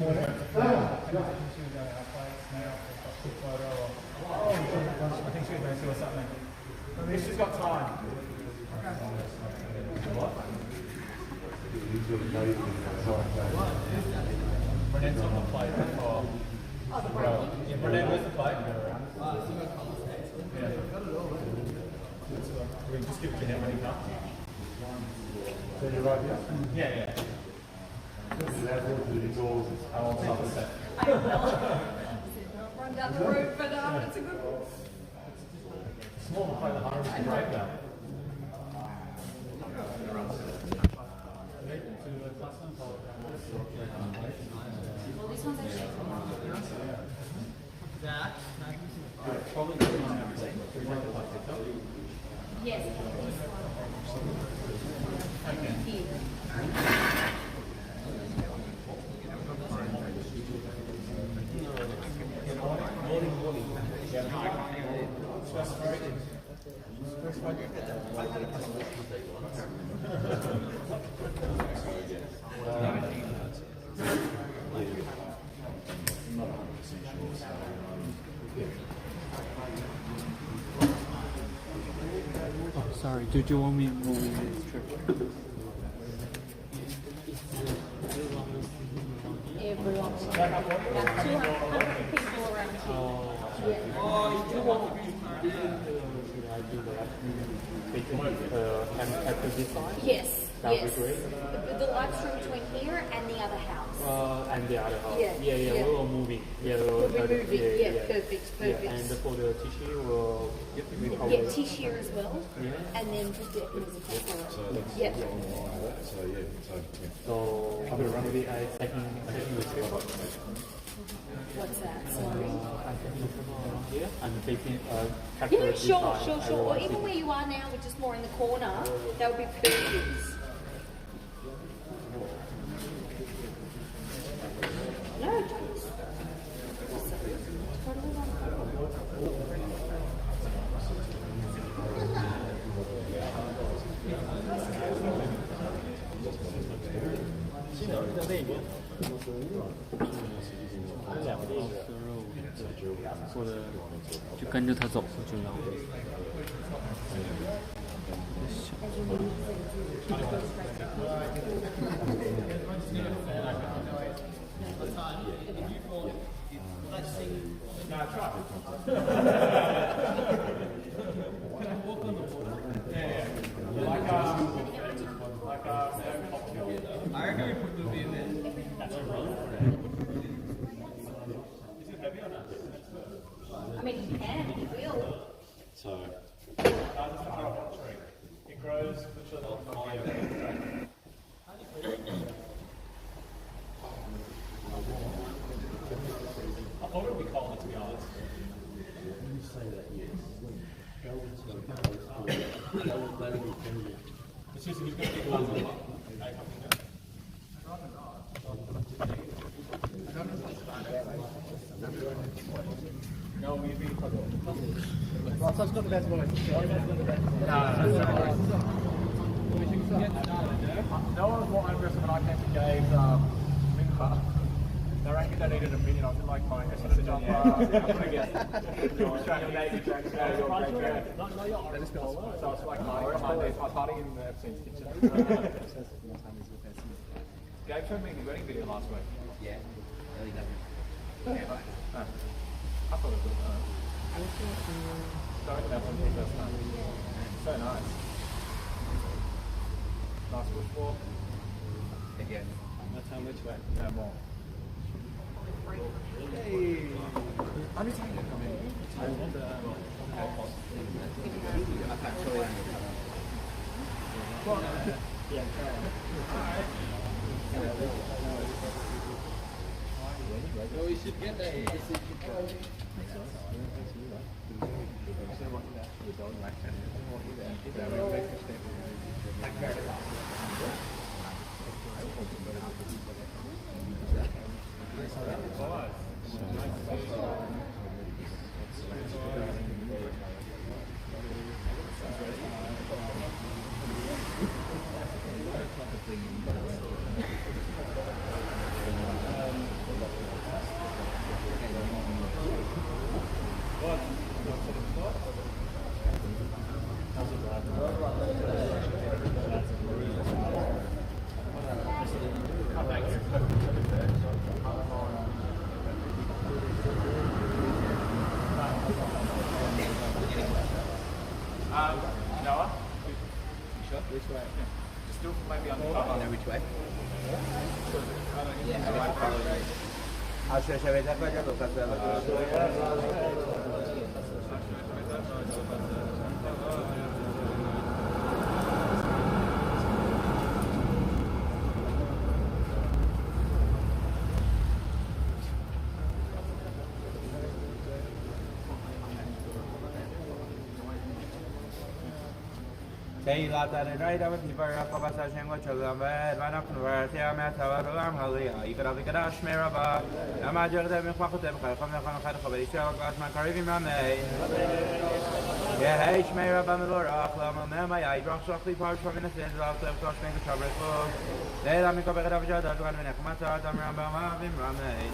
think she's going to see what's happening. At least she's got time. Brennan's on the plate. Oh, the break. Yeah, Brennan, where's the plate? Yeah. We can just give it to him when he comes. So you're right, yeah? Yeah. Run down the road, but it's a good one. Small to play the hardest to break now. Well, this one's actually yes. Here. Oh, sorry. Did you want me to move this trip? Everyone. About 200 people around here. Do you want to have the design? Yes. That would Yes. be great. The live stream between here and the other house. And the other house. Yeah. We will moving. We'll be moving. Yeah, perfect. And for the tissue, we'll Yeah, tissue as well. Yeah. And then the deck is a So yeah. So maybe I taking the trip. What's that? Sorry. I think here. I'm taking Yeah, sure. Or even where you are now, which is more in the corner, that would be perfect. No, don't. Totally. 或者就跟着他走就让。I reckon we put the movie in there. I mean, you can, you will. So, It grows literally on fire. I thought it would be colder, to be honest. when you say that, yes, go into It's just he's going to be one. No, we've been Ross's got the best voice. No one was more aggressive when I came to Gabe's Minka. They reckon they needed a minion. I was in like my SSJ jumper. I'm going to get strategy. So it's like my days. I was hiding in the Epstein's kitchen. Gabe showed me the wedding video last week. Yeah, really doesn't. Yeah, I thought it was sorry that one for the first time. So nice. Nice bushwalk. Again. That's how much way? No more. Hey! I'm just trying to come in. I want the I've actually yeah. well, we should get that. Just do it maybe on the I top. know which way. Yeah, I won't follow you. Hey, lad, that is right. I would be very up about such a much of them, but one of the words, yeah, I'm at our alarm, holy. You could have a dash, Miraba. I'm a judge of the Quacotem, from the Conocado of a show, got my Caribbean Mammy. Yeah, hey, Shmiraba, Milora, Mama, I dropped softly parts from innocence, after the cross make a cover close. Then I'm a cover of Jada, I'm going to come out, I'm Rambam, Mammy.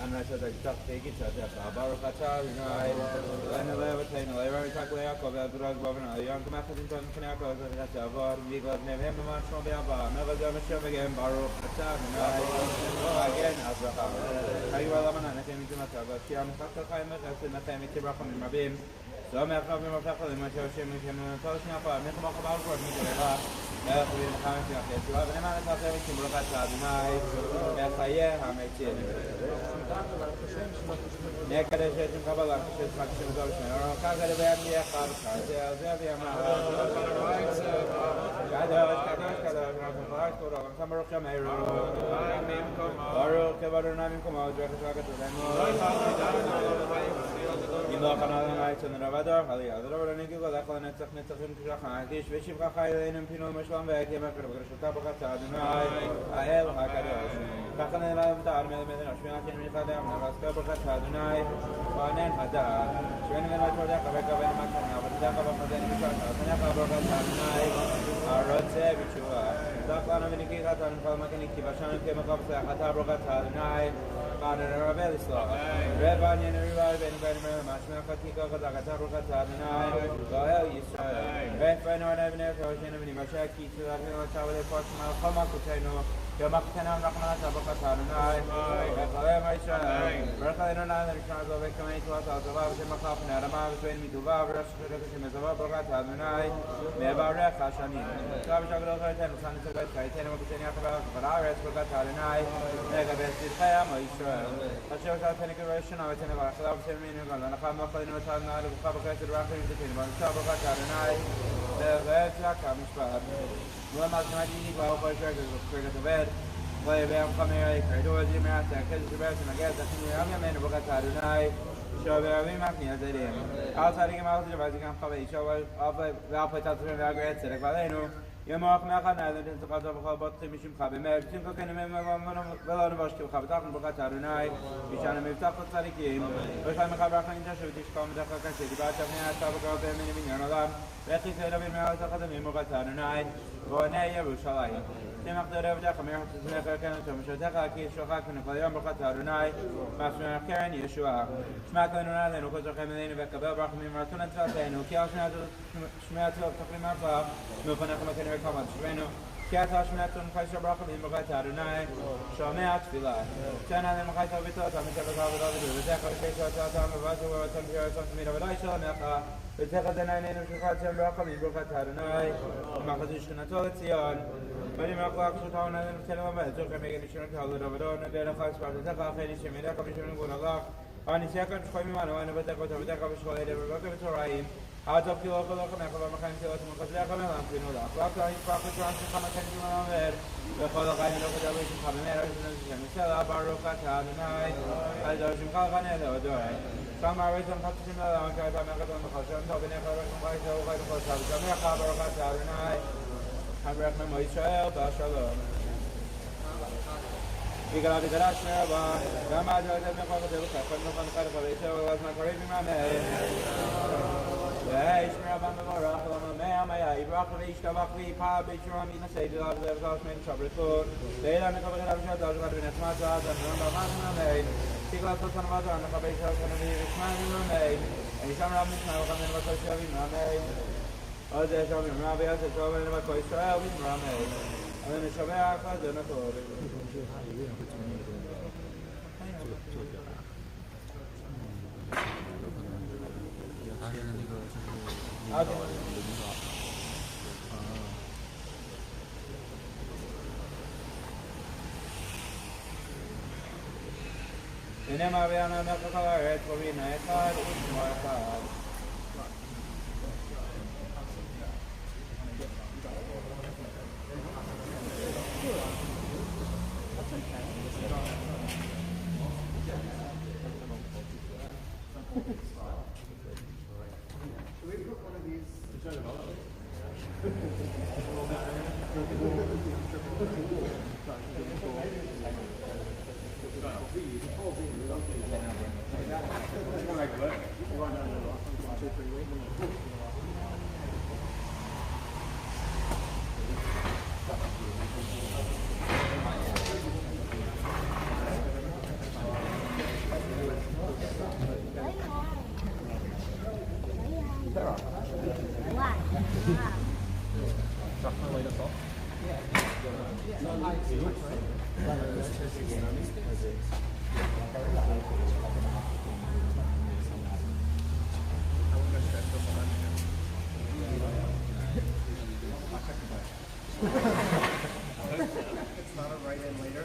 I'm not sure that you take it, so that's a bar of a child, you know, I know everything, I very talk way up, I've drug governor, young Mac in Tom Canapa, that's a bar, we got never him much from the bar, never done a show again, borrow a child, and again, as a how you are, and I came into my tab, but I'm not the time, that's in the family to rock on my beam. So I'm having a couple of my children and posting up. I'm making a couple of work. لا يقبل الخامس في أخير سواء بنما أنا تقدر يمكن بركات هذه يا خير هم يتين نكره شيء قبل أن تشوف ما تشوف زوج من أو كذا بيان لي خارج هذا زي ما كذا خارج كورا كم رخ ما يرو بارو كبرنا منكم أو جاك جاك إذا كنا نعيش نرفضه هذه هذا لو رنيك ولا كنا نتخن كذا خانكيش بيشيب خايلين بينو مشلون بيجي ما كرب كرب شو تابع كتادنا أيل هكذا كنا لا متعار من أشياء كنا من قدام نبص كرب كتادنا وانين هذا شو من ما تقول كذا كذا ما كنا بدنا كذا كذا نبص كذا كرب كتادنا أرد سبي شو كنا من كي كتان كل ما كنا كي بشان كي ما قبض حتى كرب كتادنا كنا نرفض الإسلام رفض ينرفض بين ما شو كتي كذا كرب كتادنا لا يسوع رفض نبني فوشنا بني مشاكي تلاقي وتعود فاش ما خما كتينو يوم كنا نحن سبقة ثاننا خلاص ما يشاء بركة لنا نرجع زوجك كمان يتواصل زوجك بس ما خافنا رما بسوين ميدوبا برش كذا كذا مزوا بركة ثاننا ما بعرف خشانين كاب شغله كذا إنسان سكت كذا ما كتير يأخذ برا رش بركة ثاننا نيجا بس الخيام ما يشاء أشوف شاف ثاني كريشنا وثاني برا خلاص بسمين يقول أنا خام ما خلينا مثلا على بخاب كذا الواحد يمكن بس بركة ثاننا لا لا كمش بعد وما تناديني بقى وقاعد شغال تبعد طيب يا مقامي كيدو زي ما تاكل شباب ما قاعد تخني يوم من بقى تاروناي شباب ما في نظرين أصاري ما أصير بعد كم قبل شباب أبغى تطلع بعقد سرك بعدينه يوم ما خلنا هذا الانتقاد بخابط مش مخابي ما بتشوف كأنه ما بلا نباش كم خابط أخن بقى تاروناي مشان مفتاح الطريقين بس أنا خبر أخن إنت شو تشكام دخل كشيء بعد تبني أسباب قابل من ينادم لكن في ربي ما أعتقد من بقى تاروناي ونايا بوشلاي لما قدر يبدأ خمير حسنا كانت مشتاقة كي شوخا كنا قيام بقى تاروناي ما سمعنا كان يشوع سمع كانوا هذا نقطة خمسين بكباب رقم مرتون ثلاثين وكياسنا سمعت تقريبا فا نفنا كم كانوا يكمل شبينه كياسنا سمعت نخش برقم بقى تاروناي شامعت فيلا كان هذا مخايف بيتوت من كذا هذا بذاك الشيء ثلاثة ما بعد هو تنبيه تنبيه ولا شيء ما بتاخذنا نين وشوفات جنب رقم بقى تاروناي ما خدوش كنا تولتيان ولی ما خواهد شد تا اون کلمه بعد تو که میگه نشون که حالا رو بدون داره خاص برده تا خیلی شمیده که میشون گون الله آنی سیاکن شخوی میمانه و آنی بده که تو بده که بشوی ده بگه که تو رایم حتی که وقت الله که میخواد مخایم که وقت مخاطره که میخوام فینو ده وقت این فقط تو انش خواهم کنی من آمر به خدا قایم رو که جویش خواهم میره مثلا باروکات هادنای از داشتیم خواهی ده و داره سام عویزم خاطریم ندارم که تا میخوام مخاطرم تا بینه خواهیم خواهی تو خواهی خواهی جمعی خواهی باروکات هادنای همراه من مایشال باشالله ایگرا بیدارش می‌با دم آجاده می‌خوام که بخوام می‌خوام کار کنم و از من کاری می‌مانه ایش می‌رم به راه خودم میام یا ایبراق ویش کباقی پا بیشترم این سعی دار دارم من شابرکور دیدم می‌خوام که دارم شاد دارم که نسمت زاد دارم باز می‌مانه سیگار توسن باز دارم که بیشتر کنم می‌شم می‌مانه ایشم رام می‌شم و خودم با کاری می‌مانه از شام می‌رم بیاد شام می‌رم با کاری سرای می‌مانه اون شب آخر جنت اوره إنما بيانا نقطعات وبين عقاد اسم عقاد not a right end later.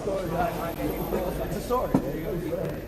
It's a story. There you go.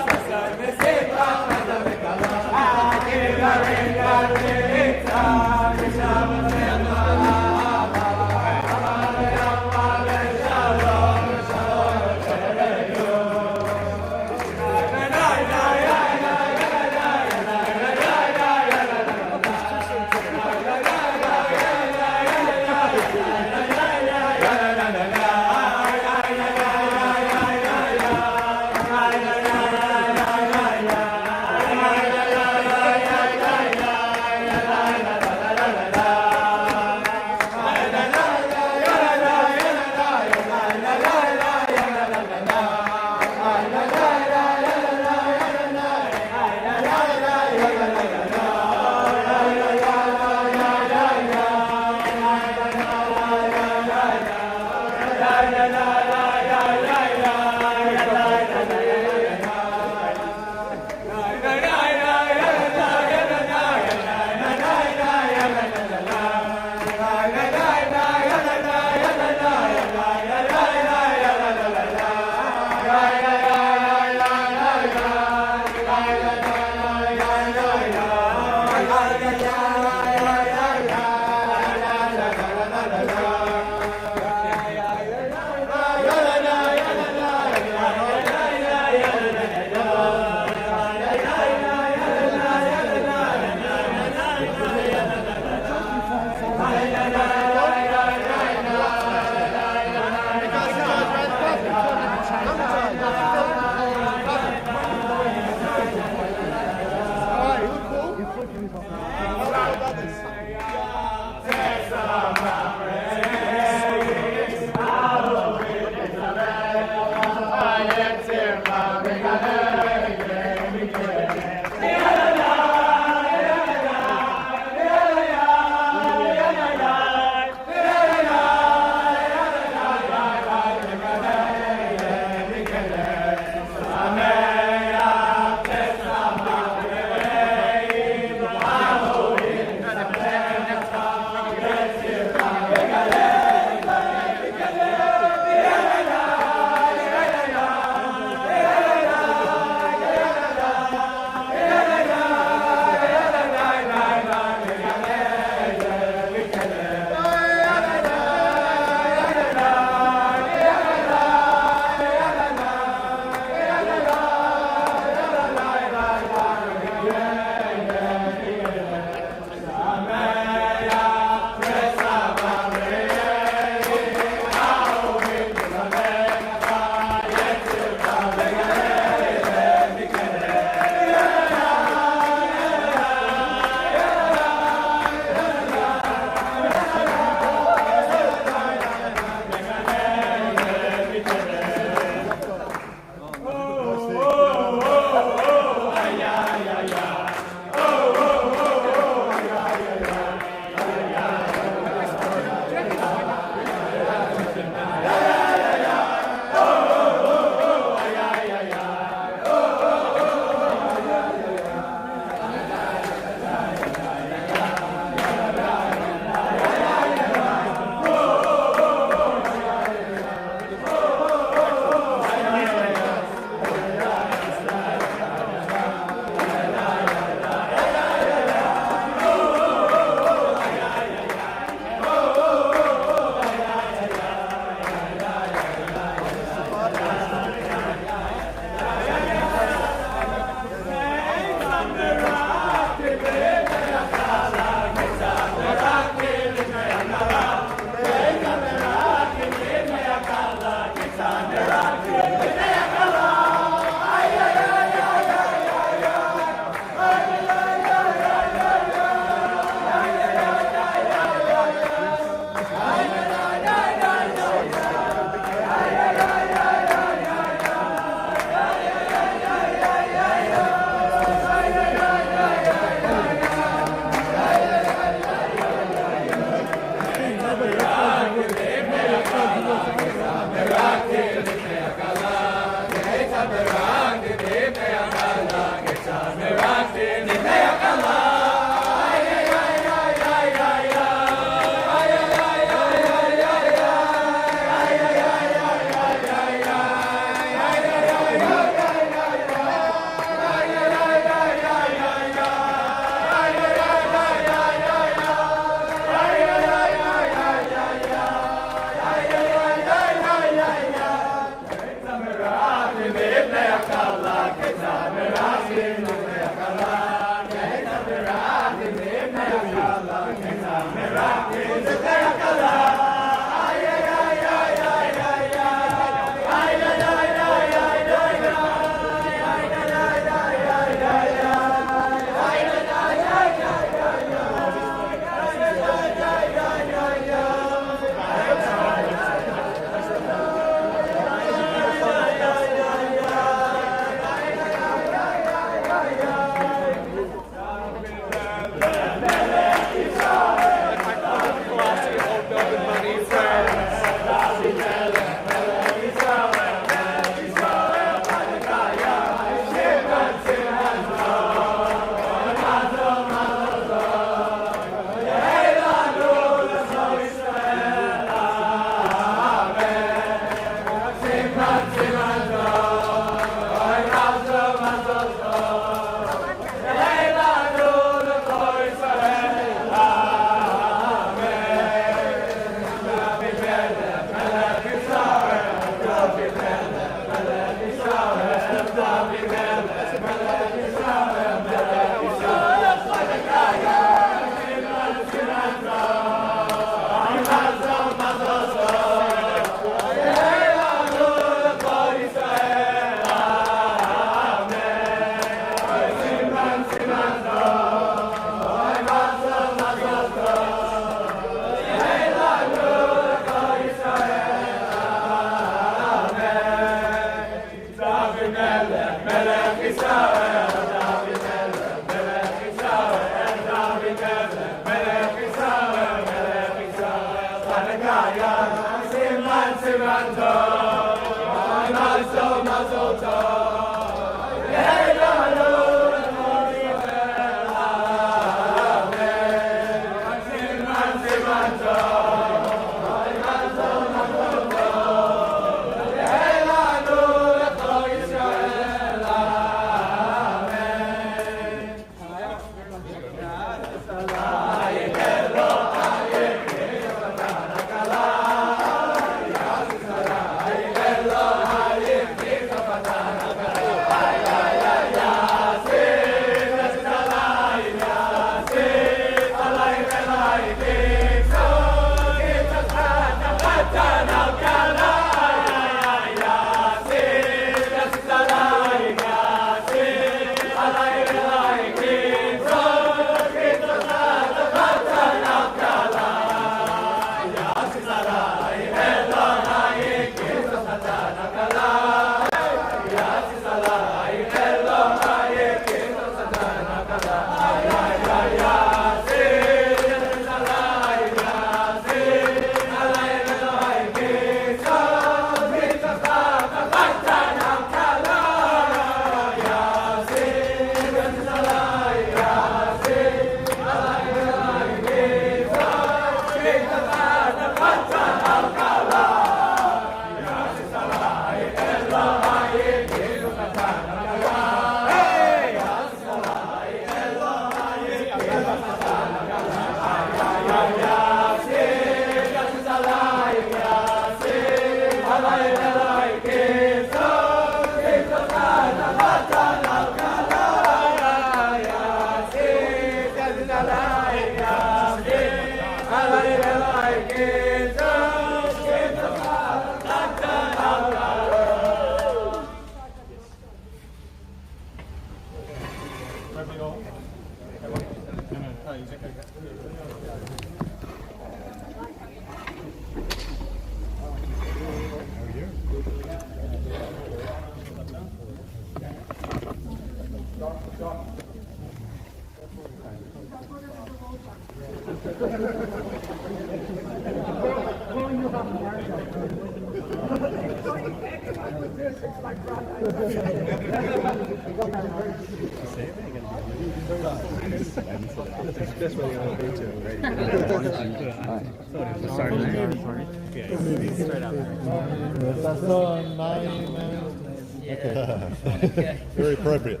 Very appropriate.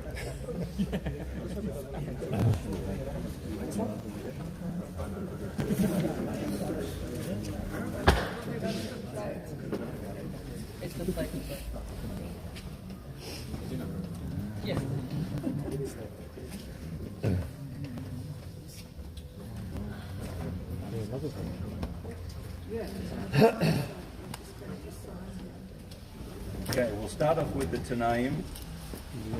Okay, we'll start off with the Tanaim.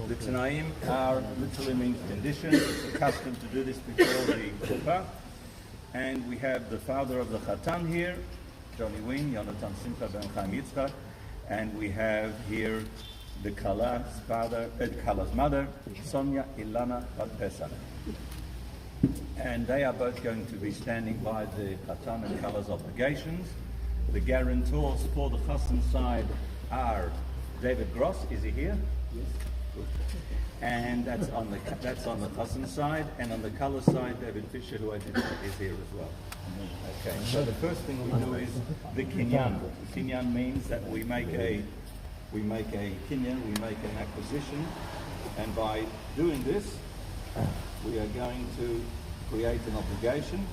The Tanaim are literally means condition. It's a custom to do this before the Chuppah. And we have the father of the Chatan here, Johnny Wynn, Yonatan Simcha ben Chaim Yitzchak. And we have here the Kala's father, Kala's mother, Sonia Ilana Bat Pesach. And they are both going to be standing by the Chatan and Kala's obligations. The guarantors for the Chassan side are David Gross. Is he here? Yes. And that's on the Chassan side, and on the Kala side, David Fisher, who I did is here as well. Okay. So the first thing we do is the kinyan. The kinyan means that we make a kinyan, we make an acquisition, and by doing this, we are going to create an obligation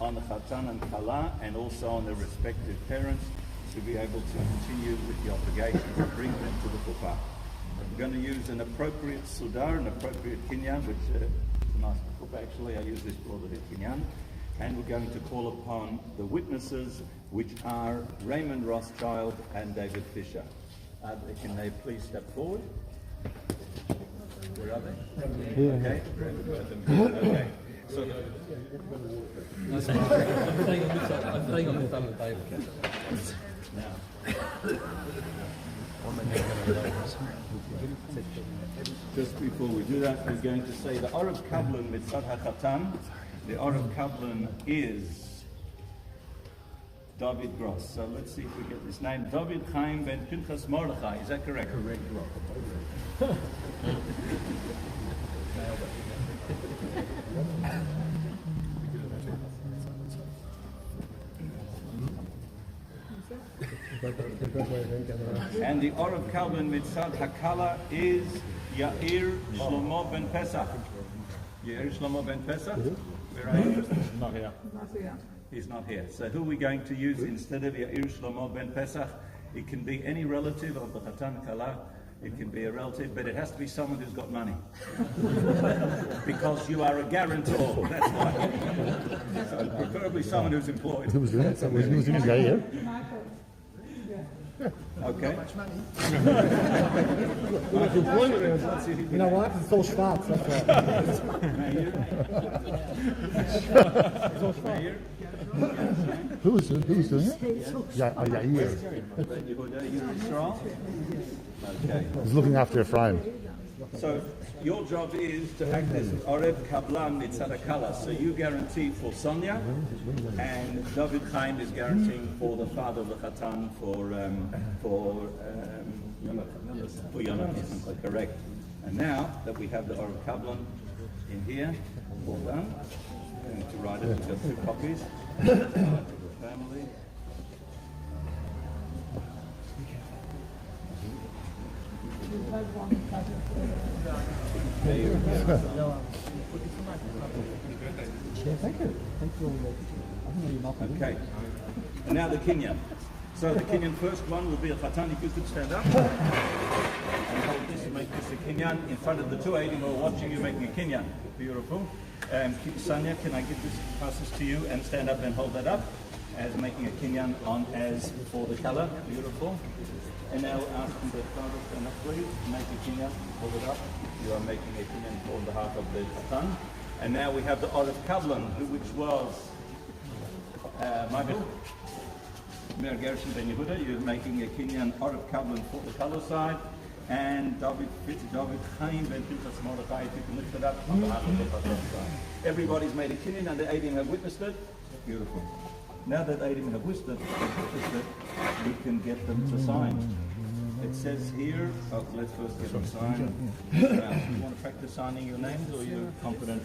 on the Chatan and Kala, and also on the respective parents, to be able to continue with the obligation to bring them to the Chuppah. We're going to use an appropriate sudar, an appropriate kinyan, which is a nice Chuppah actually. I use this for the kinyan. And we're going to call upon the witnesses, which are Raymond Rothschild and David Fisher. Can they please step forward? Where are they? Okay. Okay. So, I'm staying on the front of the table. just before we do that, we're going to say the Orav Kablan Mitzad HaChatan. The Orav Kablan is David Gross. So let's see if we get this name. David Chaim ben Pinchas Mordechai. Is that correct? Correct. And the Orav Kalban Mitzad Hakala is Yair Shlomo ben Pesach. Yair Shlomo ben Pesach? Where are you? Not here. He's not here. So who are we going to use instead of Yair Shlomo ben Pesach? It can be any relative of the Chatan Kala. It can be a relative, but it has to be someone who's got money. Because you are a guarantor, that's why. So preferably someone who's employed. Who was doing it? Who's doing it? Yair? Okay. You know what? It's so schwarz, that's why. Mayor? Who's doing it? Yair. Okay. He's looking after Ephraim. So your job is to act as Orev Kablan Mitzad Hakala. So you guarantee for Sonia, and David Chaim is guaranteeing for the father of the Chatan for Yonatan. Correct. And now that we have the Orev Kablan in here, all done. I'm going to write it. We've got 2 copies. Family. Okay. And now the Kinyan. So the Kinyan first one will be a Chatan. If you could stand up and hold this and make this a Kinyan in front of the 2 Eidim who are watching you making a Kinyan. Beautiful. Sanya, can I give this, pass this to you and stand up and hold that up as making a Kinyan on as for the color. Beautiful. And now asking the father stand up please, make a kinyan, hold it up. You are making a kinyan on behalf of the Chatan. And now we have the Orav Kablan, which was Mer Gershon ben Yehuda. You're making a kinyan Orav Kablan for the color side. And David Chaim ben Pinchas Mordechai, if you can lift it up on behalf of the Chatan side. Everybody's made a kinyan and the Eidim have witnessed it. Beautiful. Now that Eidim have witnessed it, we can get them to sign. It says here, let's first get them signed. You want to practice signing your names, or you're confident?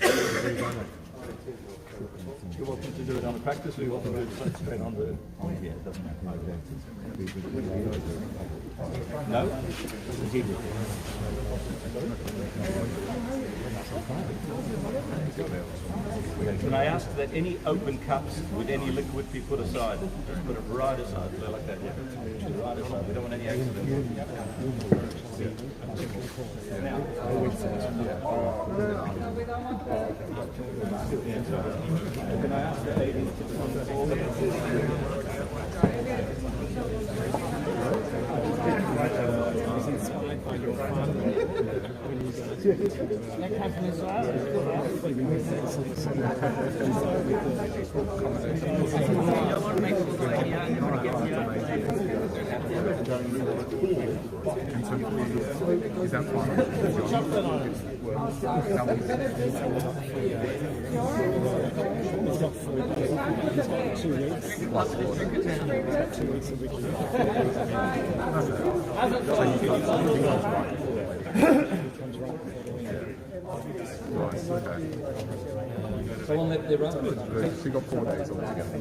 You're welcome to do it on a practice, or you're welcome to do it straight on here. It doesn't matter. No? Can I ask that any open cups with any liquid be put aside? Just put it right aside, like that, yeah. Right aside. We don't want any accidents. Now, can I ask the lady Is that fine? He's got 2 weeks. 2 weeks a week. So long they're running. So you got 4 days altogether.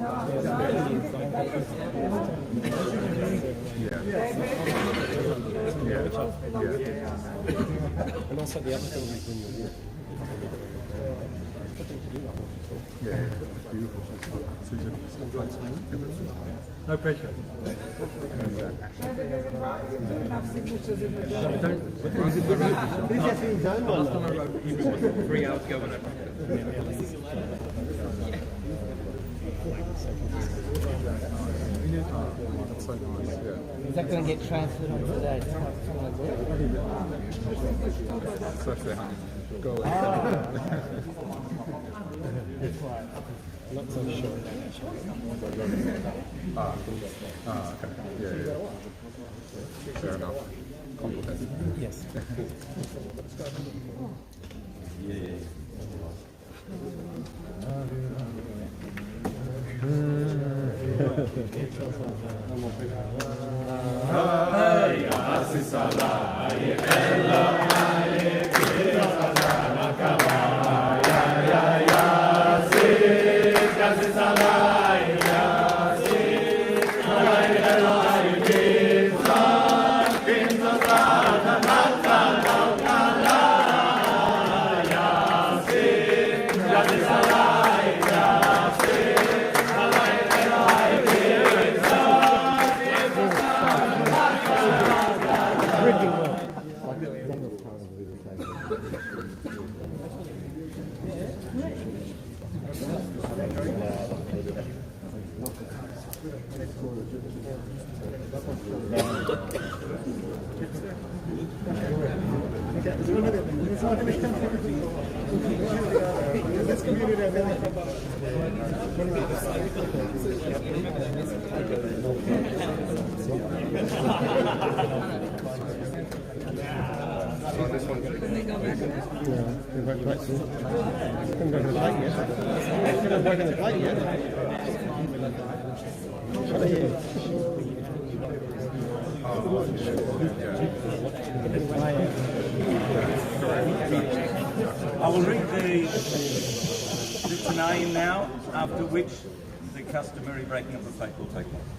And also the other thing is when you're It's beautiful. No pressure. Last time I wrote, he was 3 hours ago when I practiced. That's so nice, yeah. Is that going to get transferred on today? So if they go not so sure. okay. Yeah. Fair enough. Complicated. Yes. I will read the Tanaim now, after which the customary breaking of the faith will take place.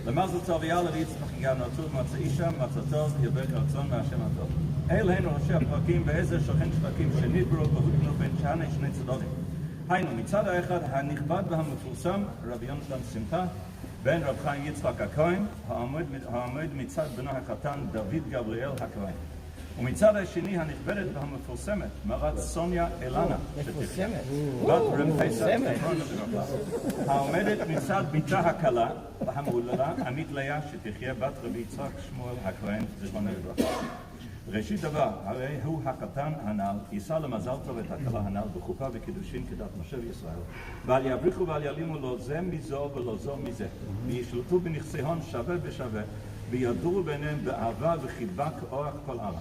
למזל טוב יאללה ויצמח הגענו טוב מצא אישה מצא טוב ירבה רצון מהשם הטוב. אלה הן ראשי הפרקים בעזר שוכן שחקים שנדברו והודגנו בין שני צדדים. היינו מצד האחד הנכבד והמפורסם רבי יונתן שמחה בן רב חיים יצחק הכהן העומד מצד בנו החתן דוד גבריאל הכהן. ומצד השני הנכבדת והמפורסמת מרת סוניה אלנה שתחיה בת רב פסח זיכרונו לברכה העומדת מצד בתה הכלה והמהוללה עמית ליה שתחיה בת רבי יצחק שמואל הכהן זיכרונו לברכה. ראשית דבר, הרי הוא החתן הנ"ל יישא למזל טוב את הכלה הנ"ל בחופה וקידושין כדת משה וישראל ואל יבריחו ואל ילימו לא זה מזו ולא זו מזה וישלטו בנכסיהון שווה בשווה וידורו ביניהם באהבה וחיבה כאורח כל עולם.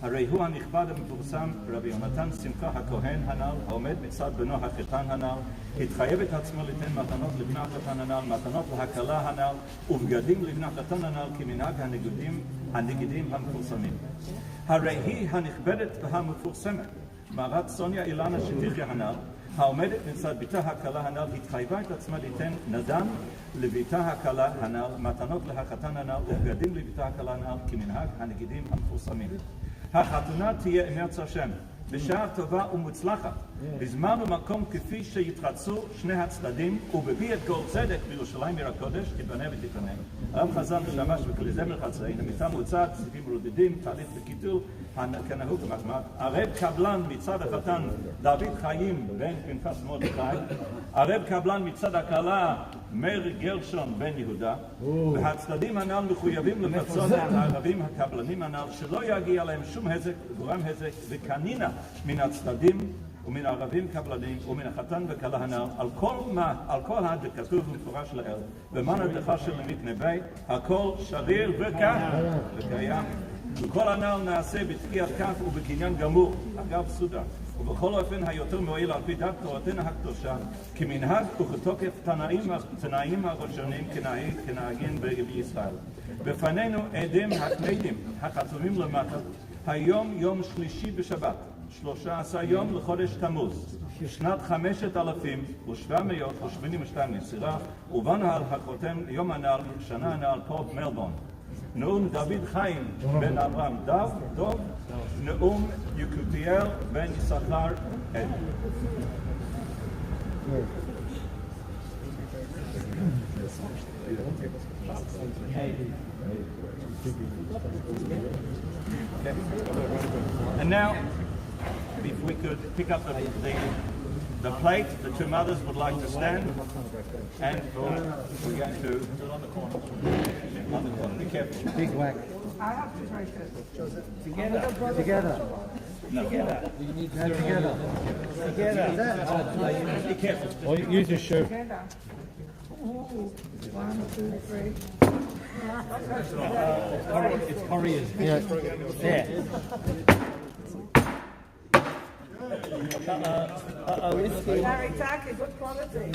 הרי הוא הנכבד המפורסם רבי יונתן שמחה הכהן הנ"ל העומד מצד בנו החתן הנ"ל התחייב את עצמו ליתן מתנות לבני החתן הנ"ל מתנות להכלה הנ"ל ובגדים לבני החתן הנ"ל כמנהג הנגידים המפורסמים. הרי היא הנכבדת והמפורסמת מרת סוניה אילנה שתחיה הנ"ל העומדת מצד בתה הכלה הנ"ל התחייבה את עצמה ליתן נדן לביתה הכלה הנ"ל מתנות להחתן הנ"ל ובגדים לביתה הכלה הנ"ל כמנהג הנגידים המפורסמים. החתונה תהיה עם ארץ השם בשעה טובה ומוצלחת, בזמן ומקום כפי שיתרצו שני הצדדים, ובביא את גול צדק בירושלים עיר הקודש, תיבנה ותיכונן. הרב חזן שמש וכלי זמר חצאי, המיטה מוצעת, סיבים רודדים, תהליך וקיטול, כנהוג ומחמד. ערב קבלן מצד החתן דוד חיים בן פנחס מרדכי, ערב קבלן מצד הכלה מאיר גרשון בן יהודה, והצדדים הנ"ל מחויבים לפצות את הערבים הקבלנים הנ"ל שלא יגיע להם שום הזק וגורם הזק וקנינה מן הצדדים ומן הערבים קבלנים ומן החתן וכלה הנ"ל על כל הדכתוב ומפורש לאל במען הדחה של עמית נבי הכל שריר וקיים וכל הנ"ל נעשה בתקיעת כף ובקניין גמור אגב סודר ובכל אופן היותר מועיל על פי דת תורתנו הקדושה כמנהג וכתוקף תנאים הראשונים כנהגים בישראל. בפנינו עדים הכמדים החתומים למטה היום יום שלישי בשבת 13 יום לחודש תמוז שנת 5782 לספירה ובנהל החותם יום הנ"ל שנה הנ"ל פורט מלבורן נאום דוד חיים בן אברהם דב נאום יקותיאל בן יששכר עד. And now, if we could pick up the plate, the two mothers would like to stand, and we're going to on the corner. Be careful. Big whack. Together. Together. No. Together. Together. Be careful. Or use your shoe. Together. 1, 2, 3. It's Korean. Yeah. There. Larry Tacky, good quality.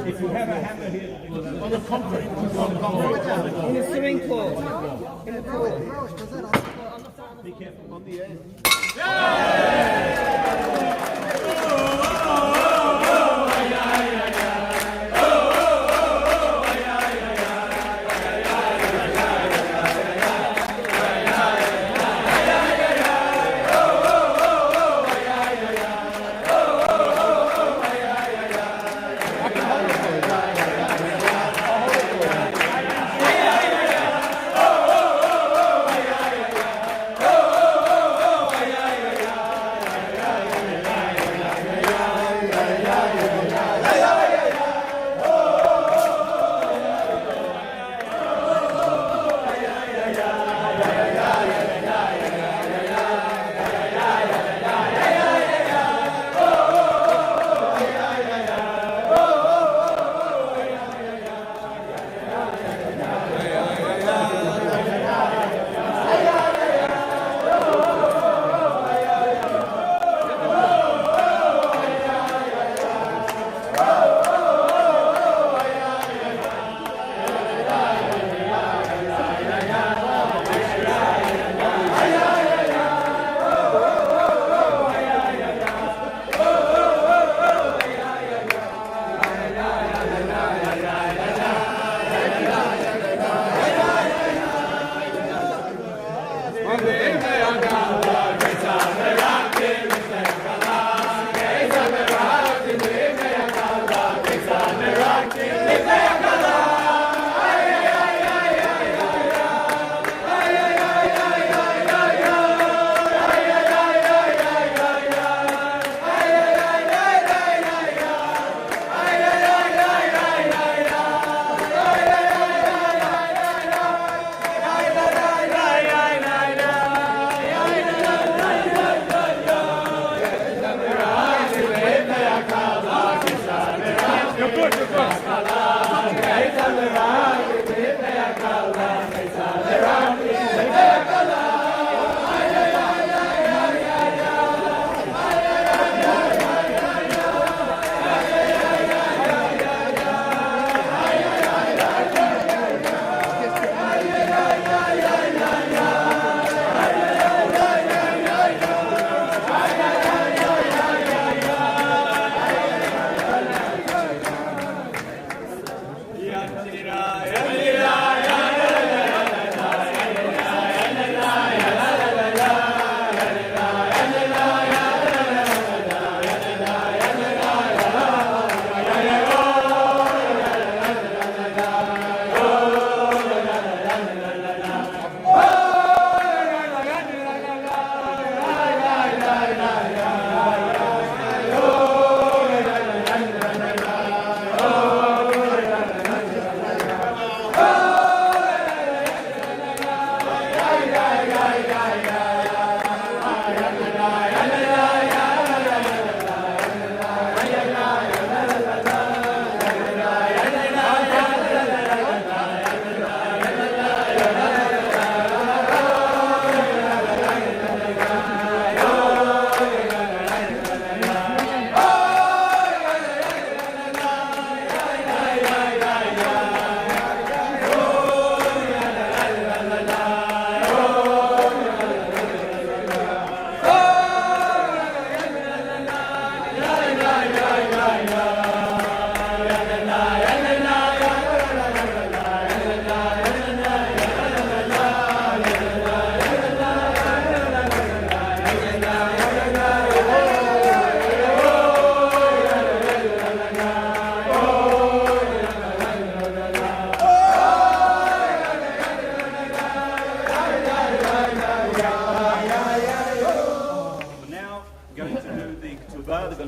If you have a hammer here, On the concrete. In the swimming pool. In the pool. be careful. On the edge.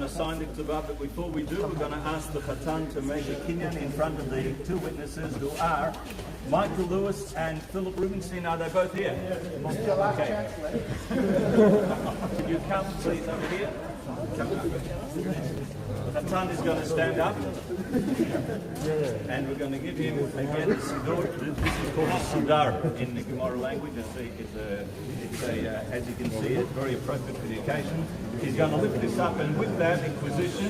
to sign the ktubah, but before we do, we're going to ask the Khatan to make a kinyan in front of the two witnesses who are Michael Lewis and Philip Rubenstein. Are they both here? Okay. Can you come please over here? The Khatan is going to stand up and we're going to give him again a siddur. This is called a sidar in the Gemara language. As you can see, it's very appropriate for the occasion. He's going to lift this up, and with that inquisition,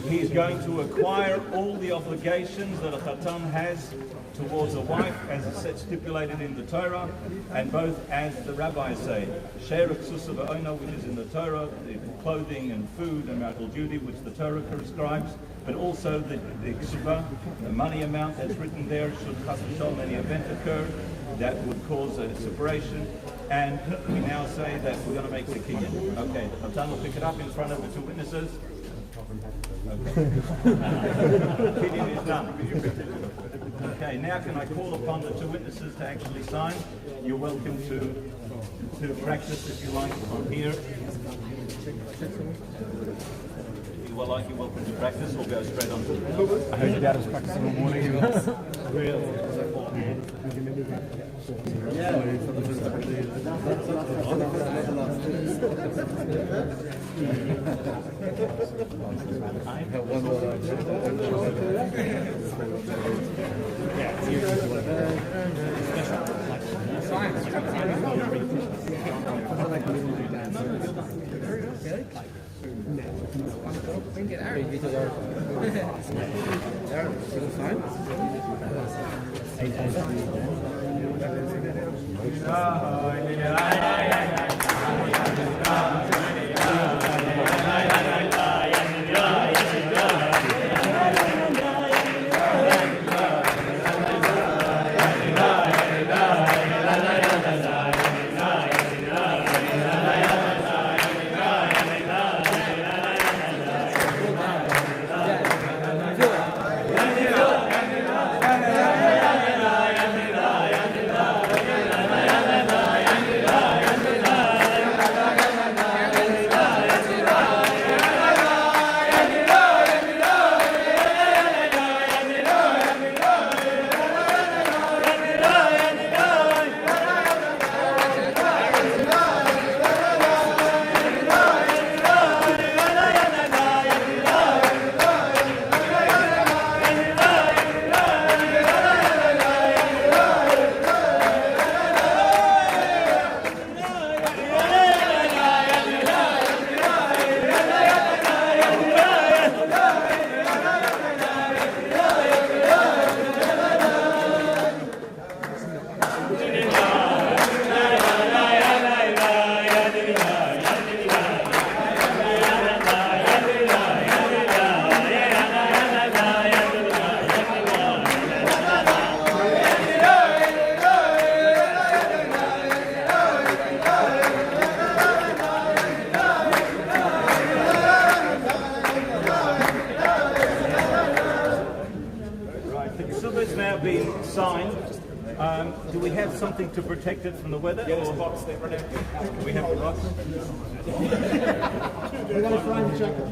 he's going to acquire all the obligations that a Khatan has towards a wife, as is stipulated in the Torah, and both, as the rabbis say, share of ksusa v'ono, which is in the Torah, the clothing and food and marital duty, which the Torah prescribes, but also the ksuba, the money amount that's written there, should chas v'shalom any event occur that would cause a separation. And we now say that we're going to make the kinyan. Okay, the Khatan will pick it up in front of the two witnesses. Okay. Kinyan is done. Okay, now can I call upon the two witnesses to actually sign? You're welcome to practice if you like on here. If you would like, you're welcome to practice or go straight on to the I heard your dad was practicing all morning. Do we have something to protect it from the weather? Yeah, there's a box there right now. Do we have the box? We're going to frame the jacket.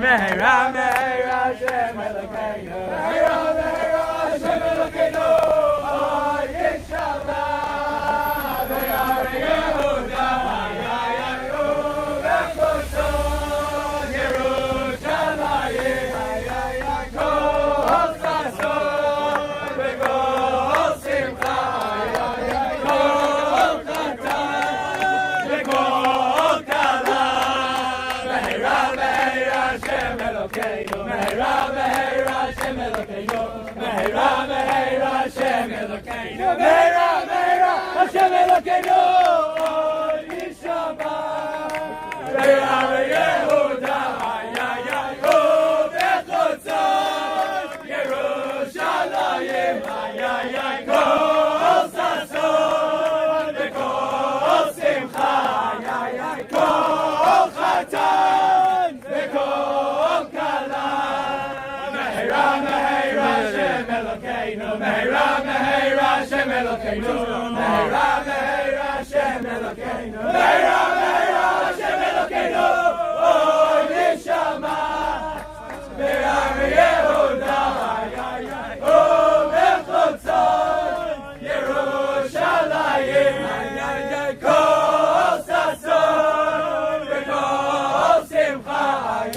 Mehera, Mehera, Hashem Elokeinu. Mehera, Mehera, Hashem Elokeinu. Oh, Yishallah, Be'ar Yehuda, Yayayu, Be'chotzon, Yerushalayim, Yayayu, Kol Chason, Be'kol Simcha, Yayayu, Kol Chatan, Be'kol Kala, Mehera, Mehera, Hashem Elokeinu, Mehera, Mehera, Hashem Elokeinu, Mehera, Mehera, Hashem Elokeinu, Mehera, Mehera, Hashem Elokeinu, oh, Yishama, Be'ar Yehuda, Yayayu, Be'chotzon, Yerushalayim, Yayayu, Kol Sason, Be'kol Simcha, Yayayu, Kol Chatan, Be'kol Kala, Mehera, Mehera, Hashem Elokeinu, Mehera, Mehera, Hashem Elokeinu, Mehera, Mehera, Hashem Elokeinu, Mehera, Mehera, Hashem Elokeinu, oh, Yishama, Be'ar Yehuda, Yayayu, Be'chotzon, Yerushalayim, Yayayu, Kol Sason, Be'kol Simcha,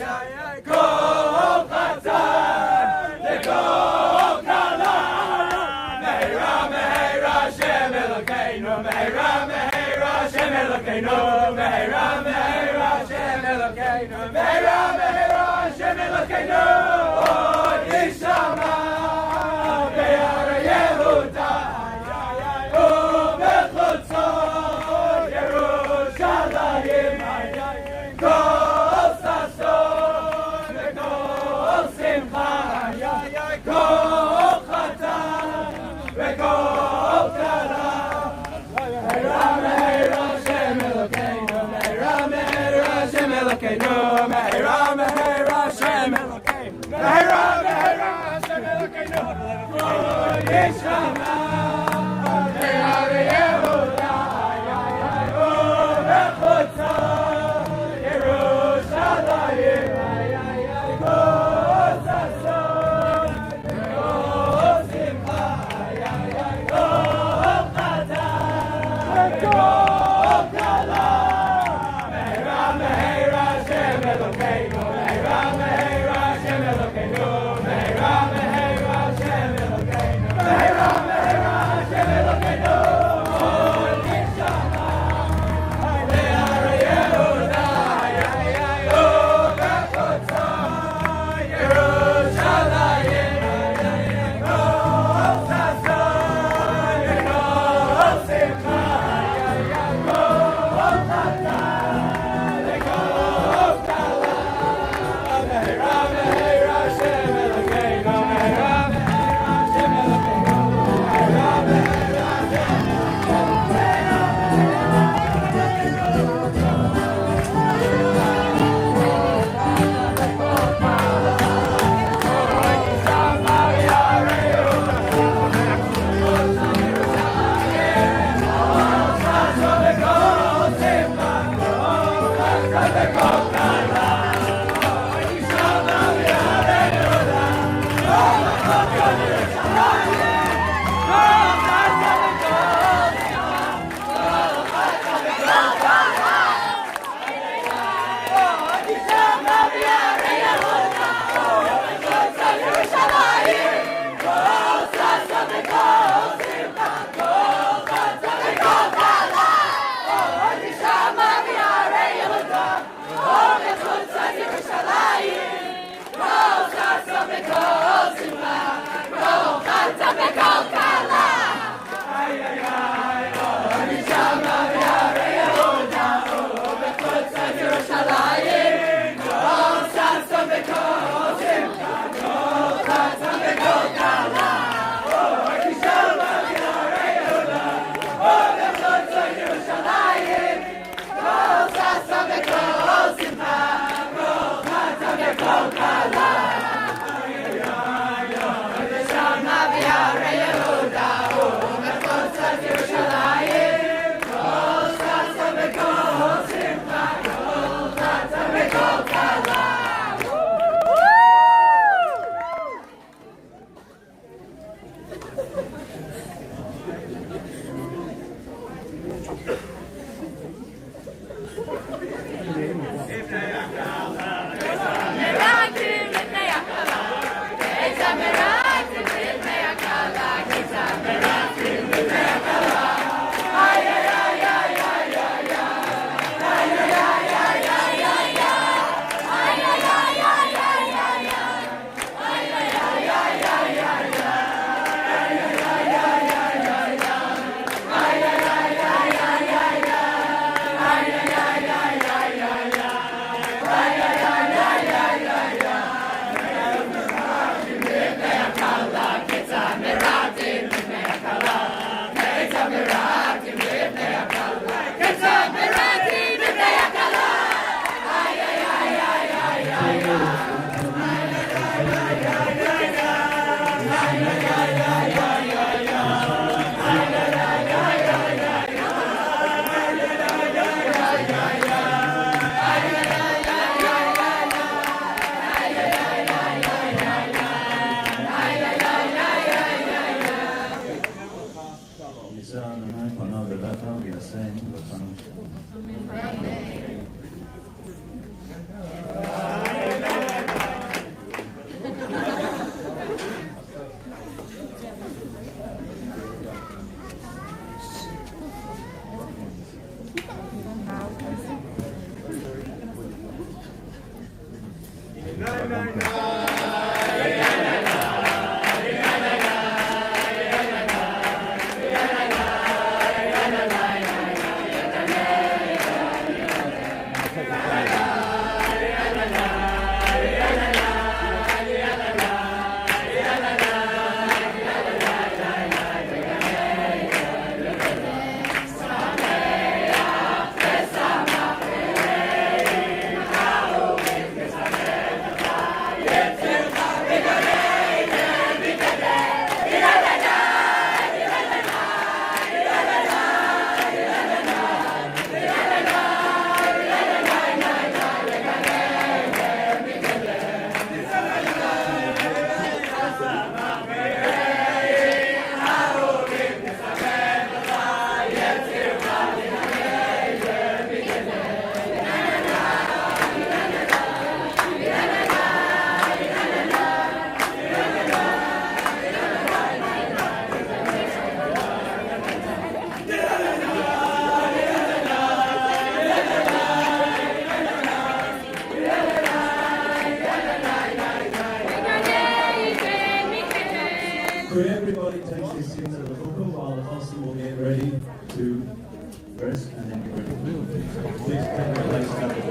Yayayu, Kol Chatan, Be'kol Kala, Mehera, Mehera, Hashem Elokeinu, Mehera, Mehera, Hashem Elokeinu, Mehera, Mehera, Hashem Elokeinu, Mehera, Mehera, Hashem Elokeinu, oh, Yishama, Be'ar Yehuda, Yayayu, Be'chotzon, Yerushalayim, Yayayu, Kol Sason, Be'kol Simcha, Yayayu, Kol Chatan, Be'kol Kala, Mehera, Mehera, Hashem Elokeinu, Mehera, Mehera, Hashem Elokeinu, Mehera, Mehera, Hashem Elokeinu, Mehera, Mehera, Hashem Elokeinu, oh, Yishama, Be'ar Yehuda, Yayayu, Be'chotzon, Yerushalayim, Yayayu, Kol Sason, Be'kol Simcha, Yayayu, Kol Chatan, Be'kol Kala, Mehera, Mehera, Hashem Elokeinu, Mehera, Mehera, Hashem Elokeinu, Mehera, Mehera, Hashem Elokeinu, Mehera, Mehera, Could everybody take their seats at the buckle while the hostel will get ready to rest and then get ready to move? Please take your place at the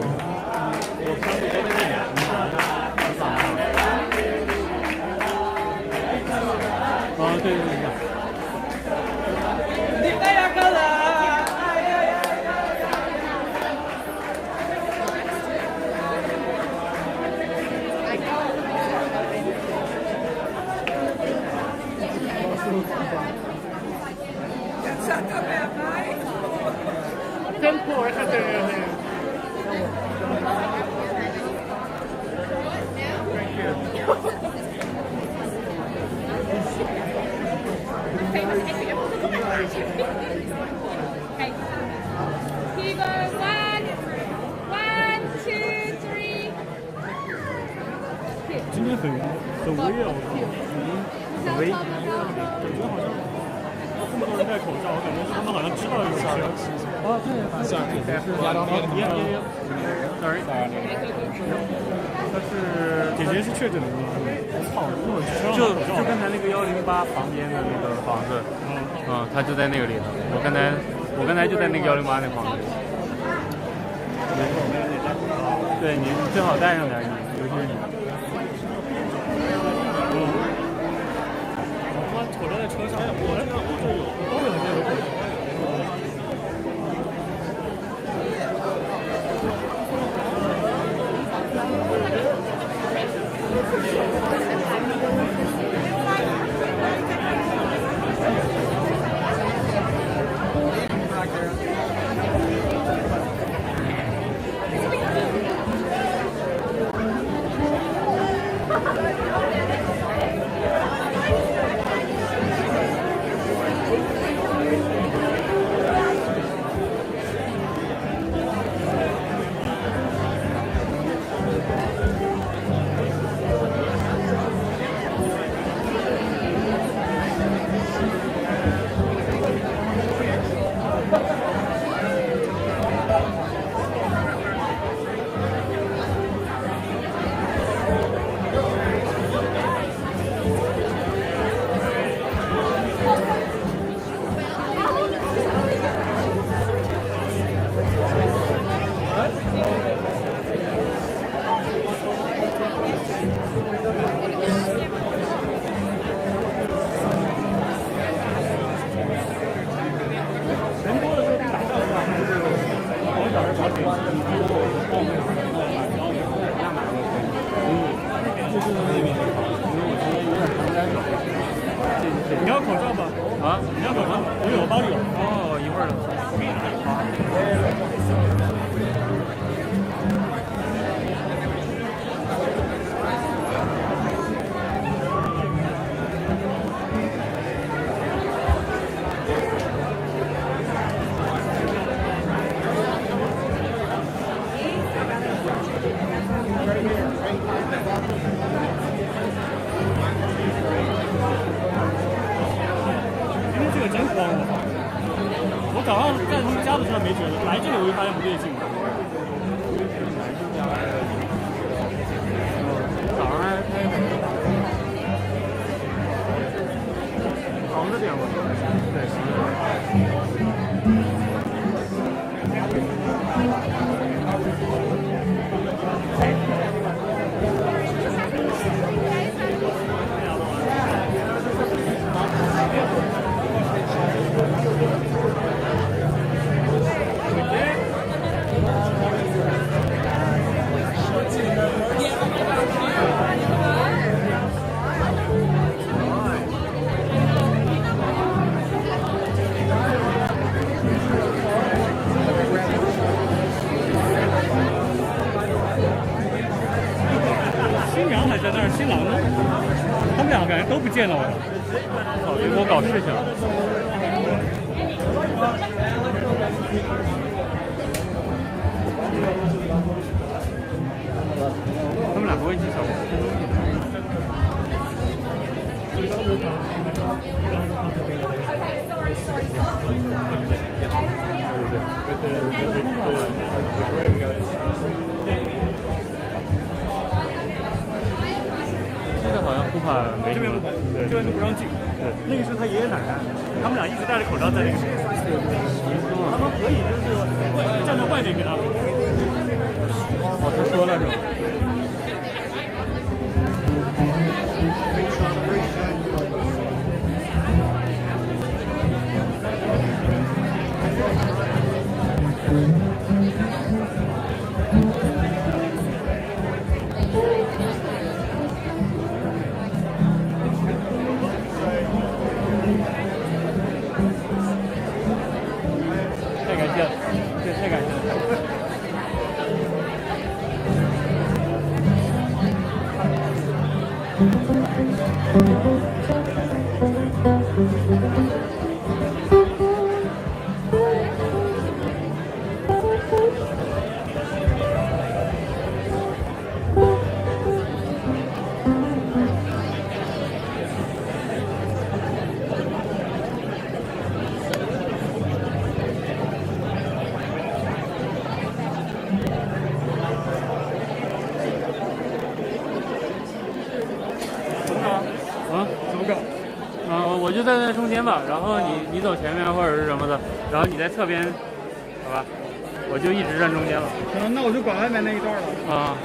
Tempo, esa Okay. Here you go. 1, 2, 3. 今天很微啊，我靠，很微，感觉好像这么多人戴口罩，我感觉他们好像知道有事。哦，对，sorry，但是姐姐是确诊的吗？我操，就刚才那个108旁边的那个房子，他就在那个里头。我刚才就在那个108那个房子里。对你最好带上点，尤其是你。我瞅着在车上，我这有都有这个口罩。要不？啊？你要不吗？我有，我包里有。哦，一会儿今天这个真慌我早上在他们家的时候没觉得，来这里我就发现不对劲。早上还扛着点吧，新娘还在那儿，新郎呢？他们俩感觉都不见了我。哦，给我搞事情。他们俩不会一起小红。这个好像护法没什么，对，这边都不让进。对，那个是他爷爷奶奶，他们俩一直戴着口罩在那个。他们可以就是站在外面给他。哦，他说了是吧？太感谢了，对，太感谢了。我就在那中间吧，然后你走前面或者是什么的，然后你在侧边，好吧？我就一直站中间了。那我就管外面那一段了。啊。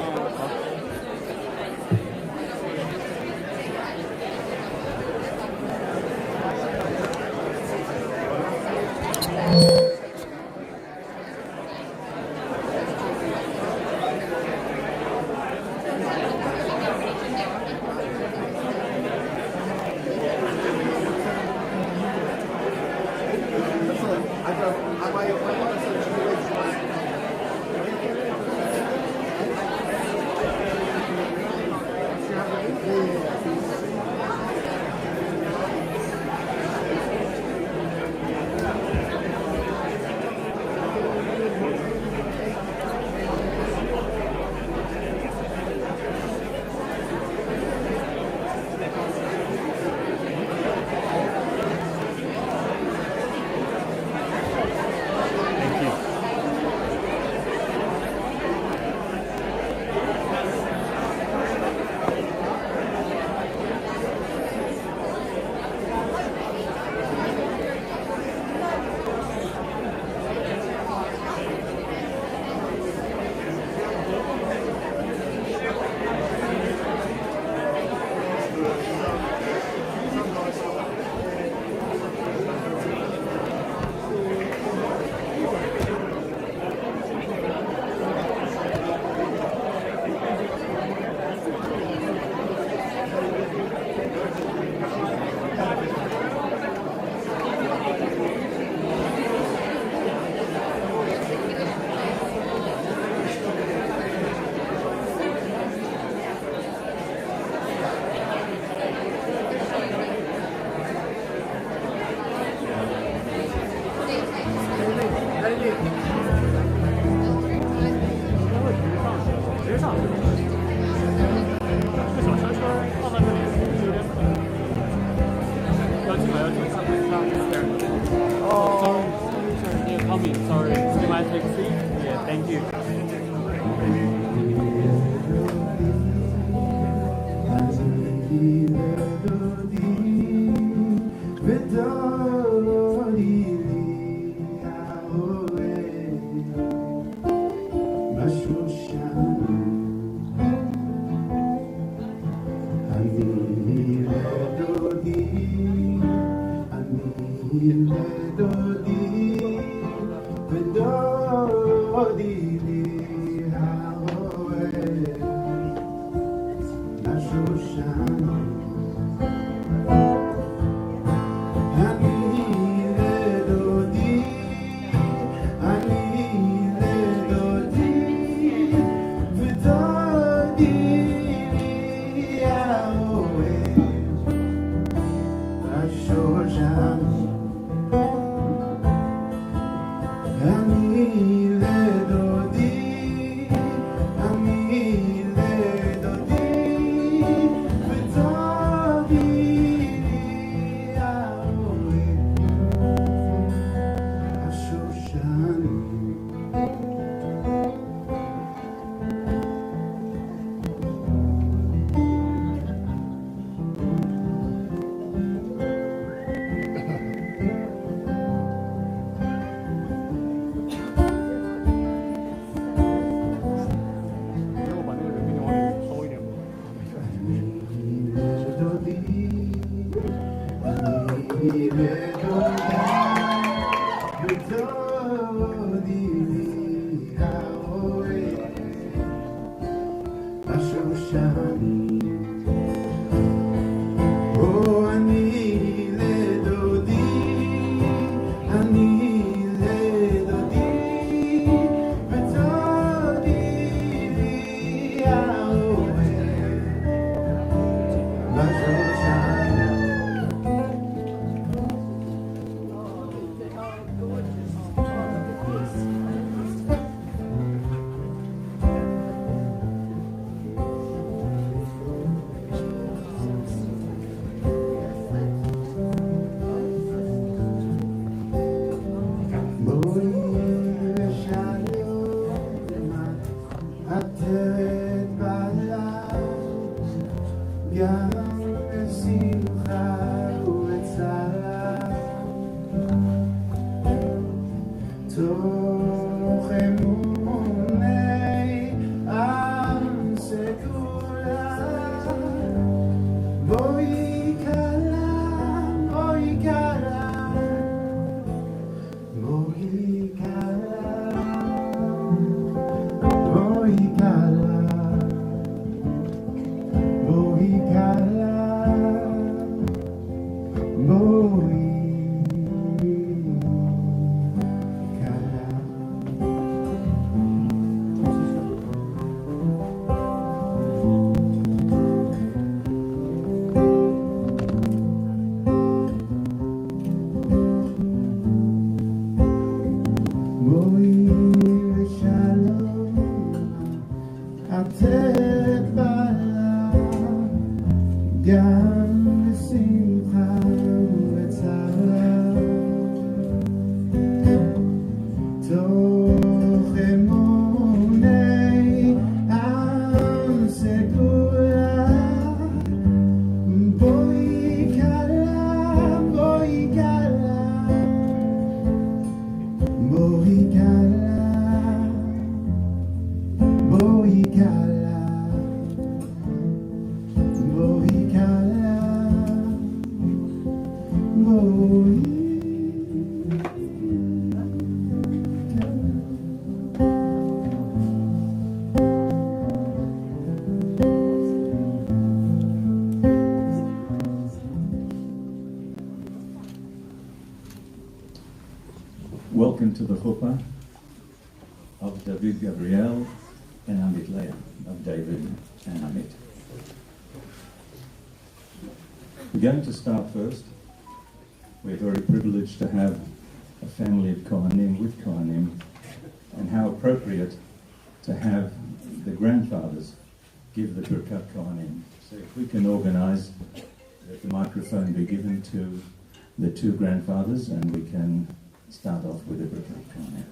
I have to Oh, sorry, they're coming. Sorry. Do you mind take a seat? Yeah, thank you. Welcome to the chuppah of David Gabriel and Amit Leah, of David and Amit. We're going to start first. We're very privileged to have a family of Kohanim with Kohanim, and how appropriate to have the grandfathers give the Birkat Kohanim. So if we can organise that the microphone be given to the two grandfathers, and we can start off with a British Kohanim.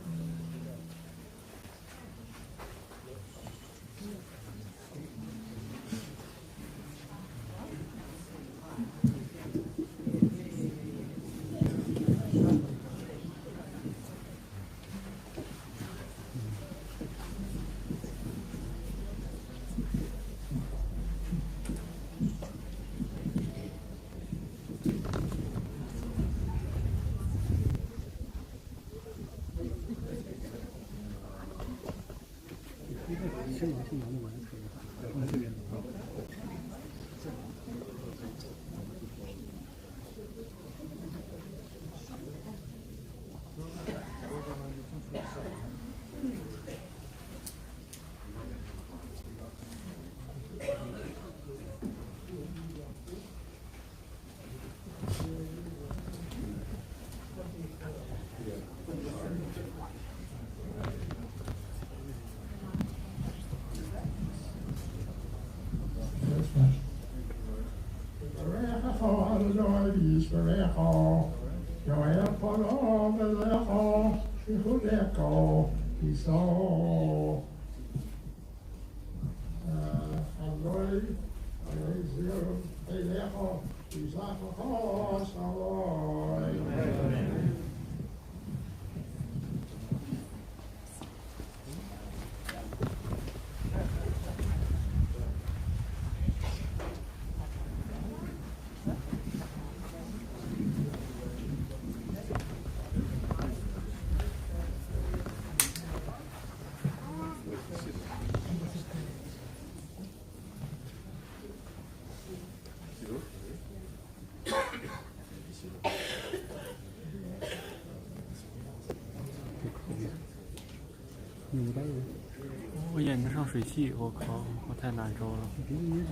我眼睛上水汽，我靠，我太难受了。别的也紧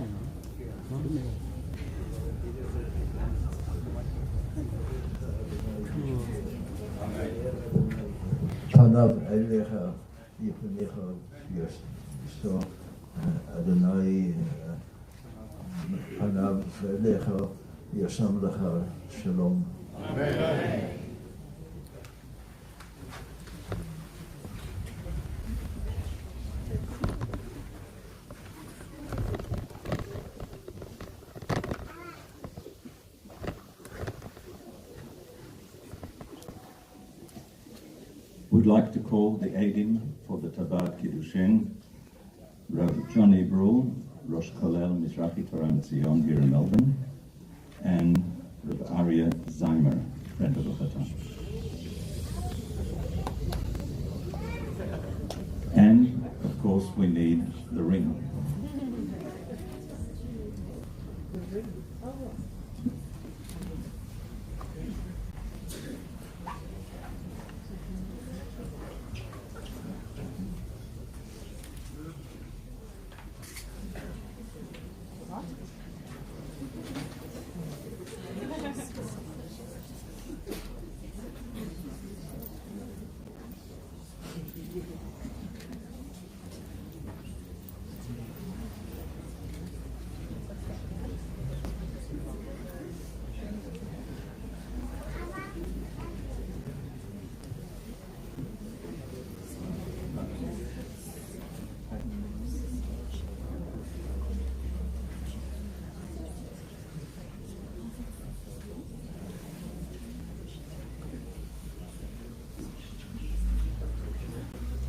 张，没有。Panav Elecha Yipunecha Yisro Adonai Panav Elecha Yasham Lecha Shalom. Amen. We'd like to call the Eidim for the Tabat Kiddushin, Rav Johnny Brule, Rosh Kolel Mizrachi Torah Mitzion here in Melbourne, and Rav Aryeh Zeimer, friend of the Chatan. And, of course, we need the ring.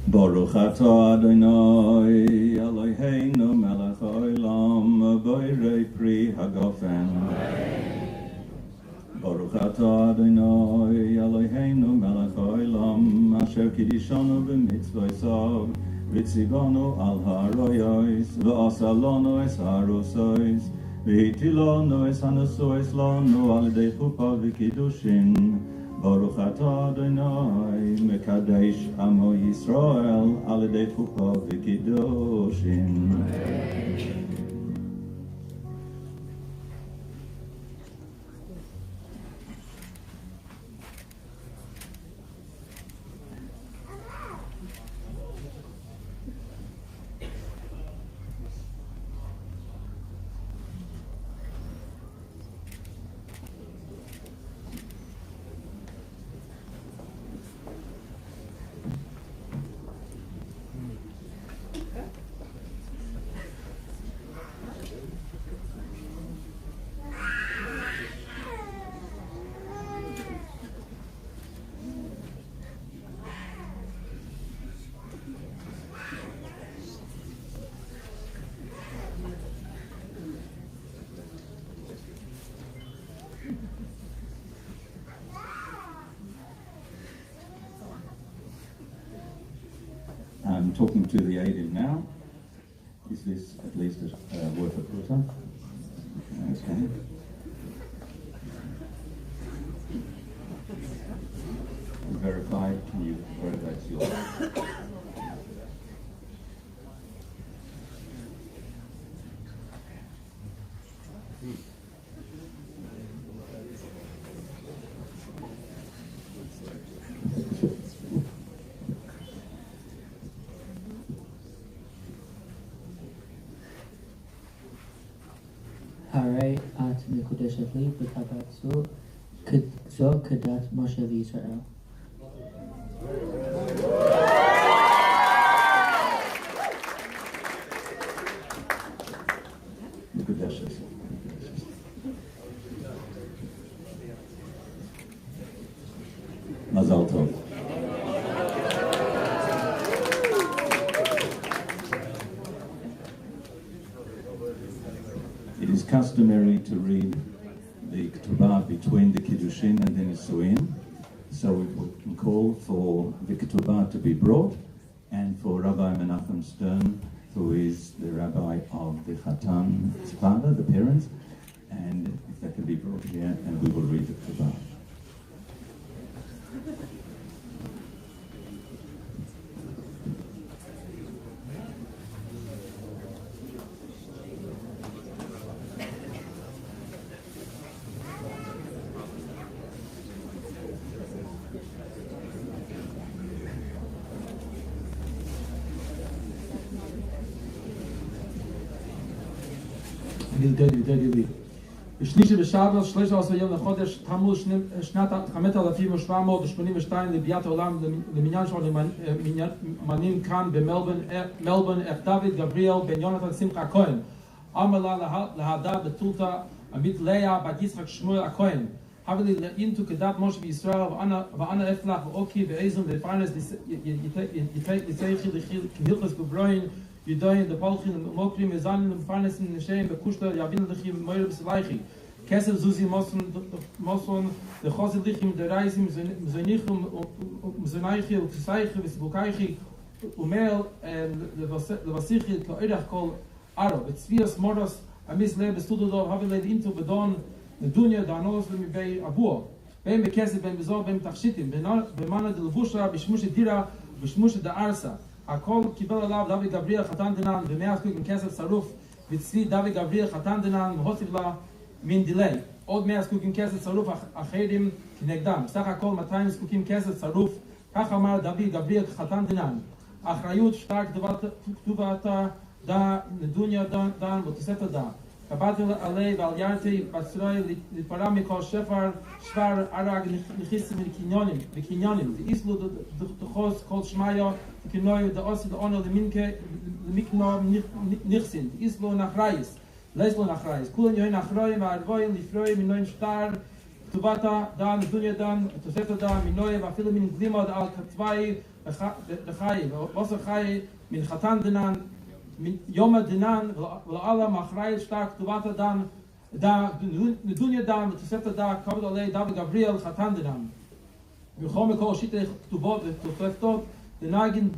Baruch atah Adonai Eloheinu melech haolam boirei pri hagofen. Baruch atah Adonai Eloheinu melech haolam asher kiddishanu b'mitzvosav v'tzivanu al ha'aroyos v'asa lanu es ha'arosos v'hitilanu es hanasois lanu al yedei chuppah v'kiddushin. Baruch atah Adonai mekadesh amo Yisrael al yedei chuppah v'kiddushin. I'm talking to the Eidim now. Is this at least worth a pruta? Okay. Verify, can you verify it's yours? הרי את מקודשת לי בטבעת זו כדת משה וישראל. מקודשת. מזל טוב. It is customary to read the ketubah between the kiddushin and the nisuin, so we can call for the ketubah to be brought, and for Rabbi Menachem Stern, who is the rabbi of the Chatan's father, the parents, and if that can be brought here, and we will read the ketubah. בשלישי בשבוע 13 יום לחודש תמוז שנת 5782 לביאת העולם למניין של הנאמנים כאן במלבורן איך דוד גבריאל בן יונתן שמחה הכהן אמר לה להדה בתולתה עמית לאה בת יצחק שמואל הכהן הבה לי לאינטו כדת משה וישראל ואנה אפלח ואוקי ואיזון ופרנס יצאיכי כמילכס בברוין ידוין דפולכין ומוקרים מזנים ומפרנסים נשאים בקושטה יבין לכם מויר בסלייכי כסף זוזי מוסון לחוזי לכם דרייסים מזוניכם ומזונייכי וכסייכי וסבוקייכי ומל לבסיכי כאידך כל ערו וצביאס מורס עמיס לב בסטודו דוב הבי ליד אינטו בדון לדוניה דענוס ומבי אבוה בין בכסף בין בזור בין בתכשיטים במנה דלבושה בשמוש דירה ובשמוש דארסה הכל קיבל עליו דוד גבריאל חתן דנן ו100 סקוקים כסף שרוף וצבי דוד גבריאל חתן דנן והוסיף לה מן דילי עוד 100 סקוקים כסף שרוף אחרים כנגדם סך הכל 200 סקוקים כסף שרוף כך אמר דוד גבריאל חתן דנן אחריות שטר כתובתה דה נדוניה דן ותוספת דה קבעתי עלי ועל ירתי בצרוי לפרה מכל שבר ערג נכיסים וקניונים ואיסלו דחוס כל שמיה וכינוי דעושי דעונו למקנו נכסין איסלו נחרייס לסלו נחרייס כולן יוין נחרויים וערבויים לפרויים מנוין שטר כתובתה דן נדוניה דן ותוספת דה מנוי ואפילו מן גלימה על כתבי לחי ועושה חי מן חתן דנן יום הדנן ולעלם אחראי שטר כתובת הדן נדוניה דן ותוספת דה כבוד עלי דוד גבריאל חתן דנן וכל מקור שיטי כתובות ותוספתות דנגין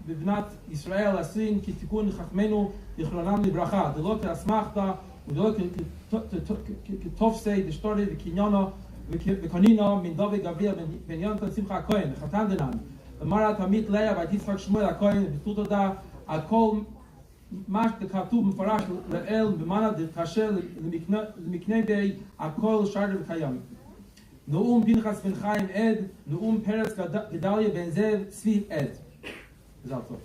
בבנת ישראל עשוין כתיקון חכמנו לכלונם לברכה דלא כאסמכתה ודלא כתופסי דשטורי וקניונו וקונינו מן דוד גבריאל בן יונתן שמחה הכהן חתן דנן אמרת עמית לאה בת יצחק שמואל הכהן בסטודו דה הכל מה שכתוב מפורש לאל במנה דקשר למקנה די הכל שר וקיים. נאום פנחס בן חיים עד, נאום פרץ גדליה בן זאב צבי עד. מזל טוב.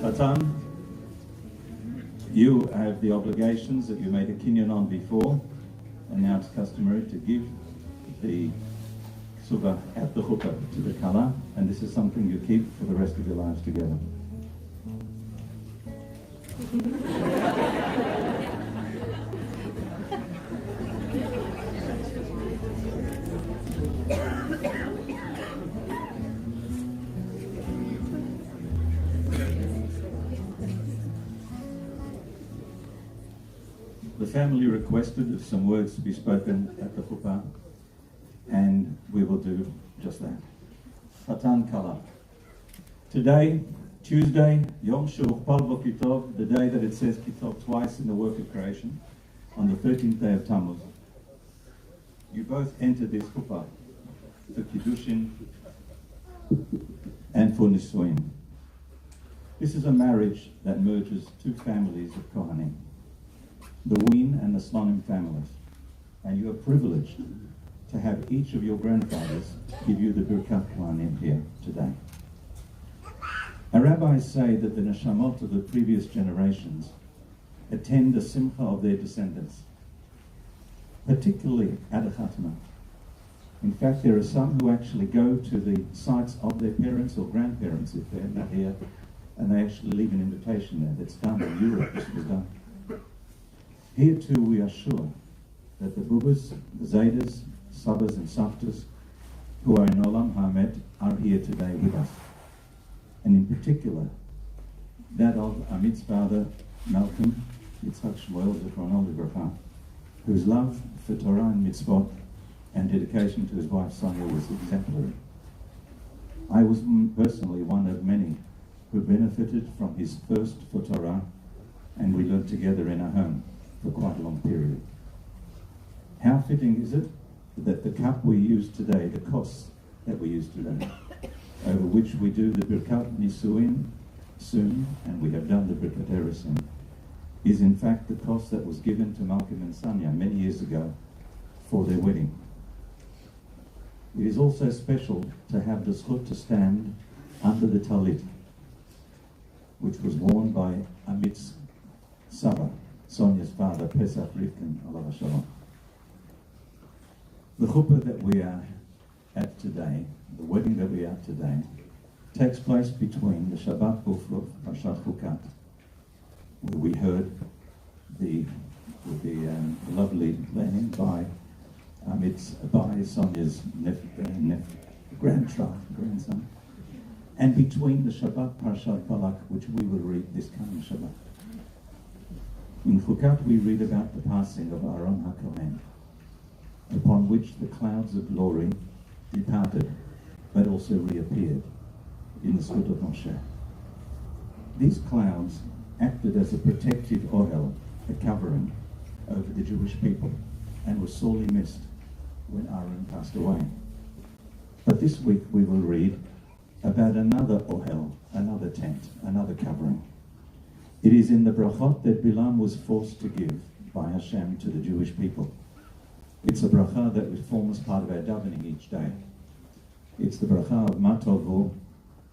Chatan, you have the obligations that you made a kinyan on before, and now it's customary to give the suba at the chuppah to the kala, and this is something you keep for the rest of your lives together. family requested some words to be spoken at the chuppah, and we will do just that. Chatan Kala. Today, Tuesday, Yom Sheruchpal Bo Kitov, the day that it says Kitov twice in the work of creation, on the 13th day of Tammuz. You both entered this chuppah for Kiddushin and for Nisuin. This is a marriage that merges two families of Kohanim, the Ween and the Slonim families, and you are privileged to have each of your grandfathers give you the Birkat Kohanim here today. Our rabbis say that the neshamot of the previous generations attend the simcha of their descendants, particularly at a chatna. In fact, there are some who actually go to the sites of their parents or grandparents if they're not here, and they actually leave an invitation there. That's done in Europe. This was done. Here too, we are sure that the Bubas, the Zaydas, Sabas and Saftas who are in Olam Hamed are here today with us. And in particular, that of Amit's father, Malcolm Yitzhak Shmuel Zichrono Livracha, whose love for Torah and mitzvot and dedication to his wife Sonia was exemplary. I was personally one of many who benefited from his thirst for Torah, and we learned together in our home for quite a long period. How fitting is it that the cup we use today, the kos that we use today, over which we do the Birkat Nisuin soon, and we have done the Birkat Eresin, is in fact the kos that was given to Malcolm and Sonia many years ago for their wedding. It is also special to have the zchut to stand under the talit, which was worn by Amit's Saba, Sonia's father, Pesach Rivkin, alav shalom. The chuppah that we are at today, the wedding that we are at today, takes place between the Shabbat Bufrov, Parshat Chukat, where we heard the lovely learning by Sonia's grandson, and between the Shabbat Parshat Balak, which we will read this coming Shabbat. In Chukat we read about the passing of Aaron HaKohen, upon which the clouds of glory departed, but also reappeared in the zchut of Moshe. These clouds acted as a protective ohel, a covering over the Jewish people, and was sorely missed when Aaron passed away. But this week we will read about another ohel, another tent, another covering. It is in the brachot that Bilam was forced to give by Hashem to the Jewish people. It's a bracha that forms part of our davening each day. It's the bracha of Matovu,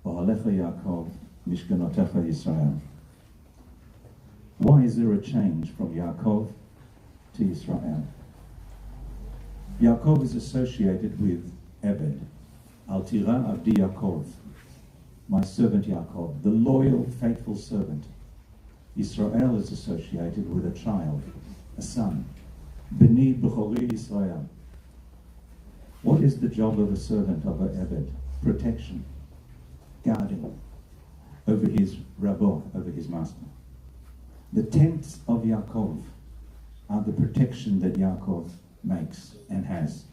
Ohalecha Yaakov, Mishkanotecha Yisrael. Why is there a change from Yaakov to Yisrael? Yaakov is associated with Eved, Al Tira Avdi Yaakov, my servant Yaakov, the loyal, faithful servant. Yisrael is associated with a child, a son, B'ni B'chori Yisrael. What is the job of a servant of a Eved? Protection, guarding over his rabbo, over his master. The tents of Yaakov are the protection that Yaakov makes and has,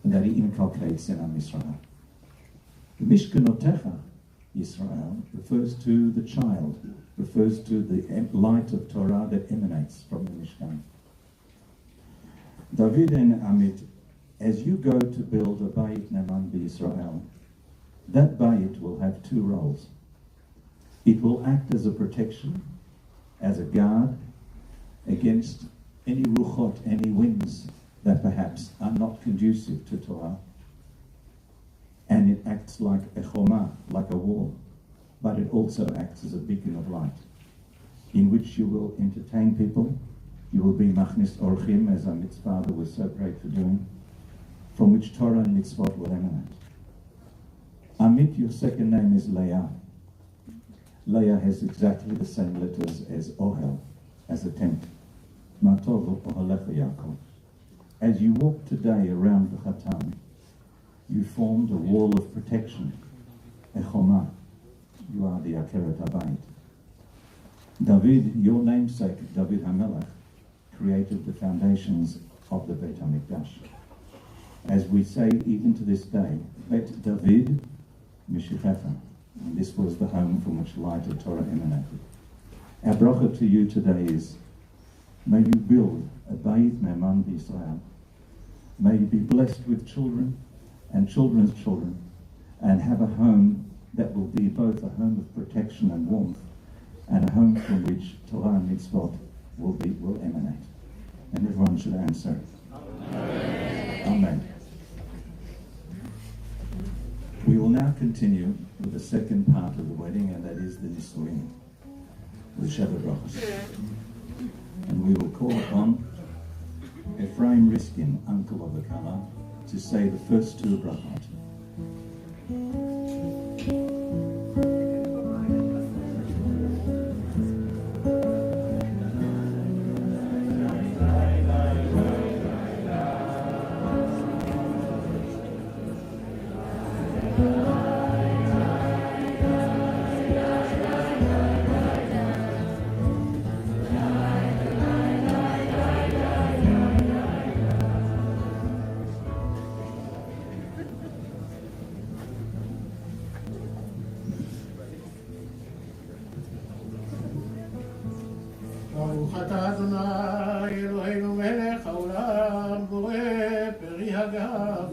and that he inculcates in Am Yisrael. The Mishkanotecha Yisrael refers to the child, refers to the light of Torah that emanates from the Mishkan. David and Amit, as you go to build a Bayit Neman B'Yisrael, that Bayit will have two roles. It will act as a protection, as a guard against any ruchot, any winds that perhaps are not conducive to Torah. And it acts like a choma, like a wall, but it also acts as a beacon of light, in which you will entertain people. You will be machnis orchim, as Amit's father was so great for doing, from which Torah and mitzvot will emanate. Amit, your second name is Leah. Leah has exactly the same letters as Ohel, as a tent. Matov Ohalecha Yaakov. As you walk today around the Chatan, you formed a wall of protection, a choma. You are the Akeret HaBayit. David, your namesake, David HaMelech, created the foundations of the Beit HaMikdash. As we say even to this day, Bet David Mishichecha, and this was the home from which light of Torah emanated. Our bracha to you today is, may you build a Beit Me'aman B'Yisrael. May you be blessed with children and children's children, and have a home that will be both a home of protection and warmth, and a home from which Torah and mitzvot will emanate. And everyone should answer. Amen. Amen. We will now continue with the second part of the wedding, and that is the Nisuin, the Shabbat Brachos. And we will call upon Ephraim Riskin, uncle of the Kala, to say the first two brachot. ברוך אתה אדוני אלוהינו מלך העולם בורא פרי הגפן.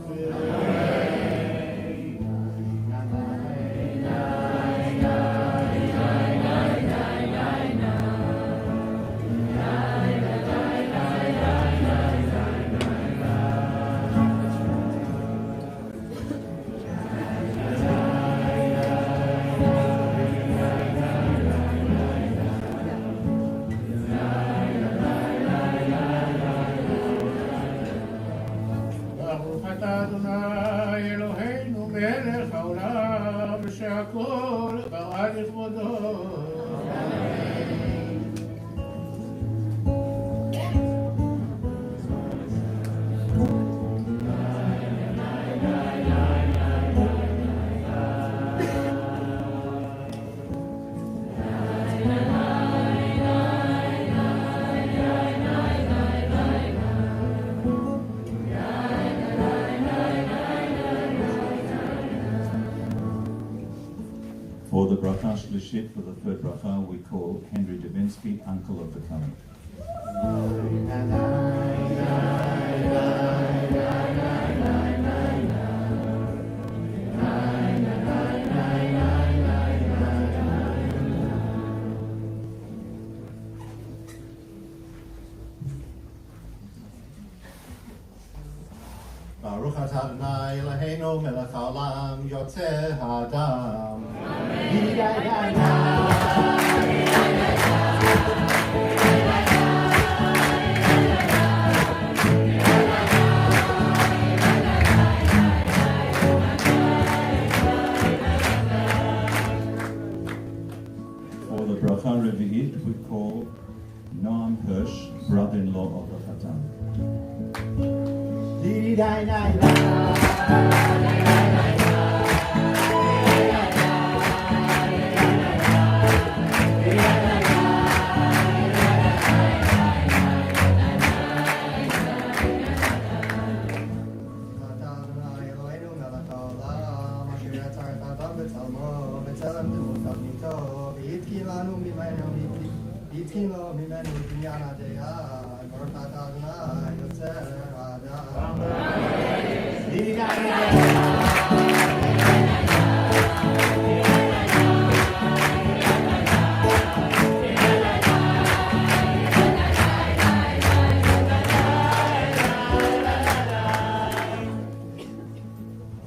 שהכל ברא לכבודו. For the bracha shlishit, for the third bracha, we call Henry Dubinsky, uncle of the Covenant. ברוך אתה אדוני אלוהינו מלך העולם יוצא האדם. For the bracha revi'it, we call Noam Hirsch, brother-in-law of the Chatan.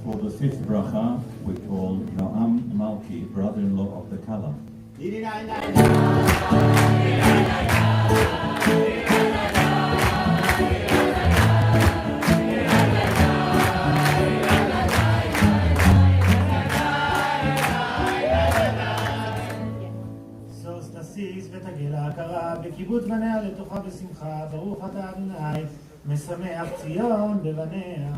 For the fifth bracha, we call Noam Malki, brother-in-law of the Kala. שוש תסיס ותגיע להכרה בכיבוד בניה לתוכה בשמחה. ברוך אתה אדוני משמח ציון בבניה.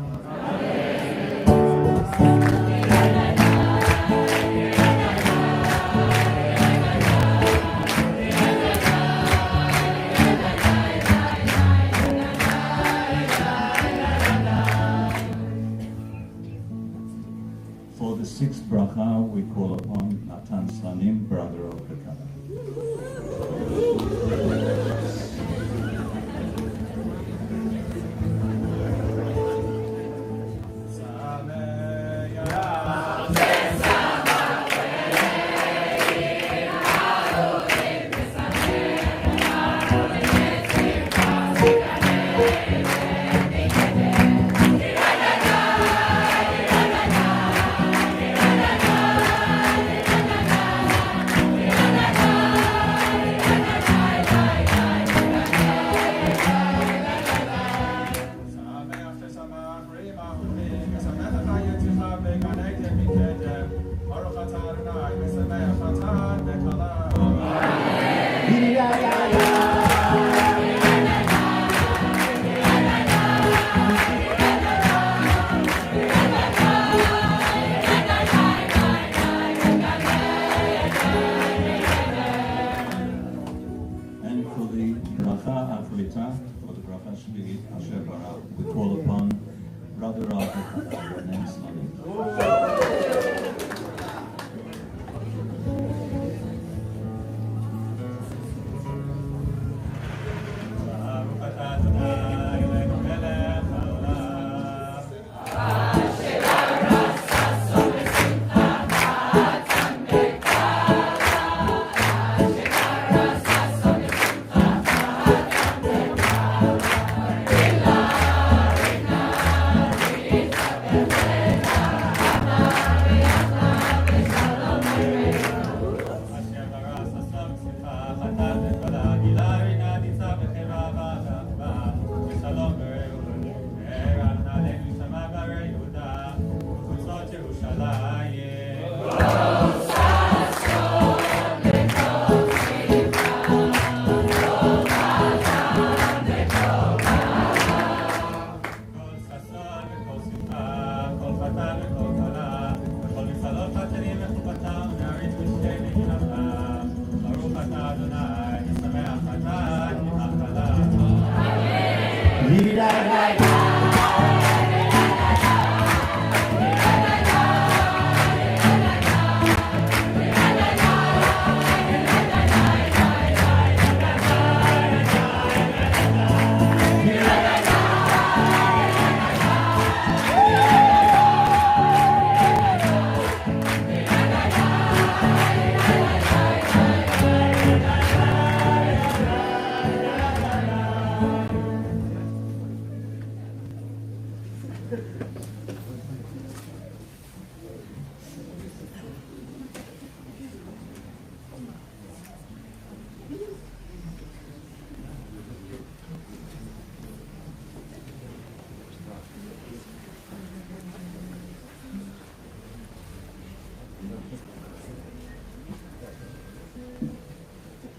sixth bracha, we call upon Natan Slanim, brother of the Kala. We call upon brother Albert, name's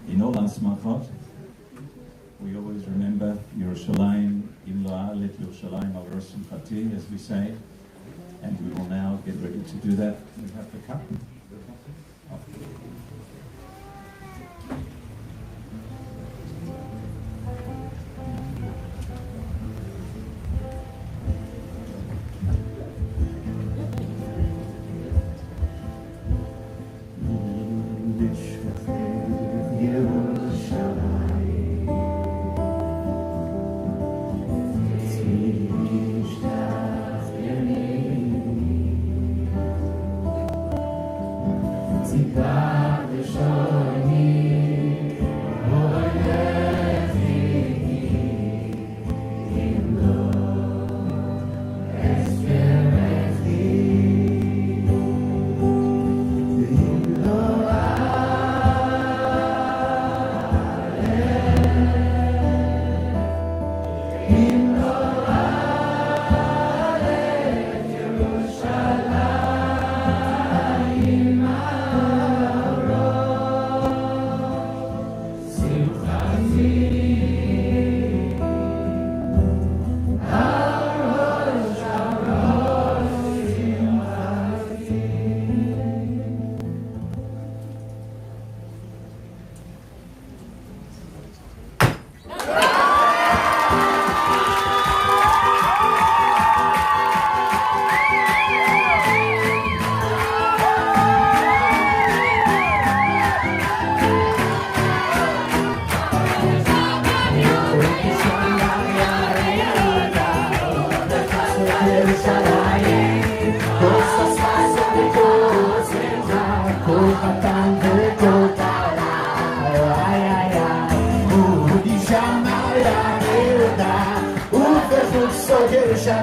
In all our smachot, we always remember Yerushalayim, Im La'alet Yerushalayim al Rosh Simchati, as we say, and we will now get ready to do that. We have the cup. God.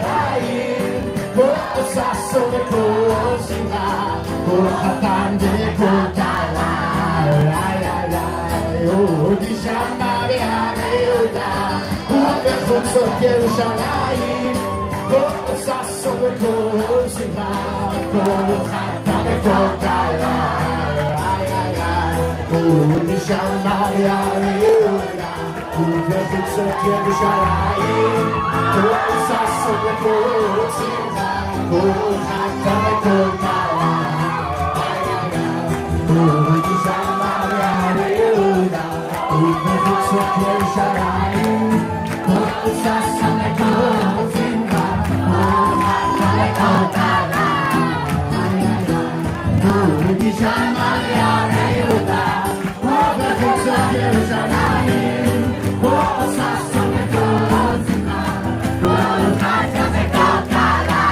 Yerushalayim, kol sasso v'kol simcha, kol chatan v'kol kala. תשמע בערי יהודה ובחוצות ירושלים כל ששון וכל שמחה כל חטא וכל כלה תשמע בערי יהודה ובחוצות ירושלים כל ששון וכל שמחה כל חטא וכל כלה תשמע בערי יהודה ובחוצות ירושלים כל ששון וכל שמחה כל חטא וכל כלה תשמע בערי יהודה ובחוצות ירושלים כל ששון וכל שמחה כל חטא וכל כלה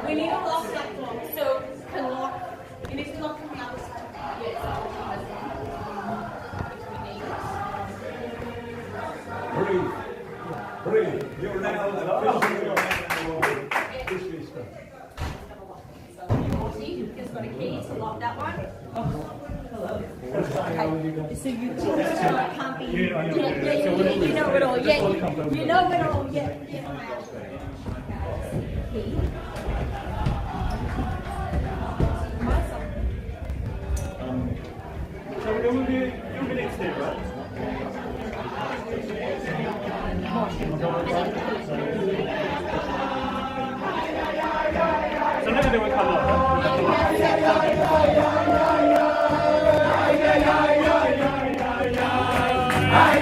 We need to lock that door, so can lock. You need to lock from the other side. Breathe. You're now officially started. He's got a key to lock that one. Okay. So you can't be. You know it all. Yeah, you know it all. Yeah. Shall we go with your minutes here, right? So never they will come up. Ay,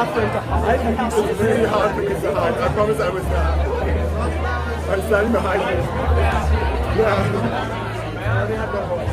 hard for him to hide. It's really hard for me to hide. I promise I was not. I'm standing behind him. Yeah. I already had my voice.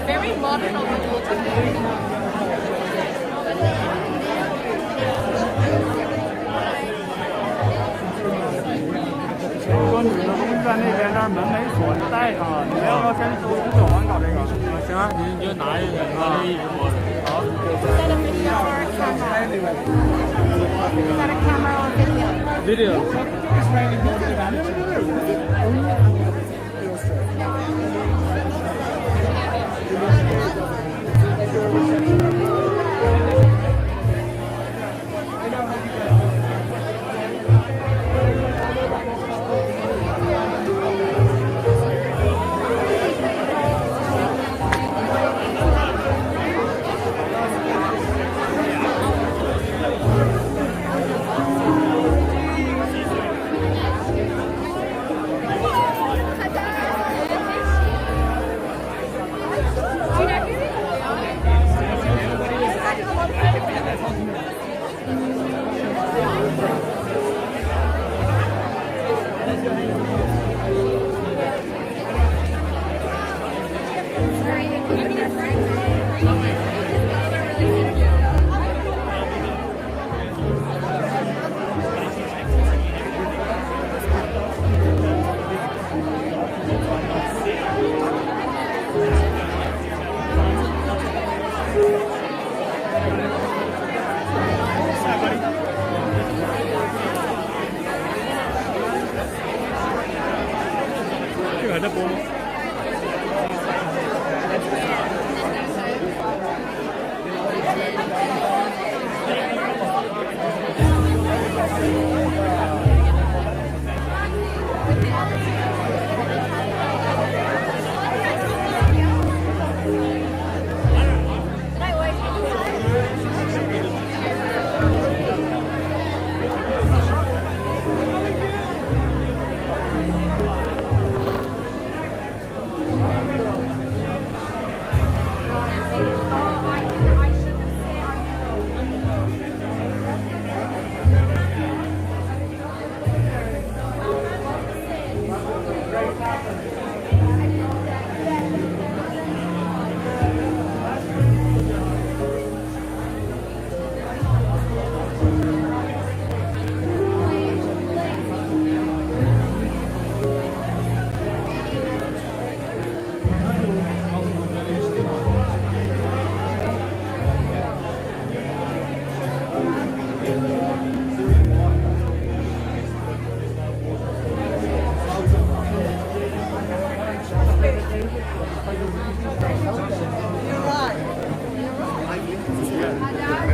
Very modern on the water.说女的东西在那边，但是门没锁，就带上了。你要不要先走完搞这个？行啊，你就拿一个，拿一直播。好。Is that a camera or a video? Video.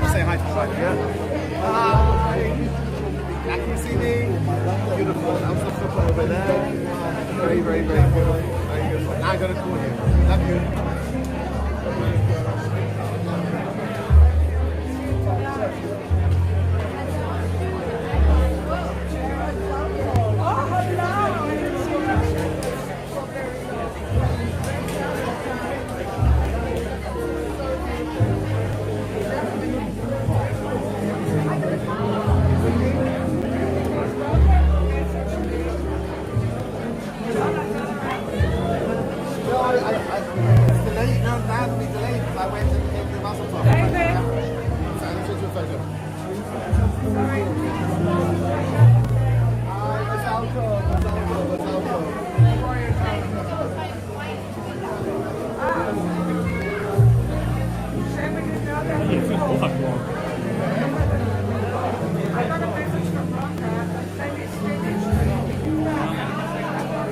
Say hi to Friday. Yeah. Hi. Back from CD. Beautiful. How's the football over there? Very, very, very good. Very good. Now I got to call you. Love you.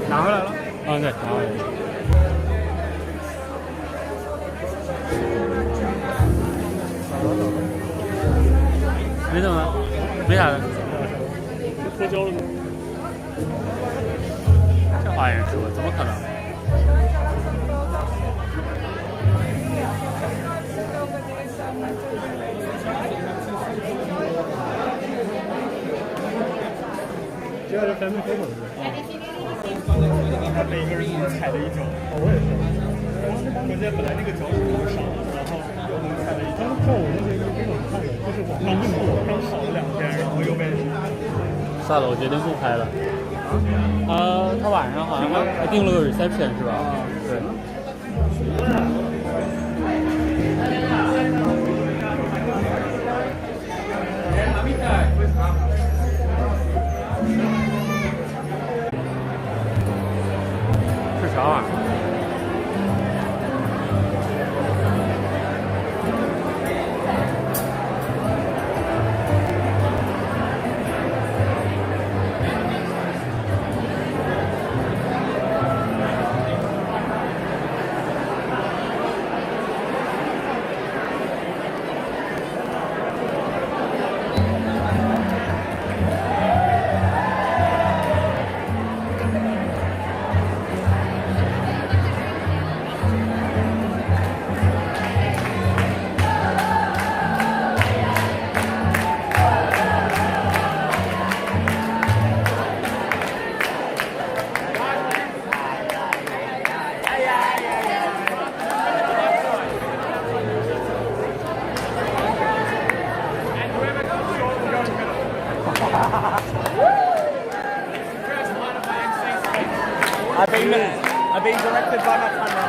拿回来了。嗯，对，拿回来了。没怎么，没啥的。脱胶了吗？这花样说，怎么可能？这是咱们飞手是他每个人能踩的一脚，我也是。关键本来那个脚趾头少，然后又能踩了一脚。跳舞那些是不能看的，就是往上硬度，刚跑了2天，然后又被。算了，我决定不拍了。他晚上好像还订了个 reception 是吧？对。是啥玩意儿？I've been directed by my camera.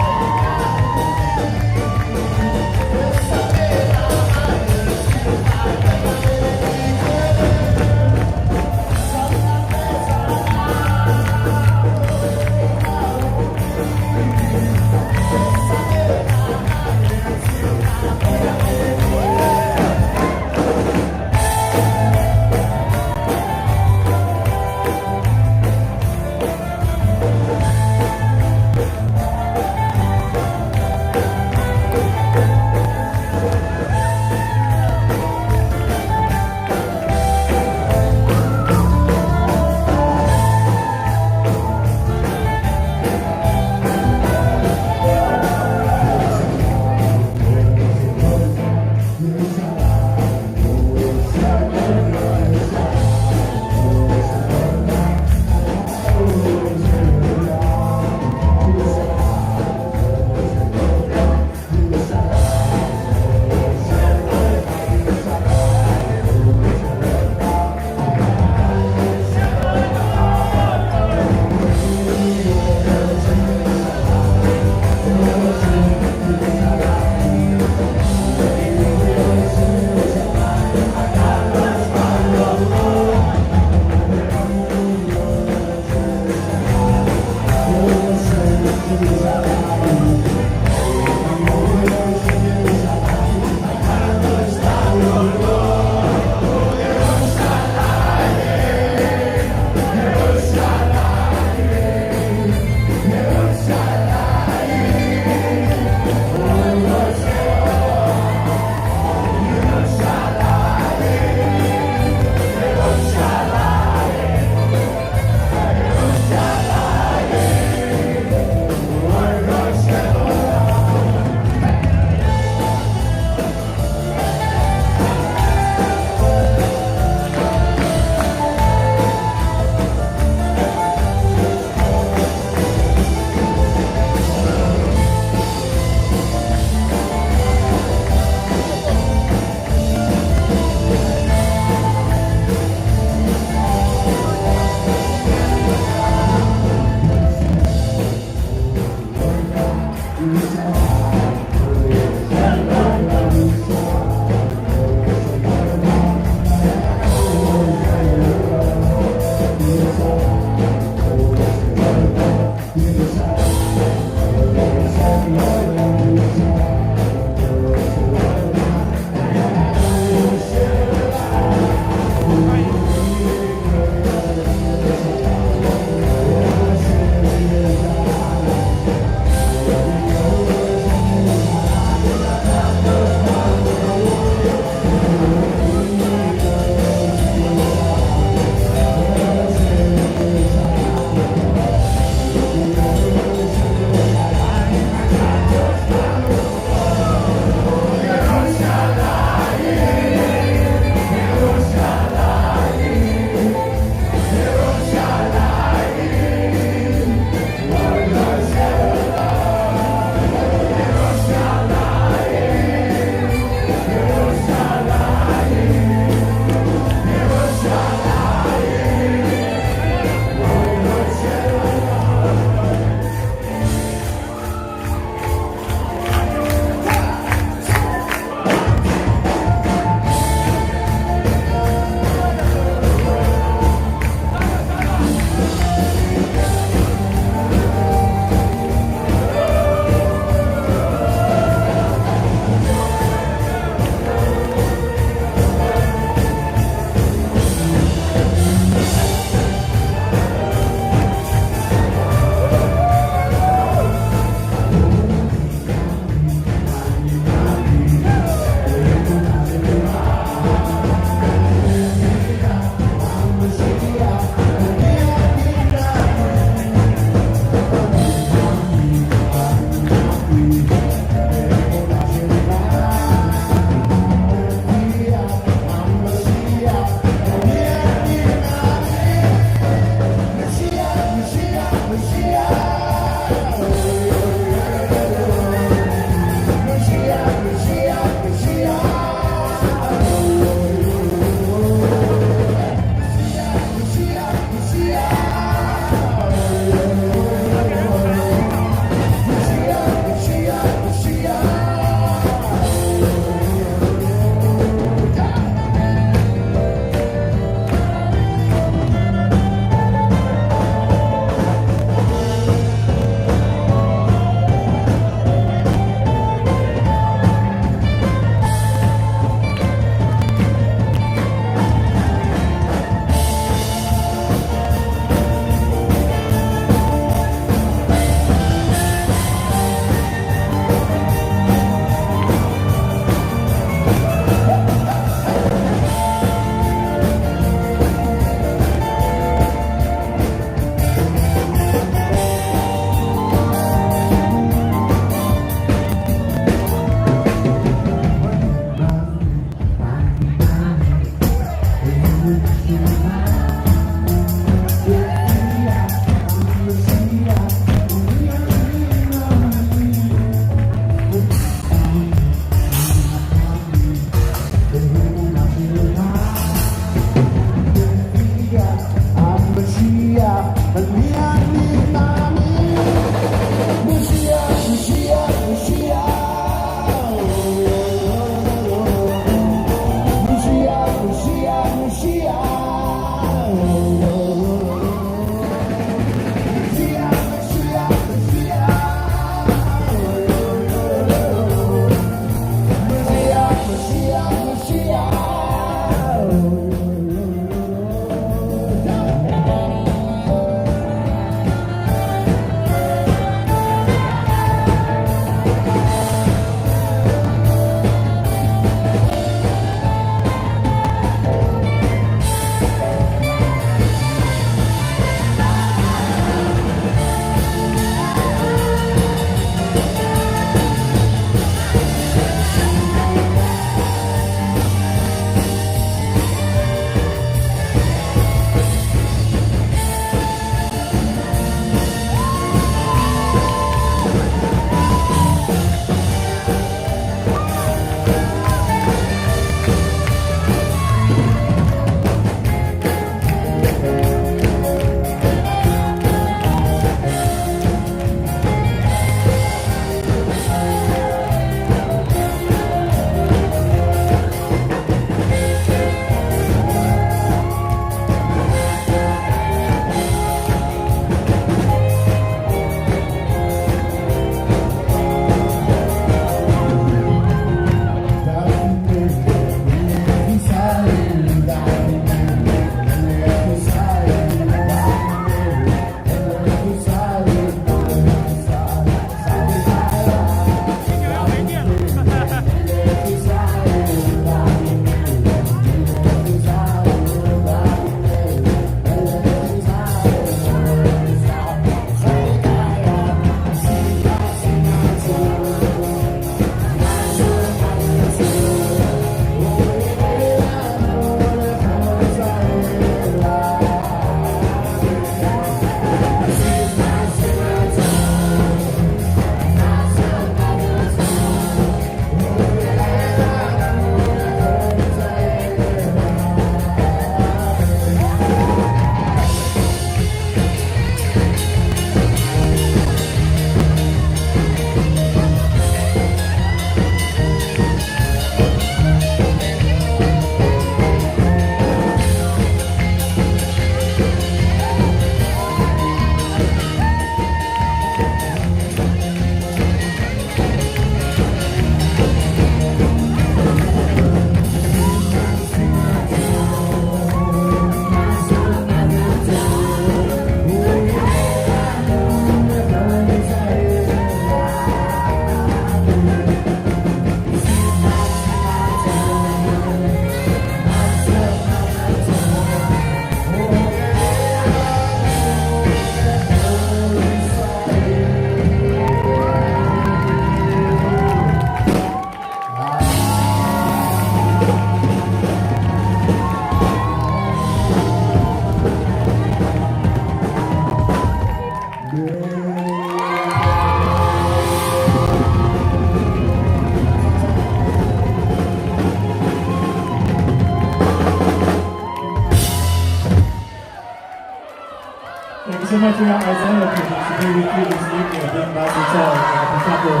so much about Isaiah because it's very curious speaking of being by yourself and the couple.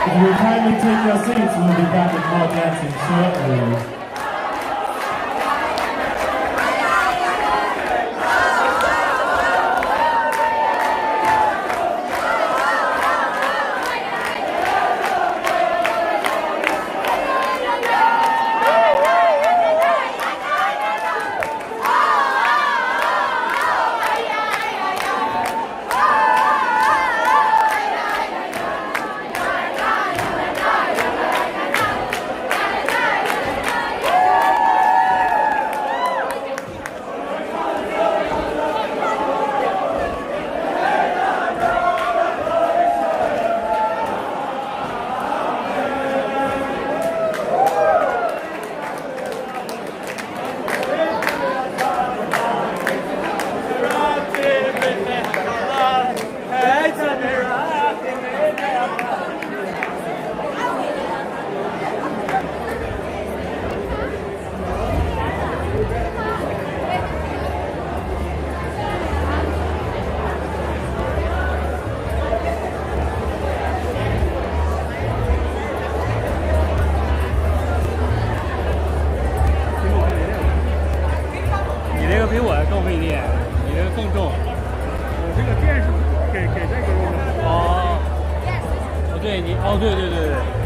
If you would kindly take your seats, we'll be back with more dancing shortly.比我更费电，你这个更重。我这个电是给这个用的。哦，哦，对你，哦，对对对对。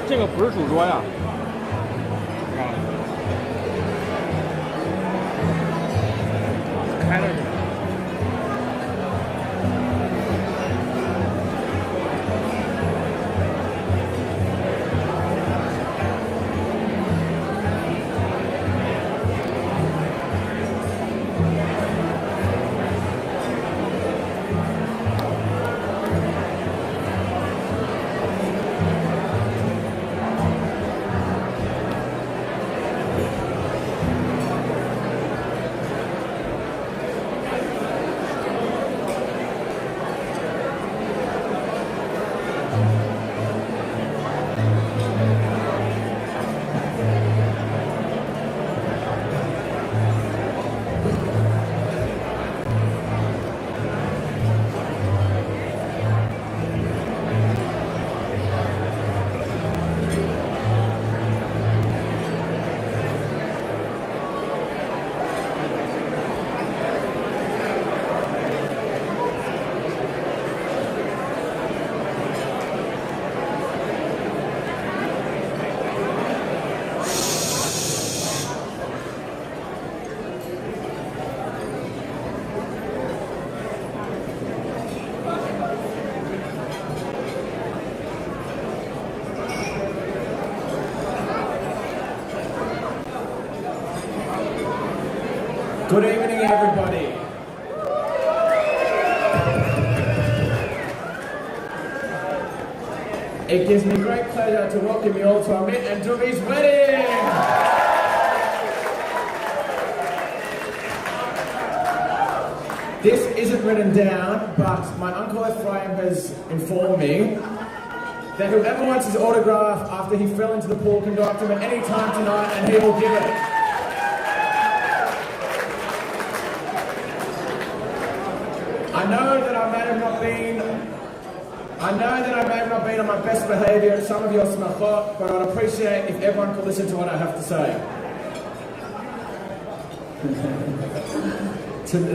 这个不是主桌呀。开了是吧？Good evening, everybody. It gives me great pleasure to welcome you all to Amit and Duvi's wedding. This isn't written down, but my uncle Ephraim has informed me that whoever wants his autograph after he fell into the pool can go up to him at any time tonight and he will give it. I know that I may have not been on my best behaviour at some of your smachot, but I'd appreciate if everyone could listen to what I have to say.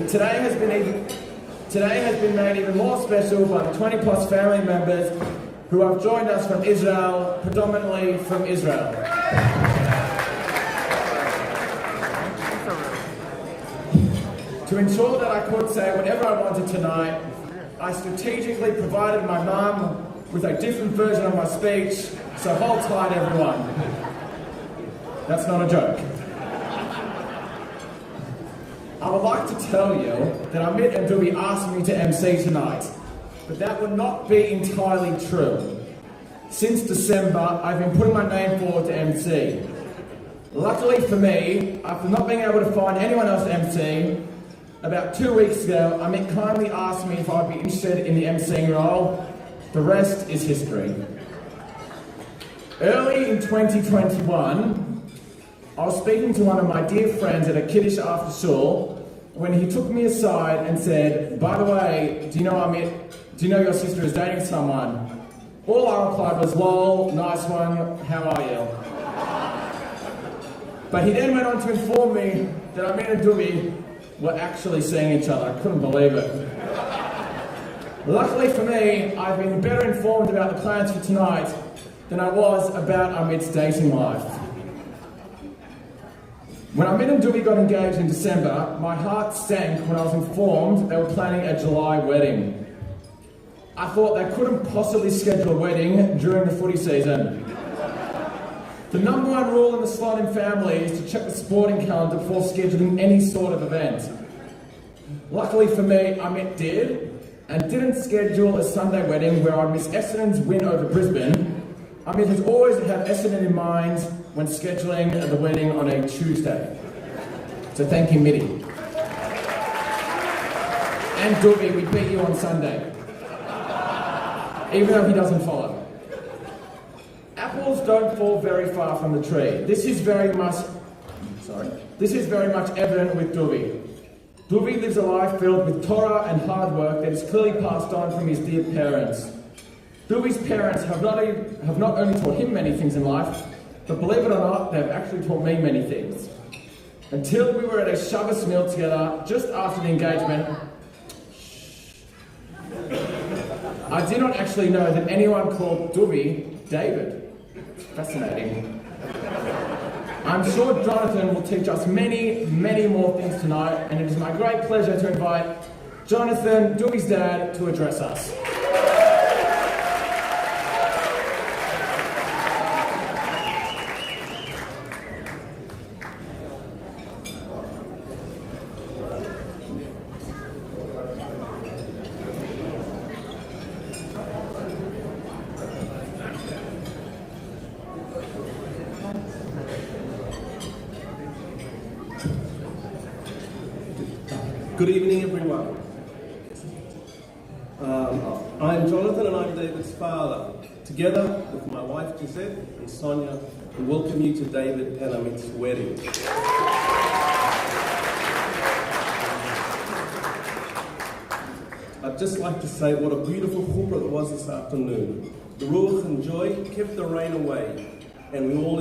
Today has been made even more special by the 20 plus family members who have joined us from Israel, predominantly from Israel. To ensure that I could say whatever I wanted tonight, I strategically provided my mum with a different version of my speech, so hold tight everyone. That's not a joke. I would like to tell you that Amit and Dubi asked me to MC tonight, but that would not be entirely true. Since December, I've been putting my name forward to MC. Luckily for me, after not being able to find anyone else to MC, about 2 weeks ago, Amit kindly asked me if I'd be interested in the MCing role. The rest is history. Early in 2021, I was speaking to one of my dear friends at a Kiddush after shul when he took me aside and said, "By the way, do you know Amit? Do you know your sister is dating someone?" All I replied was, "Lol, nice one, how are you?" But he then went on to inform me that Amit and Dubi were actually seeing each other. I couldn't believe it. Luckily for me, I've been better informed about the plans for tonight than I was about Amit's dating life. When Amit and Dubi got engaged in December, my heart sank when I was informed they were planning a July wedding. I thought they couldn't possibly schedule a wedding during the footy season. The number one rule in the Slonim family is to check the sporting calendar before scheduling any sort of event. Luckily for me, Amit did, and didn't schedule a Sunday wedding where I miss Essendon's win over Brisbane. Amit has always had Essendon in mind when scheduling the wedding on a Tuesday. So thank you, Mitty. And Dubi, we beat you on Sunday. Even though he doesn't follow. Apples don't fall very far from the tree. This is very much evident with Dubi. Dubi lives a life filled with Torah and hard work that is clearly passed on from his dear parents. Dubi's parents have not only taught him many things in life, but believe it or not, they've actually taught me many things. Until we were at a Shabbos meal together just after the engagement, I did not actually know that anyone called Dubi David. fascinating. I'm sure Jonathan will teach us many, many more things tonight, and it is my great pleasure to invite Jonathan, Dewey's dad, to address us. Good evening, everyone. I'm Jonathan and I'm David's father. Together with my wife Gisette and Sonia, we welcome you to David and Amit's wedding. I'd just like to say what a beautiful chuppah it was this afternoon. The ruach and joy kept the rain away, and we all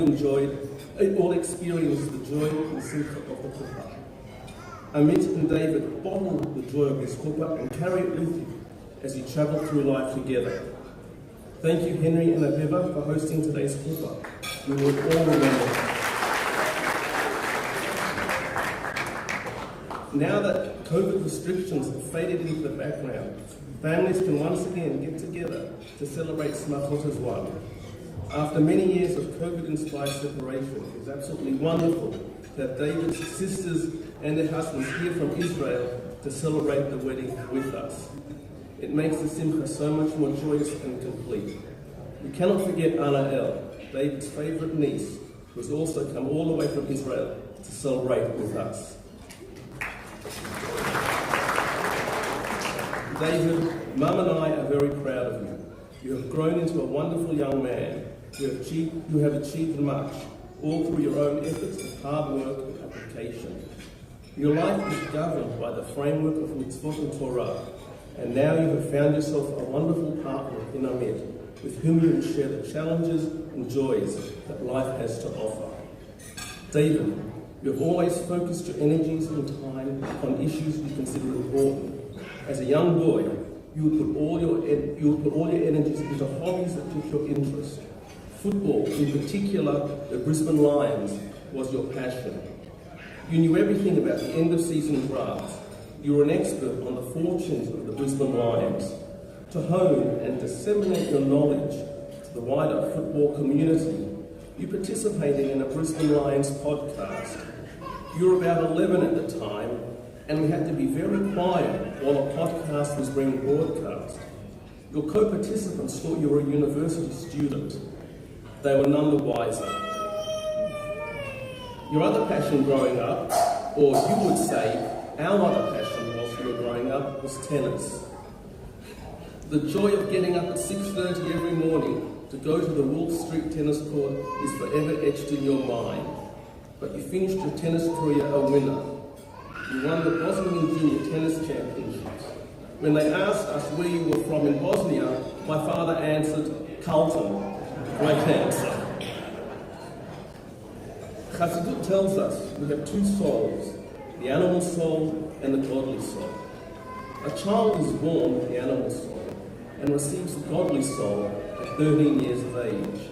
experienced the joy and simcha of the chuppah. Amit and David bottled the joy of this chuppah and carried it with you as you travel through life together. Thank you, Henry and Aviva, for hosting today's chuppah. We will all remember. Now that COVID restrictions have faded into the background, families can once again get together to celebrate Smachot as one. After many years of COVID-inspired separation, it's absolutely wonderful to have David's sisters and their husbands here from Israel to celebrate the wedding with us. It makes the simcha so much more joyous and complete. We cannot forget Anna El, David's favourite niece, who has also come all the way from Israel to celebrate with us. David, Mum and I are very proud of you. You have grown into a wonderful young man. You have achieved much, all through your own efforts of hard work and application. Your life is governed by the framework of mitzvot and Torah, and now you have found yourself a wonderful partner in Amit, with whom you will share the challenges and joys that life has to offer. David, you have always focused your energies and time on issues you consider important. As a young boy, you would put all your energies into hobbies that took your interest. Football, in particular, the Brisbane Lions, was your passion. You knew everything about the end-of-season drafts. You were an expert on the fortunes of the Brisbane Lions. To hone and disseminate your knowledge to the wider football community, you participated in a Brisbane Lions podcast. You were about 11 at the time, and we had to be very quiet while a podcast was being broadcast. Your co-participants thought you were a university student. They were none the wiser. Your other passion growing up, or you would say our other passion whilst we were growing up, was tennis. The joy of getting up at 6:30 every morning to go to the Wolf Street tennis court is forever etched in your mind. But you finished your tennis career a winner. You won the Bosnian Junior Tennis Championships. When they asked us where you were from in Bosnia, my father answered, Carlton. Great answer. Chassidut tells us we have two souls, the animal soul and the godly soul. A child is born with the animal soul and receives the godly soul at 13 years of age.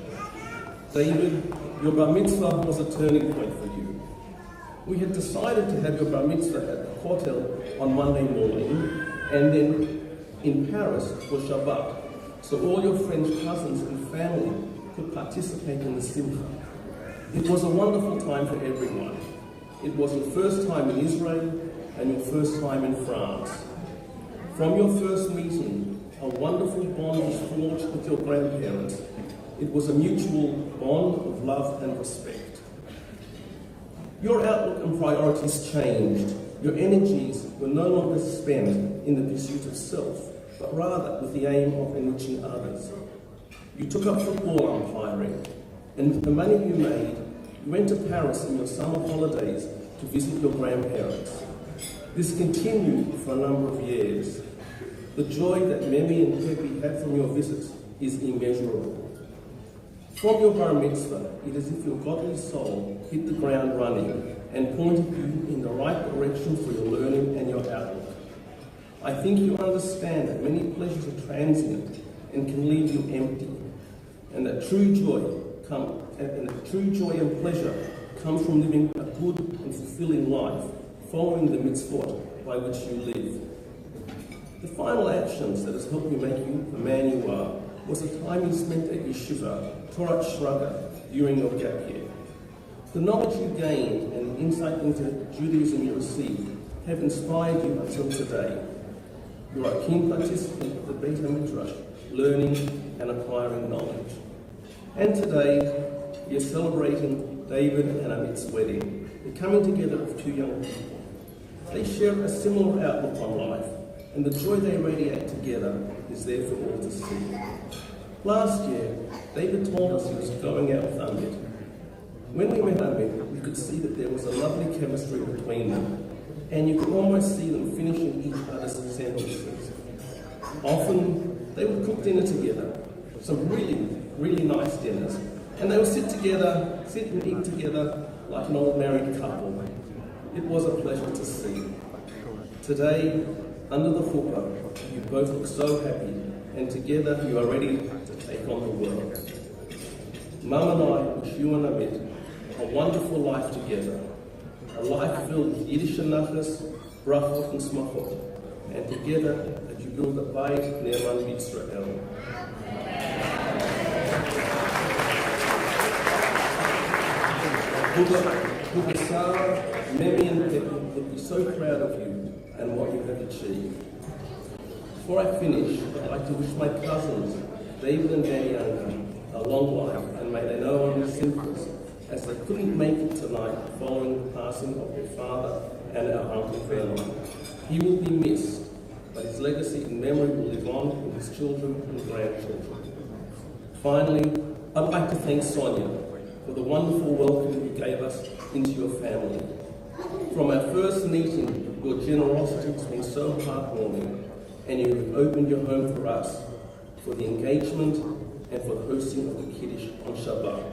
David, your bar mitzvah was a turning point for you. We had decided to have your bar mitzvah at the hotel on Monday morning and then in Paris for Shabbat, so all your French cousins and family could participate in the simcha. It was a wonderful time for everyone. It was your first time in Israel and your first time in France. From your first meeting, a wonderful bond was forged with your grandparents. It was a mutual bond of love and respect. Your outlook and priorities changed. Your energies were no longer spent in the pursuit of self, but rather with the aim of enriching others. You took up football umpiring, and with the money you made, you went to Paris in your summer holidays to visit your grandparents. This continued for a number of years. The joy that Memi and Pepe had from your visits is immeasurable. From your bar mitzvah, it is as if your godly soul hit the ground running and pointed you in the right direction for your learning and your outlook. I think you understand that many pleasures are transient and can leave you empty, and that true joy and true joy and pleasure comes from living a good and fulfilling life, following the mitzvot by which you live. The final actions that has helped you make you the man you are was the time you spent at yeshiva, Torah Shraga, during your gap year. The knowledge you gained and the insight into Judaism you received have inspired you until today. You are a keen participant of the Beit HaMidrash, learning and acquiring knowledge. And today, we are celebrating David and Amit's wedding, the coming together of two young people. They share a similar outlook on life, and the joy they radiate together is there for all to see. Last year, David told us he was going out with Amit. When we met Amit, we could see that there was a lovely chemistry between them, and you could almost see them finishing each other's sentences. Often, they would cook dinner together, some really nice dinners, and they would sit and eat together like an old married couple. It was a pleasure to see. Today, under the chuppah, you both look so happy, and together you are ready to take on the world. Mum and I wish you and Amit a wonderful life together, a life filled with Yiddish nachas, brachot and smachot, and together that you build a bayit ne'eman b'Yisrael. Hugo, Sarah, Memi and Pepe would be so proud of you and what you have achieved. Before I finish, I'd like to wish my cousins, David and Danny Uncle, a long life, and may they know only simples, as they couldn't make it tonight following the passing of their father and our Uncle Vernon. He will be missed, but his legacy and memory will live on with his children and grandchildren. Finally, I'd like to thank Sonia for the wonderful welcome you gave us into your family. From our first meeting, your generosity has been so heartwarming, and you have opened your home for us, for the engagement and for the hosting of the Kiddush on Shabbat.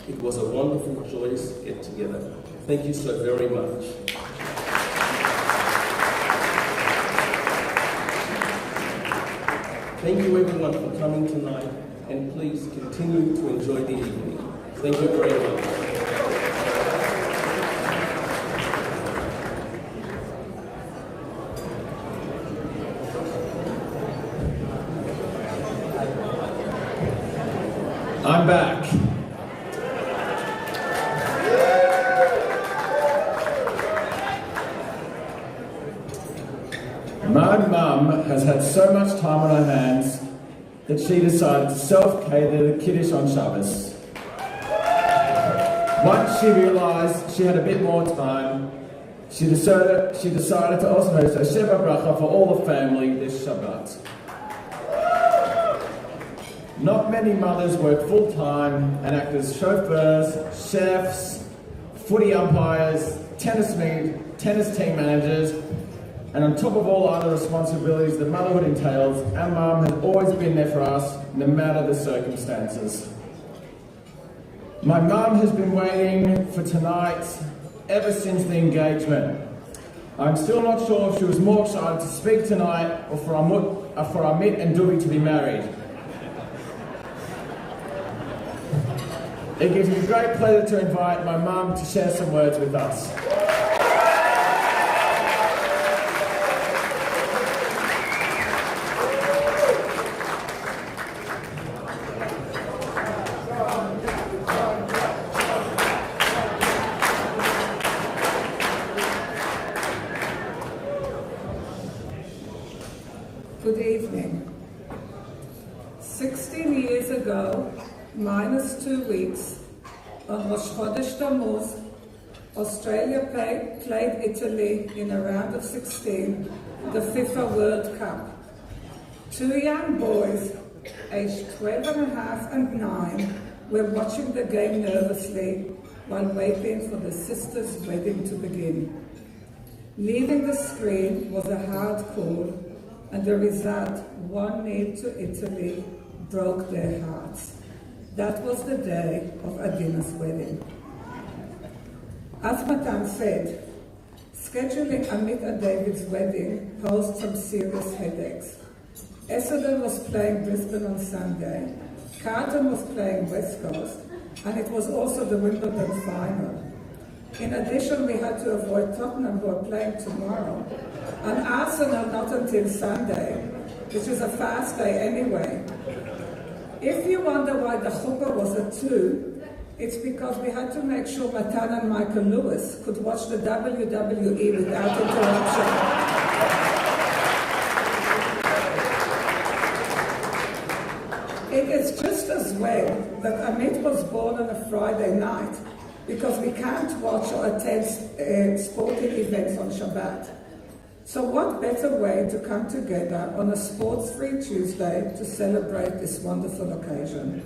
It was a wonderful, joyous get-together. Thank you so very much. Thank you everyone for coming tonight, and please continue to enjoy the evening. Thank you very much. I'm back. My mum has had so much time on her hands that she decided to self-cater the Kiddush on Shabbos. Once she realised she had a bit more time, she decided to also host a Sheva Bracha for all the family this Shabbat. Not many mothers work full-time and act as chauffeurs, chefs, footy umpires, tennis team managers, and on top of all other responsibilities that motherhood entails, our mum has always been there for us, no matter the circumstances. My mum has been waiting for tonight ever since the engagement. I'm still not sure if she was more excited to speak tonight or for Amit and Dewey to be married. It gives me great pleasure to invite my mum to share some words with us. Good evening. 16 years ago, minus 2 weeks, on Rosh Chodesh Tammuz, Australia played Italy in a round of 16, the FIFA World Cup. Two young boys, aged 12 and a half and 9, were watching the game nervously while waiting for the sisters' wedding to begin. Leaving the screen was a hard call, and the result, 1-0 to Italy, broke their hearts. That was the day of Adina's wedding. As Matan said, scheduling Amit and David's wedding posed some serious headaches. Essendon was playing Brisbane on Sunday, Carlton was playing West Coast, and it was also the Wimbledon final. In addition, we had to avoid Tottenham, who are playing tomorrow, and Arsenal not until Sunday, which is a fast day anyway. If you wonder why the chuppah was at 2, it's because we had to make sure Matan and Michael Lewis could watch the WWE without interruption. It is just as well that Amit was born on a Friday night, because we can't watch or attend sporting events on Shabbat. So what better way to come together on a sports-free Tuesday to celebrate this wonderful occasion?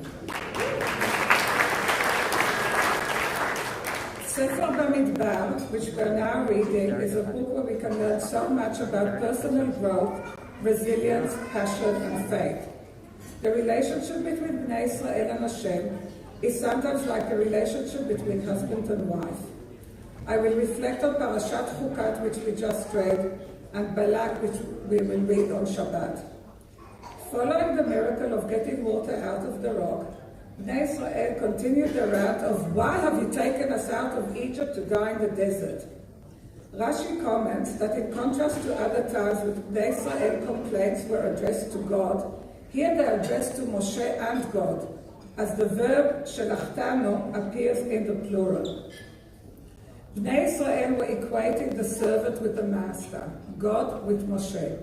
Sefer Bamidbar, which we're now reading, is a book where we can learn so much about personal growth, resilience, passion, and faith. The relationship between Bnei Israel and Hashem is sometimes like a relationship between husband and wife. I will reflect on Parashat Chukat, which we just read, and Balak, which we will read on Shabbat. Following the miracle of getting water out of the rock, Bnei Israel continued the rant of, "Why have you taken us out of Egypt to die in the desert?" Rashi comments that in contrast to other times when Bnei Israel complaints were addressed to God, here they are addressed to Moshe and God, as the verb shelachtanu appears in the plural. Bnei Israel were equating the servant with the master, God with Moshe.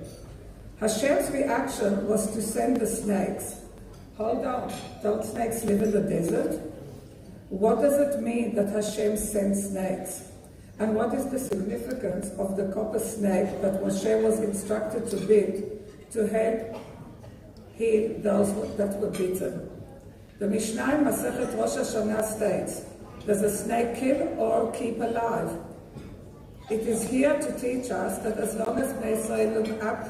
Hashem's reaction was to send the snakes. Hold on, don't snakes live in the desert? What does it mean that Hashem sends snakes? And what is the significance of the copper snake that Moshe was instructed to build to help heal those that were bitten? The Mishnah in Masechet Rosh Hashanah states, does a snake kill or keep alive? It is here to teach us that as long as Bnei Israel look up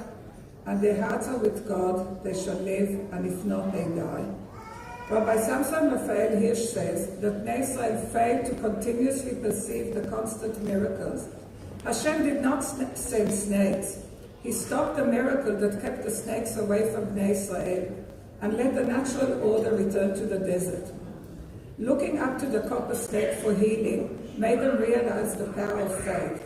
and their hearts are with God, they shall live, and if not, they die. Rabbi Samson Raphael Hirsch says that Bnei Israel failed to continuously perceive the constant miracles. Hashem did not send snakes. He stopped the miracle that kept the snakes away from Bnei Israel and let the natural order return to the desert. Looking up to the copper snake for healing made them realize the power of faith.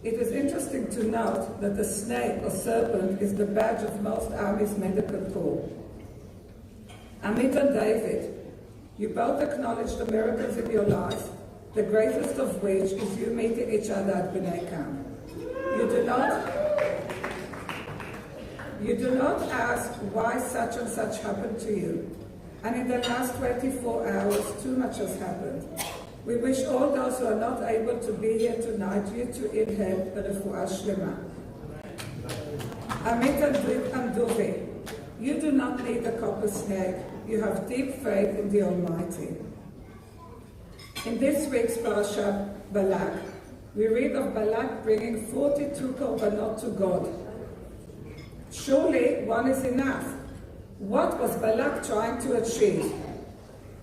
It is interesting to note that the snake or serpent is the badge of most armies' medical corps. Amit and David, you both acknowledge the miracles in your life, the greatest of which is you meeting each other at Bnei Camp. You do not ask why such and such happened to you. And in the last 24 hours, too much has happened. We wish all those who are not able to be here tonight, you to inhale a refuah shlema. Amit and Duvi, you do not need a copper snake. You have deep faith in the Almighty. In this week's parasha, Balak, we read of Balak bringing 42 korbanot to God. Surely one is enough. What was Balak trying to achieve?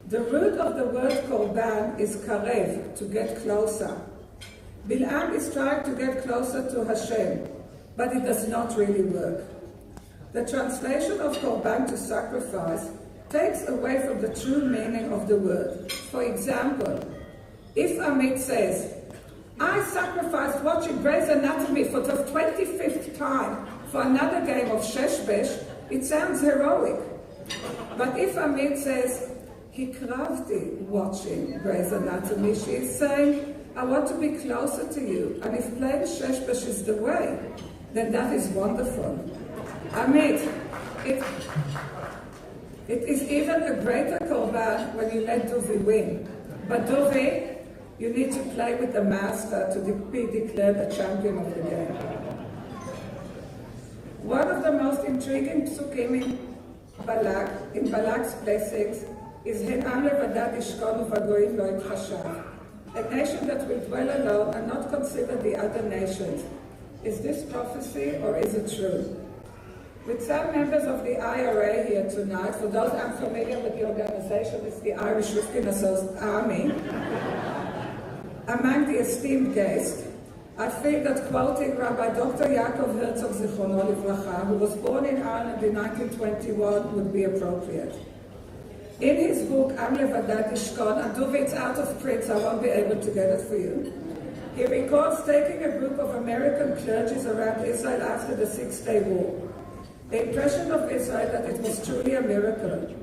The root of the word korban is karev, to get closer. Bil'am is trying to get closer to Hashem, but it does not really work. The translation of korban to sacrifice takes away from the true meaning of the word. For example, if Amit says, I sacrificed watching Grey's Anatomy for the 25th time for another game of Sheshbesh, it sounds heroic. But if Amit says, Hikravti watching Grey's Anatomy, she is saying, I want to be closer to you, and if playing Sheshbesh is the way, then that is wonderful. Amit, it is even a greater korban when you let Duvi win. But Duvi, you need to play with the master to be declared a champion of the game. One of the most intriguing psukim in Balak's blessings is Henam levadat ishkonu v'goyim lo yitchashav, a nation that will dwell alone and not consider the other nations. Is this prophecy or is it true? With some members of the IRA here tonight, for those unfamiliar with the organization, it's the Irish Rifkin Army. Among the esteemed guests, I feel that quoting Rabbi Dr. Yaakov Herzog Zichrono Livracha, who was born in Ireland in 1921, would be appropriate. In his book, Am Levadat Ishkon, and though it's out of print, so I won't be able to get it for you, he records taking a group of American clergies around Israel after the Six-Day War. The impression of Israel that it was truly a miracle.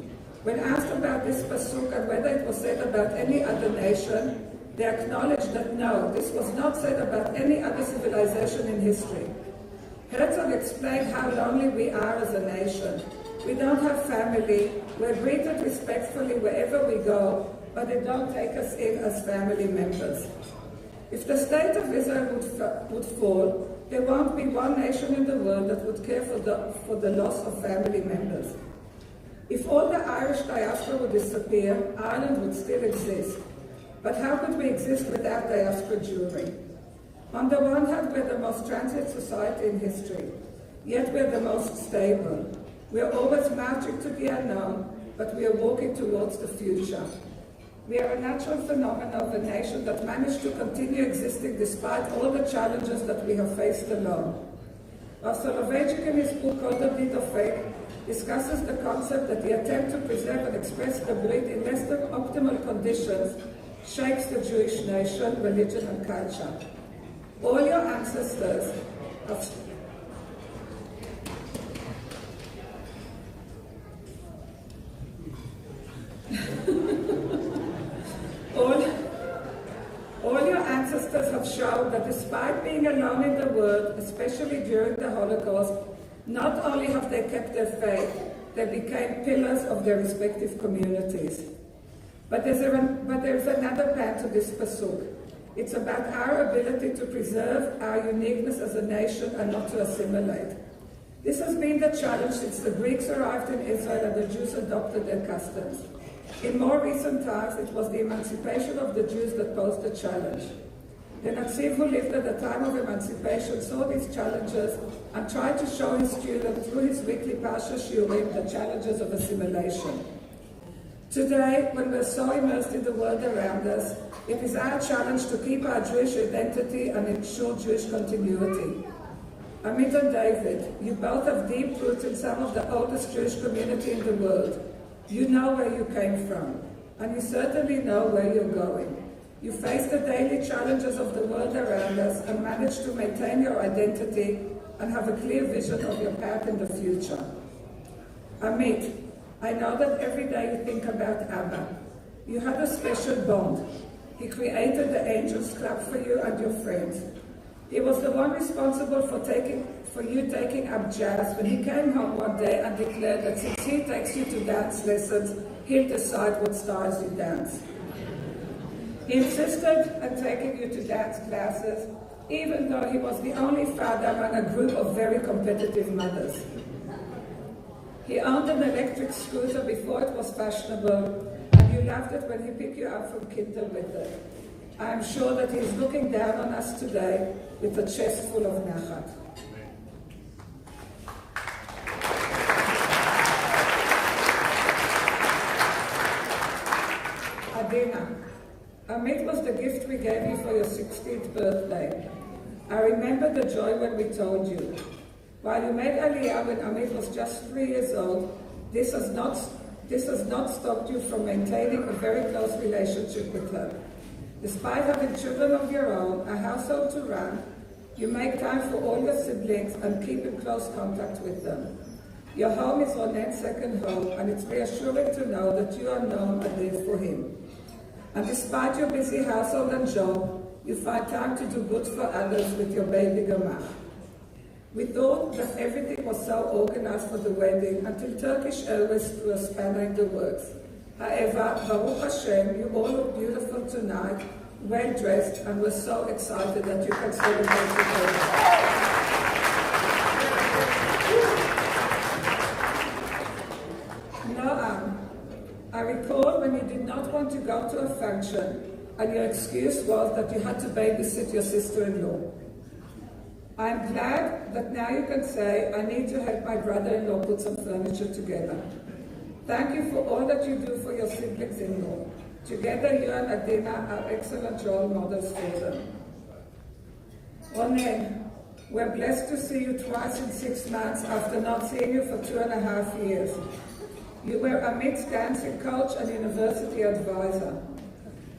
When asked about this pasuk and whether it was said about any other nation, they acknowledged that no, this was not said about any other civilization in history. Herzog explained how lonely we are as a nation. We don't have family, we're greeted respectfully wherever we go, but they don't take us in as family members. If the state of Israel would fall, there won't be one nation in the world that would care for the loss of family members. If all the Irish diaspora would disappear, Ireland would still exist. But how could we exist without diaspora Jewry? On the one hand, we're the most transient society in history, yet we're the most stable. We're always marching to the unknown, but we are walking towards the future. We are a natural phenomenon of a nation that managed to continue existing despite all the challenges that we have faced alone. Soloveitchik in his book, Code of Deed of Faith, discusses the concept that the attempt to preserve and express the breed in less than optimal conditions shapes the Jewish nation, religion, and culture. All your ancestors have all your ancestors have shown that despite being alone in the world, especially during the Holocaust, not only have they kept their faith, they became pillars of their respective communities. But there's another part to this pasuk. It's about our ability to preserve our uniqueness as a nation and not to assimilate. This has been the challenge since the Greeks arrived in Israel and the Jews adopted their customs. In more recent times, it was the emancipation of the Jews that posed the challenge. The Naziv who lived at the time of emancipation saw these challenges and tried to show his students through his weekly Parsha Shiurim the challenges of assimilation. Today, when we're so immersed in the world around us, it is our challenge to keep our Jewish identity and ensure Jewish continuity. Amit and David, you both have deep roots in some of the oldest Jewish community in the world. You know where you came from, and you certainly know where you're going. You face the daily challenges of the world around us and manage to maintain your identity and have a clear vision of your path in the future. Amit, I know that every day you think about Abba. You had a special bond. He created the Angels Club for you and your friends. He was the one responsible for you taking up jazz when he came home one day and declared that since he takes you to dance lessons, he'll decide what styles you dance. He insisted on taking you to dance classes, even though he was the only father among a group of very competitive mothers. He owned an electric scooter before it was fashionable, and you loved it when he picked you up from Kinder with it. I am sure that he is looking down on us today with a chest full of nachat. Adina, Amit was the gift we gave you for your 16th birthday. I remember the joy when we told you. While you made Aliyah when Amit was just 3 years old, this has not stopped you from maintaining a very close relationship with her. Despite having children of your own, a household to run, you make time for all your siblings and keep in close contact with them. Your home is Ronen's second home, and it's reassuring to know that you are known and live for him. And despite your busy household and job, you find time to do good for others with your baby Gemach. We thought that everything was so organized for the wedding until Turkish Airways threw a spanner in the works. However, Baruch Hashem, you all look beautiful tonight, well dressed, and we're so excited that you can celebrate together. Noam, I recall when you did not want to go to a function, and your excuse was that you had to babysit your sister-in-law. I am glad that now you can say, I need to help my brother-in-law put some furniture together. Thank you for all that you do for your siblings-in-law. Together, you and Adina are excellent role models for them. Ronen, we're blessed to see you twice in 6 months after not seeing you for 2.5 years. You were Amit's dancing coach and university advisor.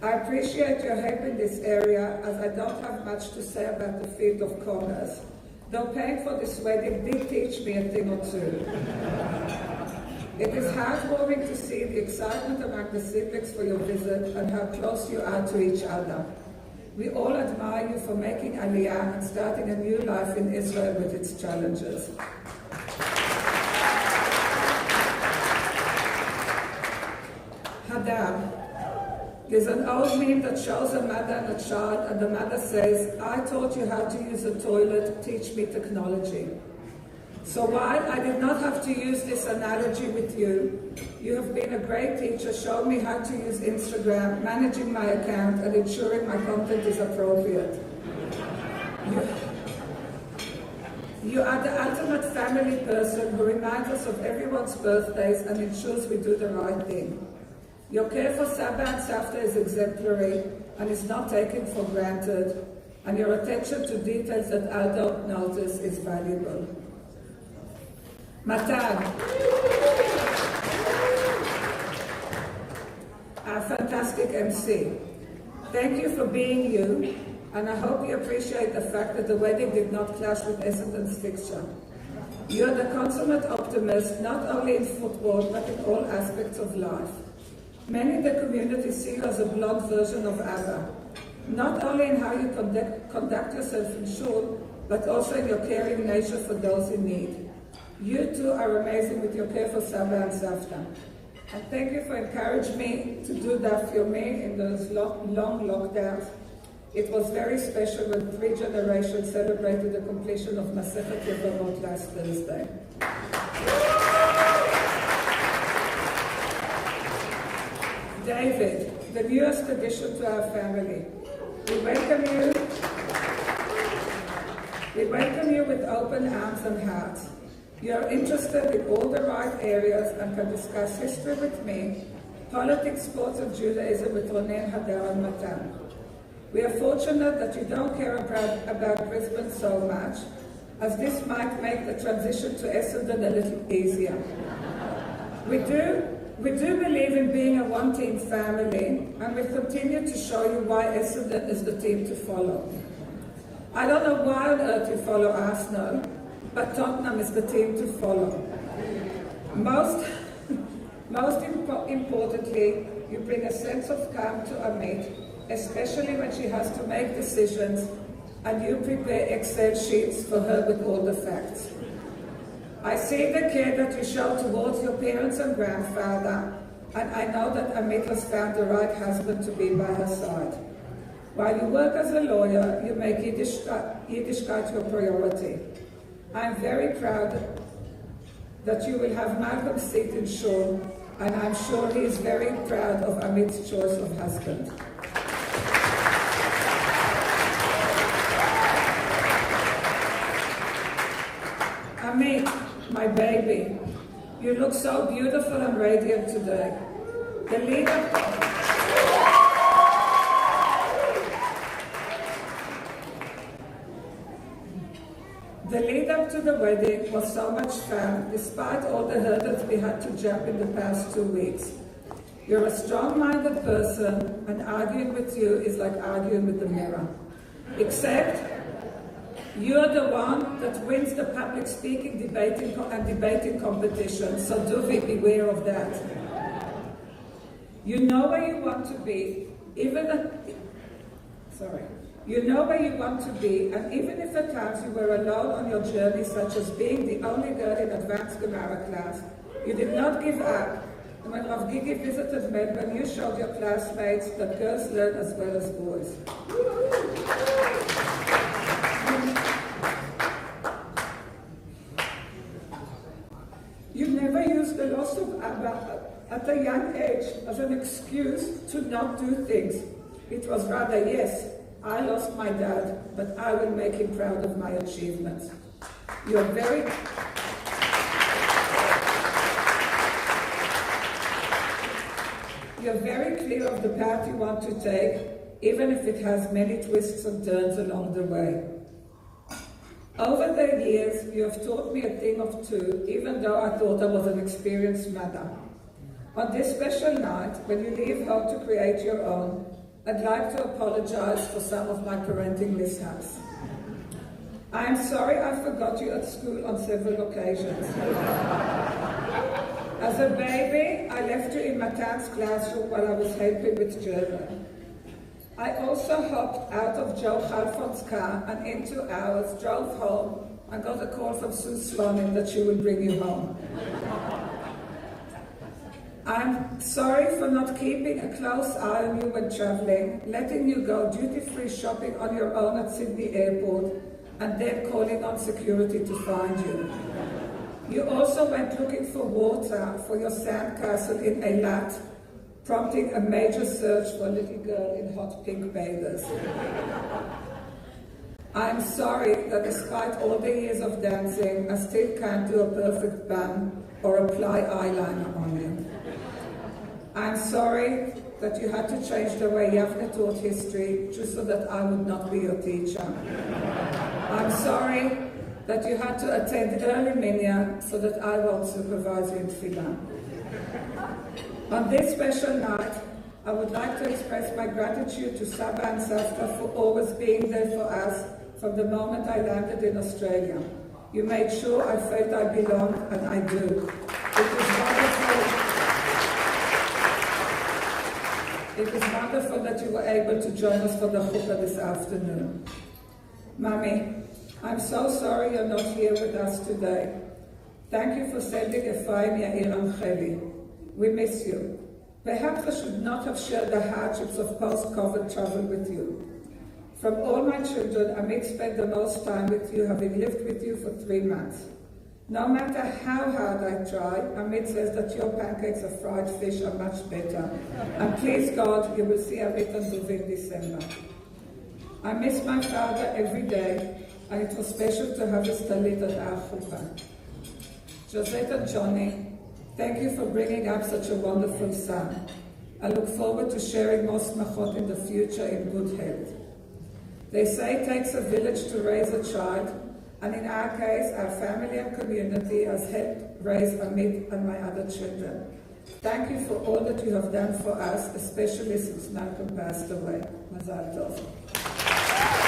I appreciate your help in this area, as I don't have much to say about the field of commerce, though paying for this wedding did teach me a thing or two. It is heartwarming to see the excitement among the siblings for your visit and how close you are to each other. We all admire you for making Aliyah and starting a new life in Israel with its challenges. Hadar. There's an old meme that shows a mother and a child, and the mother says, "I taught you how to use a toilet, teach me technology." So while I did not have to use this analogy with you, you have been a great teacher, showing me how to use Instagram, managing my account, and ensuring my content is appropriate. You are the ultimate family person who reminds us of everyone's birthdays and ensures we do the right thing. Your care for Saba and Savta is exemplary and is not taken for granted, and your attention to details that I don't notice is valuable. Matan, our fantastic MC. Thank you for being you, and I hope you appreciate the fact that the wedding did not clash with Essendon's fixture. You're the consummate optimist, not only in football, but in all aspects of life. Many in the community see you as a blonde version of Abba, not only in how you conduct yourself in shul, but also in your caring nature for those in need. You too are amazing with your care for Saba and Savta. And thank you for encouraging me to do that for me in those long lockdowns. It was very special when 3 generations celebrated the completion of Masechet Yevamot last Thursday. David, the newest addition to our family. We welcome you with open arms and hearts. You are interested in all the right areas and can discuss history with me, politics, sports and Judaism with Ronen, Hadar and Matan. We are fortunate that you don't care about Brisbane so much, as this might make the transition to Essendon a little easier. We do believe in being a one-team family, and we continue to show you why Essendon is the team to follow. I don't know why on earth you follow Arsenal, but Tottenham is the team to follow. Most importantly, you bring a sense of calm to Amit, especially when she has to make decisions, and you prepare Excel sheets for her with all the facts. I see the care that you show towards your parents and grandfather, and I know that Amit has found the right husband to be by her side. While you work as a lawyer, you make Yiddishkeit your priority. I'm very proud that you will have Malcolm's seat in shul, and I'm sure he is very proud of Amit's choice of husband. Amit, my baby, you look so beautiful and radiant today. The lead up to the wedding was so much fun, despite all the hurdles we had to jump in the past 2 weeks. You're a strong-minded person, and arguing with you is like arguing with the mirror. Except, you're the one that wins the public speaking, debating competition, so do beware of that. You know where you want to be, You know where you want to be, and even if at times you were alone on your journey, such as being the only girl in advanced Gemara class, you did not give up. And when Rav Gigi visited Melbourne, you showed your classmates that girls learn as well as boys. You never used the loss of Abba at a young age as an excuse to not do things. It was rather, yes, I lost my dad, but I will make him proud of my achievements. You're very clear of the path you want to take, even if it has many twists and turns along the way. Over the years, you have taught me a thing or two, even though I thought I was an experienced mother. On this special night, when you leave home to create your own, I'd like to apologize for some of my parenting mishaps. I am sorry I forgot you at school on several occasions. As a baby, I left you in Matan's classroom while I was helping with German. I also hopped out of Joe Halford's car and in 2 hours drove home and got a call from Sue Slonin that she would bring you home. I'm sorry for not keeping a close eye on you when traveling, letting you go duty-free shopping on your own at Sydney Airport, and then calling on security to find you. You also went looking for water for your sandcastle in Eilat, prompting a major search for a little girl in hot pink bathers. I'm sorry that despite all the years of dancing, I still can't do a perfect bun or apply eyeliner on you. I'm sorry that you had to change the way Yavne taught history just so that I would not be your teacher. I'm sorry that you had to attend early minyan so that I won't supervise you in Tefillah. On this special night, I would like to express my gratitude to Saba and Safta for always being there for us from the moment I landed in Australia. You made sure I felt I belonged, and I do. It was wonderful that you were able to join us for the chuppah this afternoon. Mummy, I'm so sorry you're not here with us today. Thank you for sending Ephraim, Yair, and Cheli. We miss you. Perhaps I should not have shared the hardships of post-COVID travel with you. From all my children, Amit spent the most time with you, having lived with you for 3 months. No matter how hard I try, Amit says that your pancakes of fried fish are much better. And please God, you will see Amit and Duvi in December. I miss my father every day, and it was special to have his talit at our chuppah. Josette and Johnny, thank you for bringing up such a wonderful son. I look forward to sharing more smachot in the future in good health. They say it takes a village to raise a child, and in our case, our family and community has helped raise Amit and my other children. Thank you for all that you have done for us, especially since Malcolm passed away. Mazal tov. Thank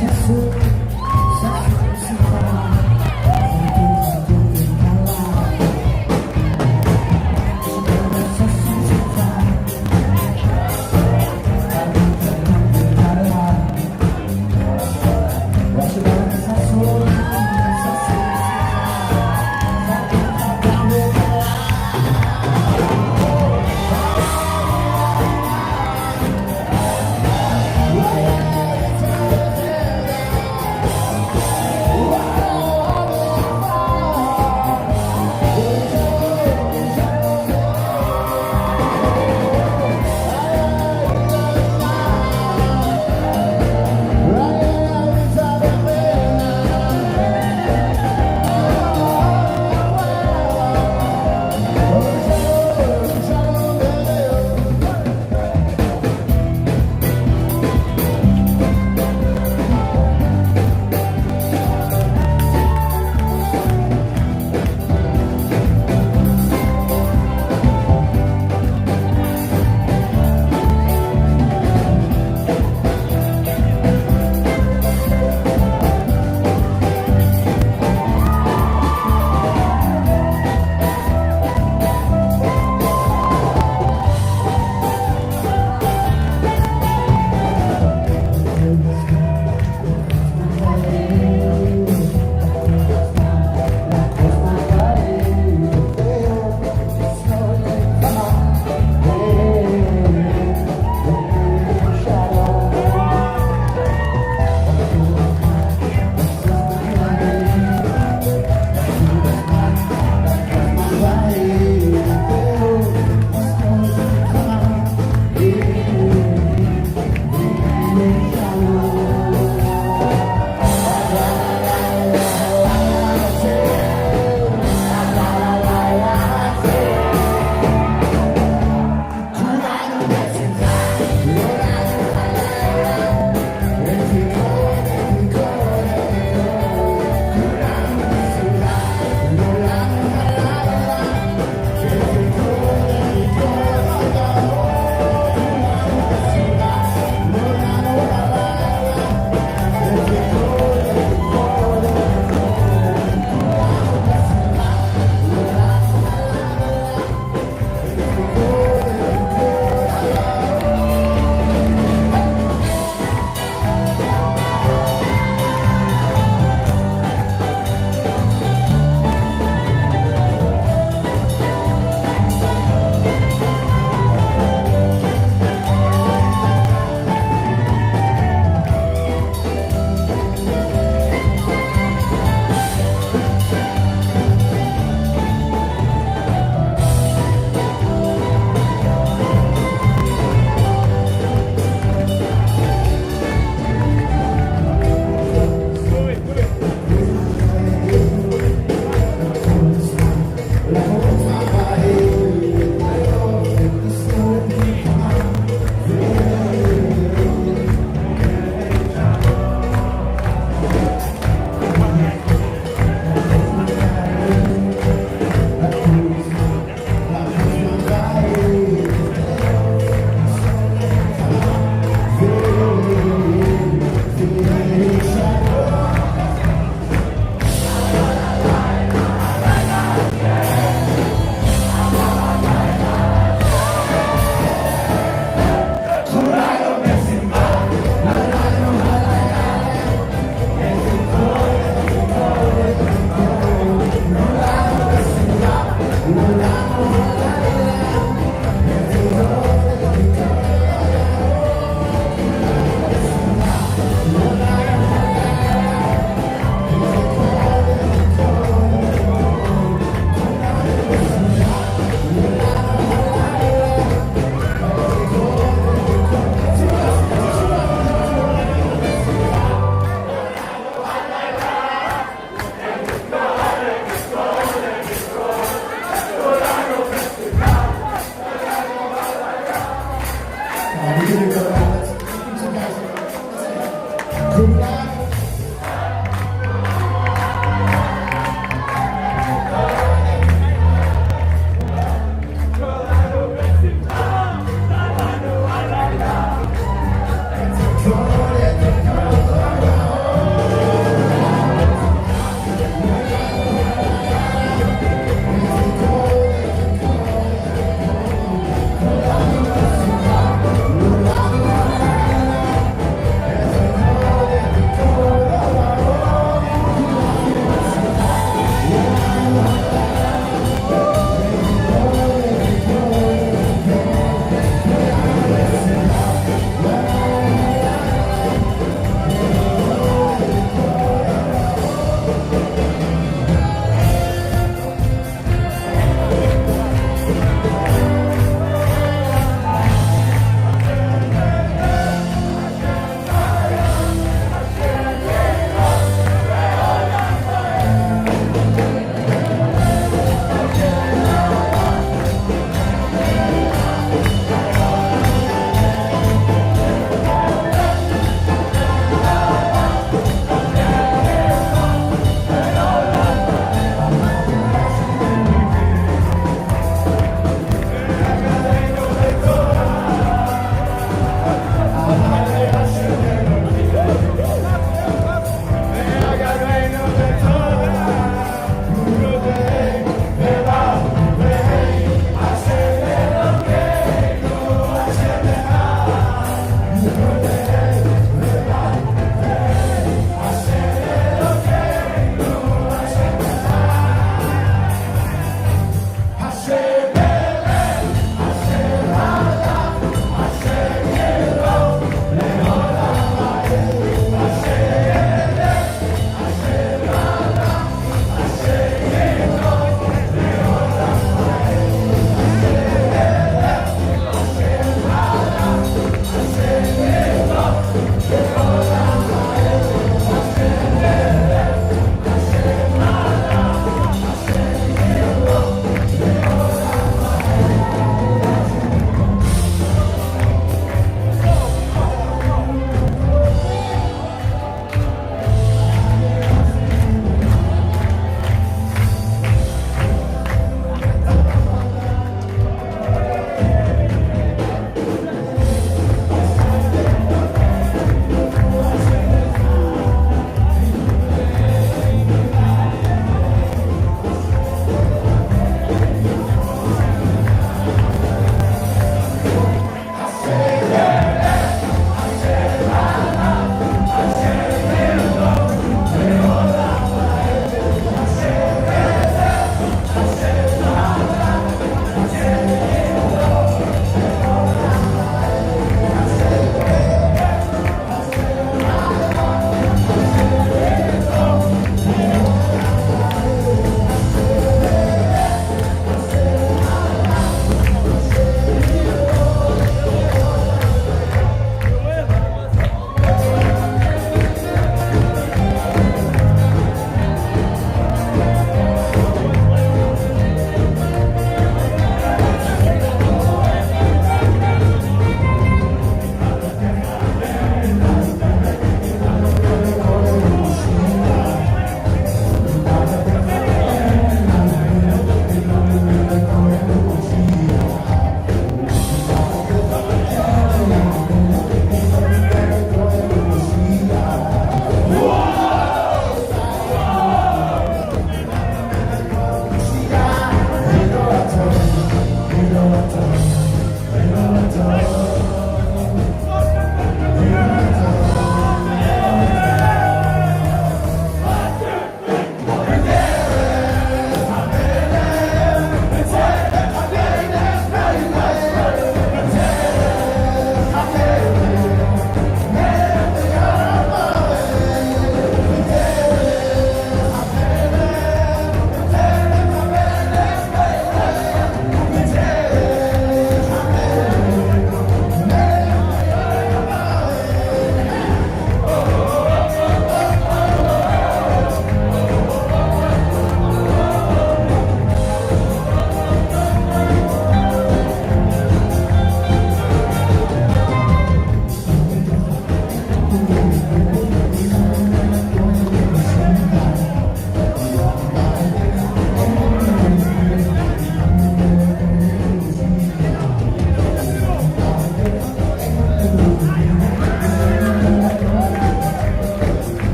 Come on,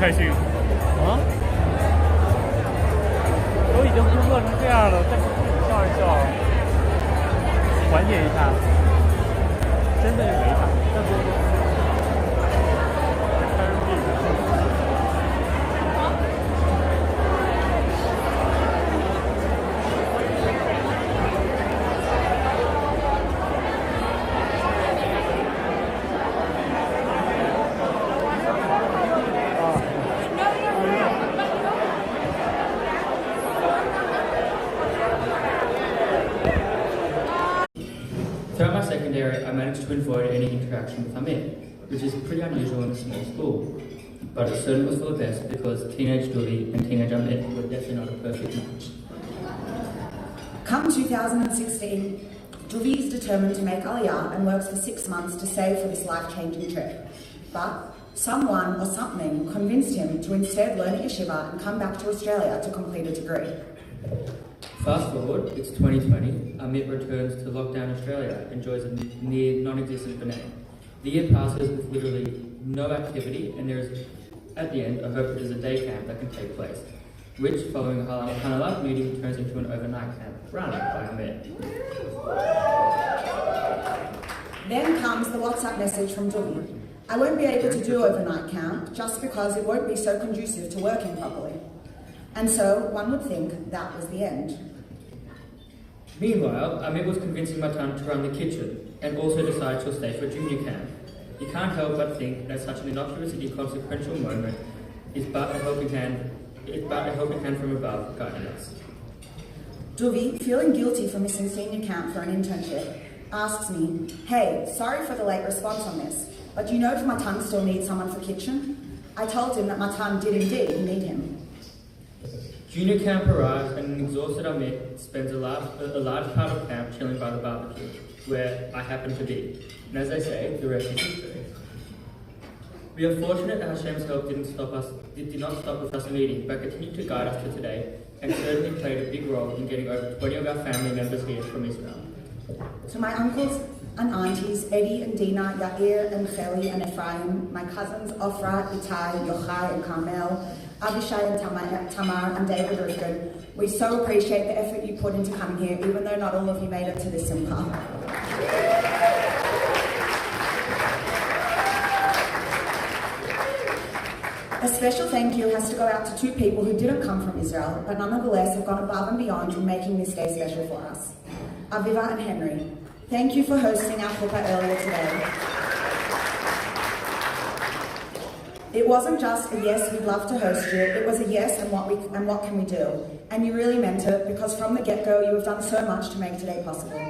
开心啊！都已经工作成这样了，再不自己笑一笑，缓解一下，真的是没啥。再多多。Throughout my secondary, I managed to avoid any interaction with Amit, which is pretty unusual in a small school. But it certainly was for the best because teenage Duli and teenage Amit were definitely not a perfect match. Come 2016, Duvi is determined to make Aliyah and works for 6 months to save for this life-changing trip. But someone or something convinced him to instead learn at yeshiva and come back to Australia to complete a degree. Fast forward, it's 2020, Amit returns to lockdown Australia, enjoys a near non-existent Benay. The year passes with literally no activity, and there is, at the end, a hope that there's a day camp that can take place, which, following a Hanalat meeting, turns into an overnight camp run by Amit. Then comes the WhatsApp message from Duvi. I won't be able to do overnight camp just because it won't be so conducive to working properly. And so one would think that was the end. Meanwhile, Amit was convincing Matan to run the kitchen, and also decides she'll stay for junior camp. You can't help but think that such an innocuous and inconsequential moment is but a helping hand from above guiding us. Duvi, feeling guilty for missing senior camp for an internship, asks me, "Hey, sorry for the late response on this, but do you know if my ton still needs someone for kitchen?" I told him that my ton did indeed need him. Junior camp arrives and an exhausted Amit spends a large part of camp chilling by the barbecue, where I happen to be. And as they say, the rest is history. We are fortunate that Hashem's help did not stop with us meeting, but continued to guide us to today, and certainly played a big role in getting over 20 of our family members here from Israel. To my uncles and aunties, Eddie and Dina, Yair and Cheli and Ephraim, my cousins Ofra, Itai, Yochai and Carmel, Abishai and Tamar and David Rifkin, we so appreciate the effort you put into coming here, even though not all of you made it to this simcha. A special thank you has to go out to two people who didn't come from Israel, but nonetheless have gone above and beyond in making this day special for us. Aviva and Henry, thank you for hosting our chuppah earlier today. It wasn't just a yes, we'd love to host you, it was a yes and what can we do? And you really meant it, because from the get-go you have done so much to make today possible.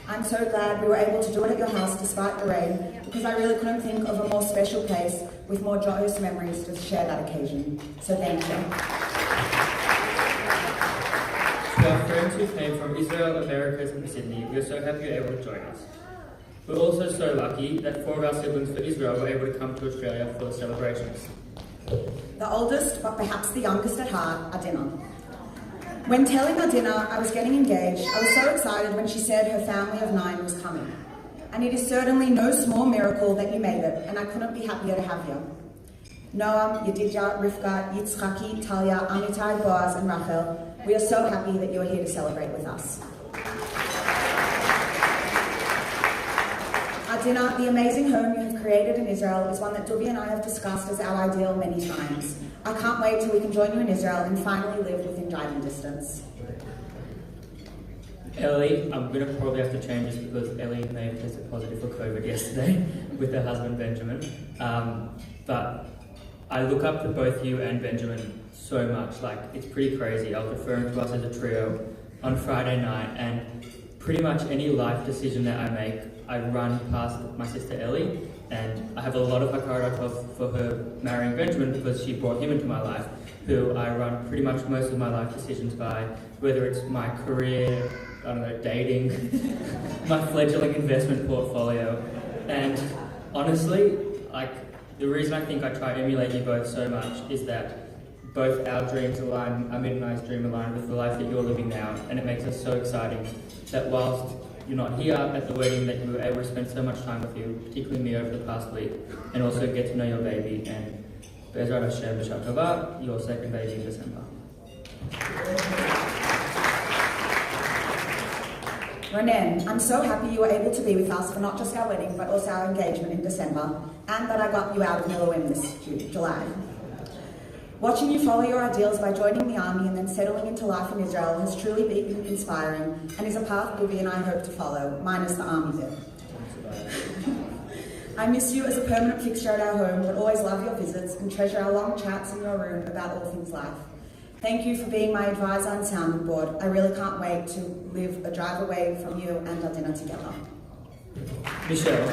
I'm so glad we were able to do it at your house despite the rain, because I really couldn't think of a more special place with more joyous memories to share that occasion. So thank you. To our friends who came from Israel, Americas and Sydney, we are so happy you're able to join us. We're also so lucky that 4 of our siblings for Israel were able to come to Australia for the celebrations. The oldest, but perhaps the youngest at heart, Adina. When telling Adina I was getting engaged, I was so excited when she said her family of 9 was coming. And it is certainly no small miracle that you made it, and I couldn't be happier to have you. Noam, Yedidya, Rivka, Yitzchaki, Talia, Amitai, Boaz, and Rachel, we are so happy that you are here to celebrate with us. Adina, the amazing home you have created in Israel is one that Duvi and I have discussed as our ideal many times. I can't wait till we can join you in Israel and finally live within driving distance. Ellie, I'm going to probably have to change this because Ellie may have tested positive for COVID yesterday with her husband Benjamin. But I look up to both you and Benjamin so much. Like, it's pretty crazy. I was referring to us as a trio on Friday night, and pretty much any life decision that I make, I run past my sister Ellie, and I have a lot of hakarat for her marrying Benjamin because she brought him into my life, who I run pretty much most of my life decisions by, whether it's my career, I don't know, dating, my fledgling investment portfolio. And honestly, like, the reason I think I try to emulate you both so much is that both our dreams align, Amit and I's dream align with the life that you're living now, and it makes us so exciting that whilst you're not here at the wedding, that you were able to spend so much time with you, particularly me over the past week, and also get to know your baby, and Be'ezrat Hashem B'Shar Tova, your second baby in December. Ronen, I'm so happy you were able to be with us for not just our wedding, but also our engagement in December, and that I got you out of Miloim this July. Watching you follow your ideals by joining the army and then settling into life in Israel has truly been inspiring and is a path Duvi and I hope to follow, minus the army bit. I miss you as a permanent fixture at our home, but always love your visits and treasure our long chats in your room about all things life. Thank you for being my advisor and sounding board. I really can't wait to live a drive away from you and our dinner together. Michelle.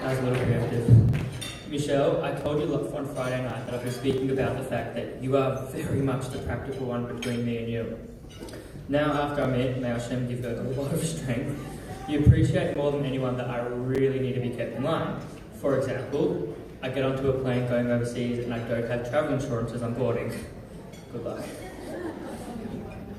That was a little preemptive. Michelle, I told you on Friday night that I've been speaking about the fact that you are very much the practical one between me and you. Now, after I met, may Hashem give her a lot of strength, you appreciate more than anyone that I really need to be kept in line. For example, I get onto a plane going overseas and I don't have travel insurance as I'm boarding. Good luck.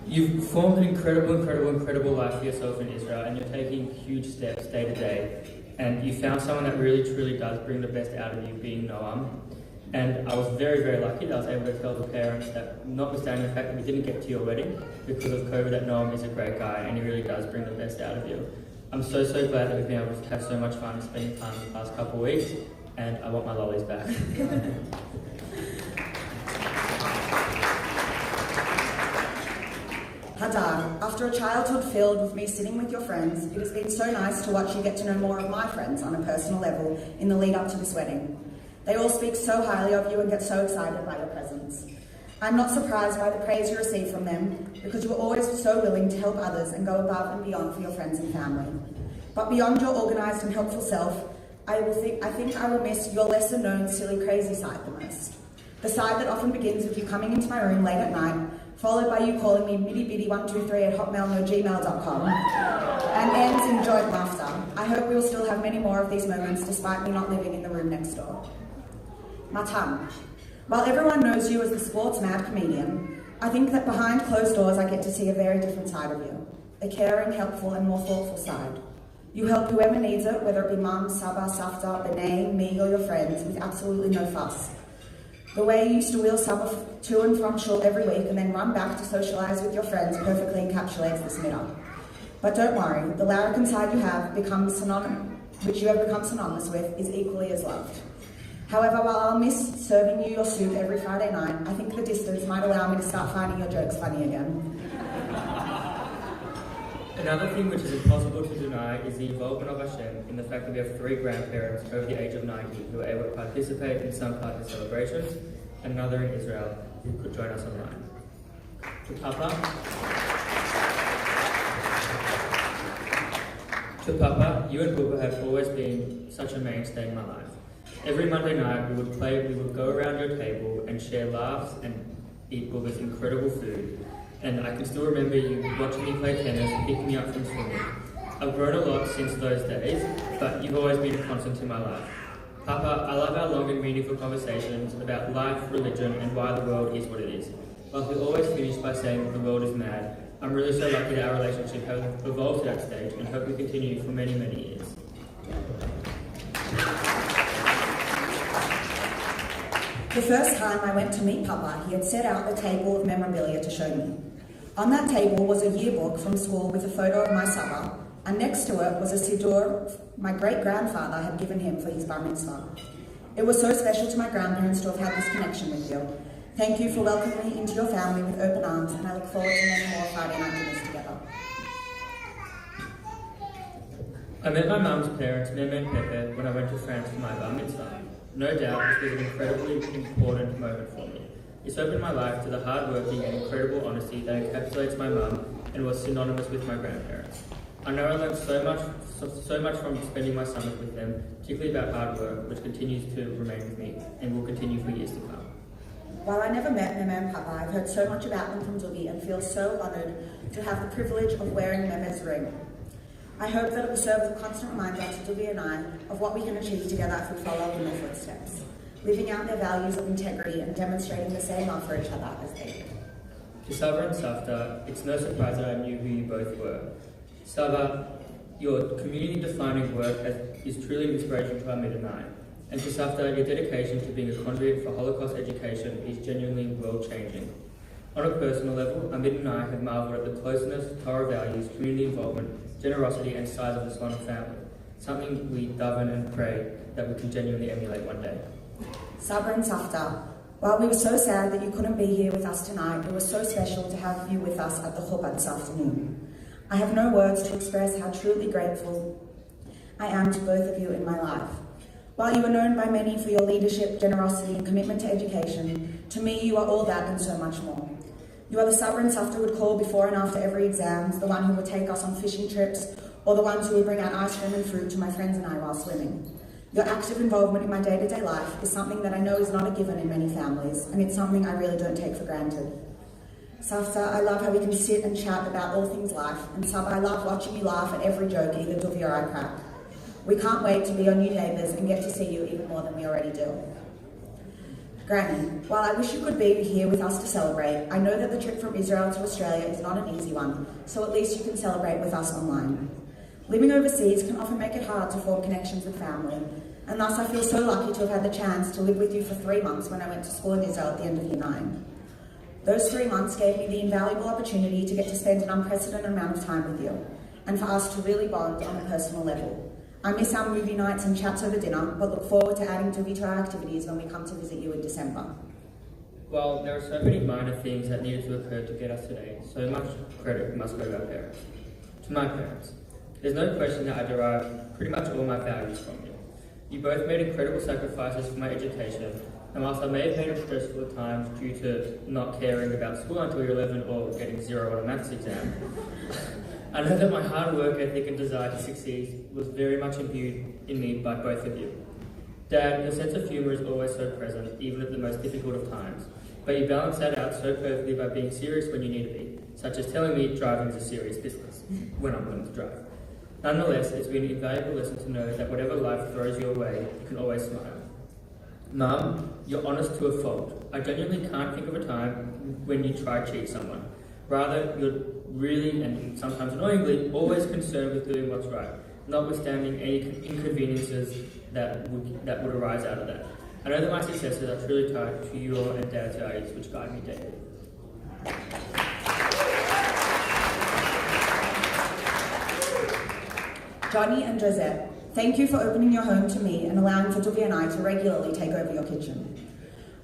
You've formed an incredible life for yourself in Israel, and you're taking huge steps day to day. And you found someone that really, truly does bring the best out of you, being Noam. And I was very, very lucky that I was able to tell the parents that, notwithstanding the fact that we didn't get to your wedding because of COVID, that Noam is a great guy and he really does bring the best out of you. I'm so glad that we've been able to have so much fun spending time the past couple of weeks, and I want my lollies back. Hadar, after a childhood filled with me sitting with your friends, it has been so nice to watch you get to know more of my friends on a personal level in the lead up to this wedding. They all speak so highly of you and get so excited by your presence. I'm not surprised by the praise you receive from them because you are always so willing to help others and go above and beyond for your friends and family. But beyond your organised and helpful self, I think I will miss your lesser known silly crazy side the most. The side that often begins with you coming into my room late at night, followed by you calling me mittybitty123@hotmail.gmail.com and ends in joint laughter. I hope we will still have many more of these moments despite me not living in the room next door. Matan. While everyone knows you as the sports mad comedian, I think that behind closed doors I get to see a very different side of you. A caring, helpful and more thoughtful side. You help whoever needs it, whether it be mum, saba, safta, B'nai, me or your friends, with absolutely no fuss. The way you used to wheel saba to and from shul every week and then run back to socialise with your friends perfectly encapsulates this midah. But don't worry, the larrikin side which you have become synonymous with, is equally as loved. However, while I'll miss serving you your soup every Friday night, I think the distance might allow me to start finding your jokes funny again. Another thing which is impossible to deny is the involvement of Hashem in the fact that we have 3 grandparents over the age of 90 who are able to participate in some part of the celebrations, and another in Israel who could join us online. To Papa, you and Papa have always been such a mainstay in my life. Every Monday night we would go around your table and share laughs and eat Buba's incredible food. And I can still remember you watching me play tennis and picking me up from swimming. I've grown a lot since those days, but you've always been a constant in my life. Papa, I love our long and meaningful conversations about life, religion, and why the world is what it is. Whilst we always finish by saying that the world is mad, I'm really so lucky that our relationship has evolved to that stage and hope we continue for many, many years. The first time I went to meet Papa, he had set out a table of memorabilia to show me. On that table was a yearbook from school with a photo of my Saba, and next to it was a siddur my great-grandfather had given him for his bar mitzvah. It was so special to my grandparents to have had this connection with you. Thank you for welcoming me into your family with open arms, and I look forward to many more Friday night dinners together. I met my mum's parents, Mem and Pepe, when I went to France for my bar mitzvah. No doubt this was an incredibly important moment for me. It's opened my life to the hard-working and incredible honesty that encapsulates my mum and was synonymous with my grandparents. I know I learned so much from spending my summers with them, particularly about hard work, which continues to remain with me and will continue for years to come. While I never met Meme and Papa, I've heard so much about them from Dougie and feel so honoured to have the privilege of wearing Meme's ring. I hope that it will serve as a constant reminder to Dougie and I of what we can achieve together if we follow in their footsteps, living out their values of integrity and demonstrating the same love for each other as they did. To Saba and Safta, it's no surprise that I knew who you both were. Saba, your community-defining work is truly an inspiration to Amit and I. And to Safta, your dedication to being a conduit for Holocaust education is genuinely world-changing. On a personal level, Amit and I have marvelled at the closeness, Torah values, community involvement, generosity and size of the Swan family, something we daven and pray that we can genuinely emulate one day. Saba and Safta, while we were so sad that you couldn't be here with us tonight, it was so special to have you with us at the chuppah this afternoon. I have no words to express how truly grateful I am to both of you in my life. While you are known by many for your leadership, generosity and commitment to education, to me you are all that and so much more. You are the Saba and Safta would call before and after every exam, the one who would take us on fishing trips, or the ones who would bring out ice cream and fruit to my friends and I while swimming. Your active involvement in my day-to-day life is something that I know is not a given in many families, and it's something I really don't take for granted. Safta, I love how we can sit and chat about all things life, and Saba, I love watching you laugh at every joke either Dougie or I crack. We can't wait to be your new neighbours and get to see you even more than we already do. Granny, while I wish you could be here with us to celebrate, I know that the trip from Israel to Australia is not an easy one, so at least you can celebrate with us online. Living overseas can often make it hard to form connections with family, and thus I feel so lucky to have had the chance to live with you for 3 months when I went to school in Israel at the end of Year 9. Those 3 months gave me the invaluable opportunity to get to spend an unprecedented amount of time with you, and for us to really bond on a personal level. I miss our movie nights and chats over dinner, but look forward to adding Dougie to our activities when we come to visit you in December. While there are so many minor things that needed to occur to get us today, so much credit must go to our parents. To my parents, there's no question that I derive pretty much all my values from you. You both made incredible sacrifices for my education, and whilst I may have made it stressful at times due to not caring about school until you're 11 or getting 0 on a maths exam, I know that my hard work ethic and desire to succeed was very much imbued in me by both of you. Dad, your sense of humour is always so present, even at the most difficult of times, but you balance that out so perfectly by being serious when you need to be, such as telling me driving is a serious business, when I'm willing to drive. Nonetheless, it's been an invaluable lesson to know that whatever life throws your way, you can always smile. Mum, you're honest to a fault. I genuinely can't think of a time when you try to cheat someone. Rather, you're really, and sometimes annoyingly, always concerned with doing what's right, notwithstanding any inconveniences that would arise out of that. I know that my successes are truly tied to your and Dad's values, which guide me daily. Johnny and Josette, thank you for opening your home to me and allowing for Duvi and I to regularly take over your kitchen.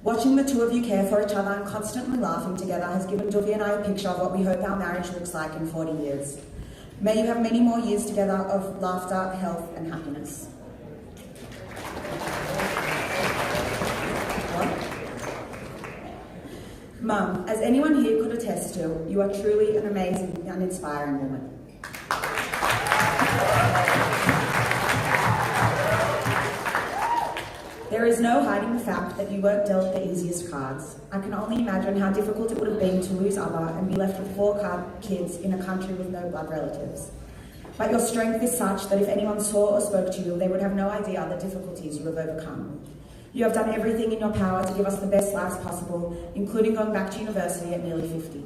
Watching the two of you care for each other and constantly laughing together has given Duvi and I a picture of what we hope our marriage looks like in 40 years. May you have many more years together of laughter, health and happiness. Mum, as anyone here could attest to, you are truly an amazing and inspiring woman. There is no hiding the fact that you weren't dealt the easiest cards. I can only imagine how difficult it would have been to lose Abba and be left with 4 kids in a country with no blood relatives. But your strength is such that if anyone saw or spoke to you, they would have no idea the difficulties you have overcome. You have done everything in your power to give us the best lives possible, including going back to university at nearly 50.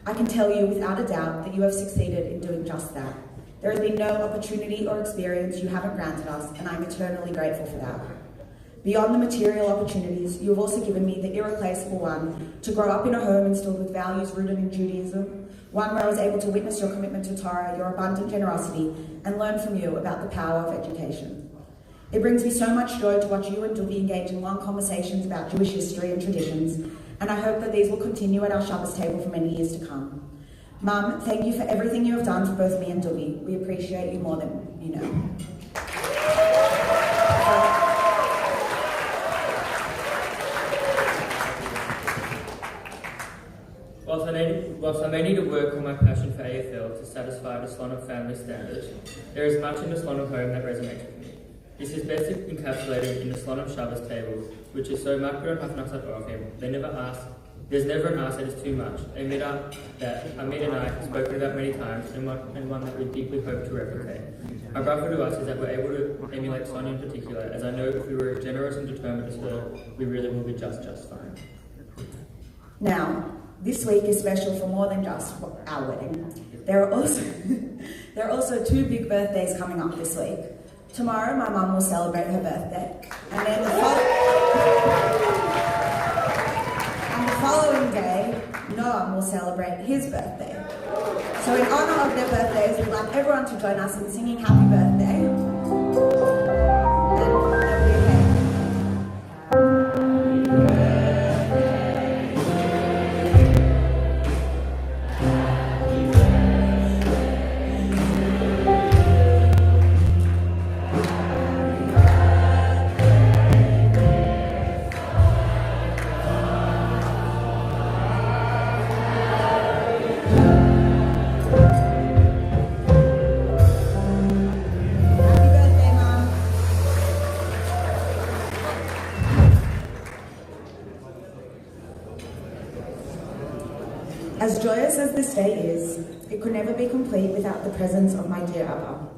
I can tell you without a doubt that you have succeeded in doing just that. There has been no opportunity or experience you haven't granted us, and I'm eternally grateful for that. Beyond the material opportunities, you have also given me the irreplaceable one to grow up in a home instilled with values rooted in Judaism, one where I was able to witness your commitment to Torah, your abundant generosity, and learn from you about the power of education. It brings me so much joy to watch you and Duvi engage in long conversations about Jewish history and traditions, and I hope that these will continue at our Shabbos table for many years to come. Mum, thank you for everything you have done for both me and Duvi. We appreciate you more than you know. Whilst I may need to work on my passion for AFL to satisfy the Slonim family standards, there is much in the Slonim home that resonates with me. This is best encapsulated in the Slonim Shabbos table, which is so makro and hafnat orachim. There's never an ask that is too much, a midah that Amit and I have spoken about many times, and one that we deeply hope to replicate. Our bracha to us is that we're able to emulate Sonia in particular, as I know if we were generous and determined as her, we really will be just fine. Now, this week is special for more than just our wedding. There are also 2 big birthdays coming up this week. Tomorrow, my mum will celebrate her birthday, and then the following day, Noam will celebrate his birthday. So in honour of their birthdays, we'd like everyone to join us in singing Happy Birthday. As joyous as this day is, it could never be complete without the presence of my dear Abba.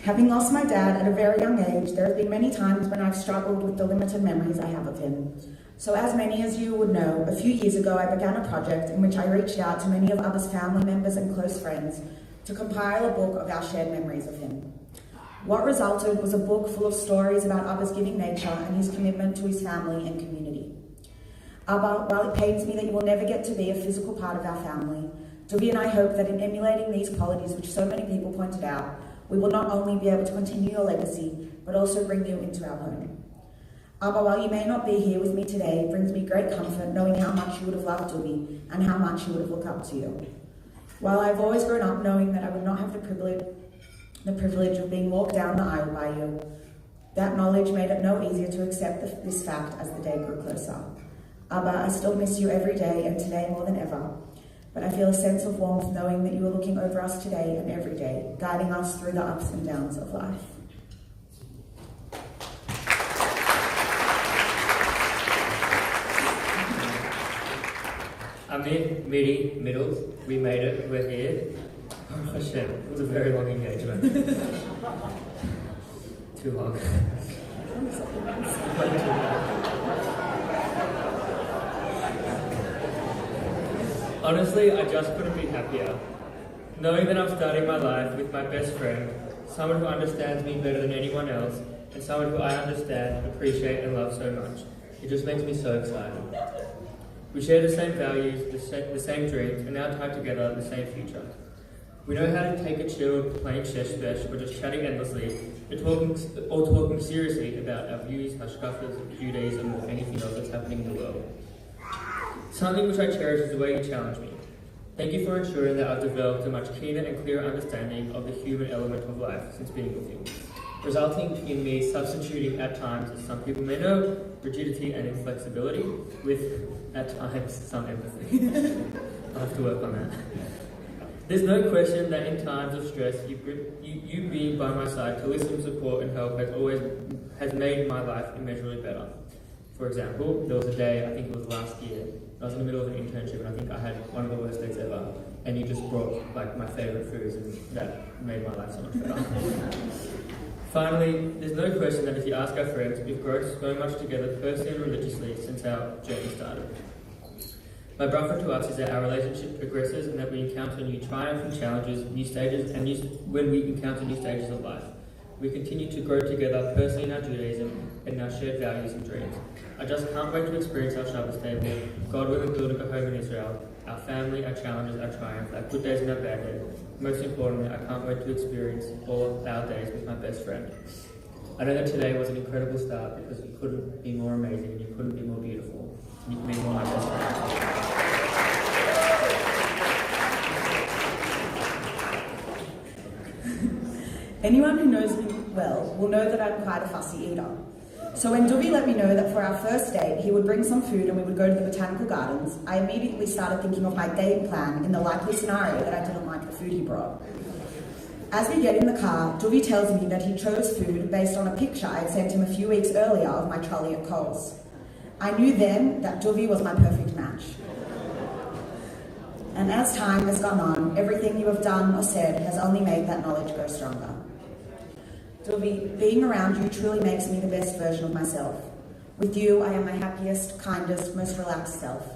Having lost my dad at a very young age, there have been many times when I've struggled with the limited memories I have of him. So as many as you would know, a few years ago I began a project in which I reached out to many of Abba's family members and close friends to compile a book of our shared memories of him. What resulted was a book full of stories about Abba's giving nature and his commitment to his family and community. Abba, while it pains me that you will never get to be a physical part of our family, Duvi and I hope that in emulating these qualities which so many people pointed out, we will not only be able to continue your legacy, but also bring you into our home. Abba, while you may not be here with me today, it brings me great comfort knowing how much you would have loved Dubi and how much he would have looked up to you. While I've always grown up knowing that I would not have the privilege of being walked down the aisle by you, that knowledge made it no easier to accept this fact as the day grew closer. Abba, I still miss you every day and today more than ever, but I feel a sense of warmth knowing that you are looking over us today and every day, guiding us through the ups and downs of life. Amit, Midi, Middles, we made it, we're here. Oh shit, it was a very long engagement. Too long. Honestly, I just couldn't be happier. Knowing that I'm starting my life with my best friend, someone who understands me better than anyone else, and someone who I understand, appreciate, and love so much. It just makes me so excited. We share the same values, the same dreams, and now tie together the same future. We know how to take a chilled, plain shesh-besh, or just chatting endlessly, or talking seriously about our views, hashkafas, Judaism, or anything else that's happening in the world. Something which I cherish is the way you challenge me. Thank you for ensuring that I've developed a much keener and clearer understanding of the human element of life since being with you, resulting in me substituting at times, as some people may know, rigidity and inflexibility with, at times, some empathy. I'll have to work on that. There's no question that in times of stress, you being by my side to listen, support and help has made my life immeasurably better. For example, there was a day, I think it was last year, I was in the middle of an internship and I think I had one of the worst days ever, and you just brought like my favourite foods and that made my life so much better. Finally, there's no question that if you ask our friends, we've grown so much together personally and religiously since our journey started. My bracha to us is that our relationship progresses and that we encounter new triumphs and challenges, new stages, and when we encounter new stages of life. We continue to grow together personally in our Judaism and in our shared values and dreams. I just can't wait to experience our Shabbos table, God willing building a home in Israel, our family, our challenges, our triumphs, our good days and our bad days. Most importantly, I can't wait to experience all of our days with my best friend. I know that today was an incredible start because you couldn't be more amazing and you couldn't be more beautiful. You can be more my best friend. Anyone who knows me well will know that I'm quite a fussy eater. So when Dubi let me know that for our first date he would bring some food and we would go to the botanical gardens, I immediately started thinking of my game plan in the likely scenario that I didn't like the food he brought. As we get in the car, Dubi tells me that he chose food based on a picture I had sent him a few weeks earlier of my trolley at Coles. I knew then that Dubi was my perfect match. And as time has gone on, everything you have done or said has only made that knowledge grow stronger. Dubi, being around you truly makes me the best version of myself. With you, I am my happiest, kindest, most relaxed self.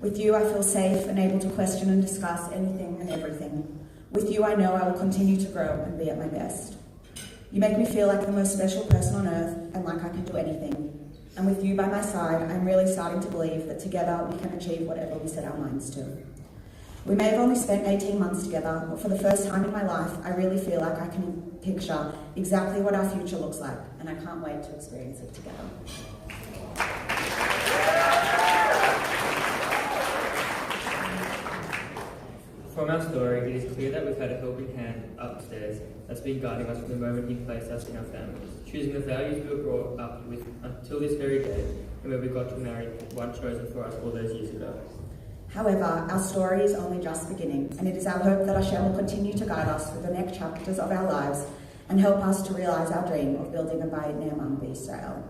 With you, I feel safe and able to question and discuss anything and everything. With you, I know I will continue to grow and be at my best. You make me feel like the most special person on earth and like I can do anything. And with you by my side, I'm really starting to believe that together we can achieve whatever we set our minds to. We may have only spent 18 months together, but for the first time in my life, I really feel like I can picture exactly what our future looks like, and I can't wait to experience it together. From our story, it is clear that we've had a helping hand upstairs that's been guiding us from the moment he placed us in our families, choosing the values we were brought up with until this very day, and where we got to marry one chosen for us all those years ago. However, our story is only just beginning, and it is our hope that Hashem will continue to guide us through the next chapters of our lives and help us to realize our dream of building a Bayit Ne'eman b'Yisrael.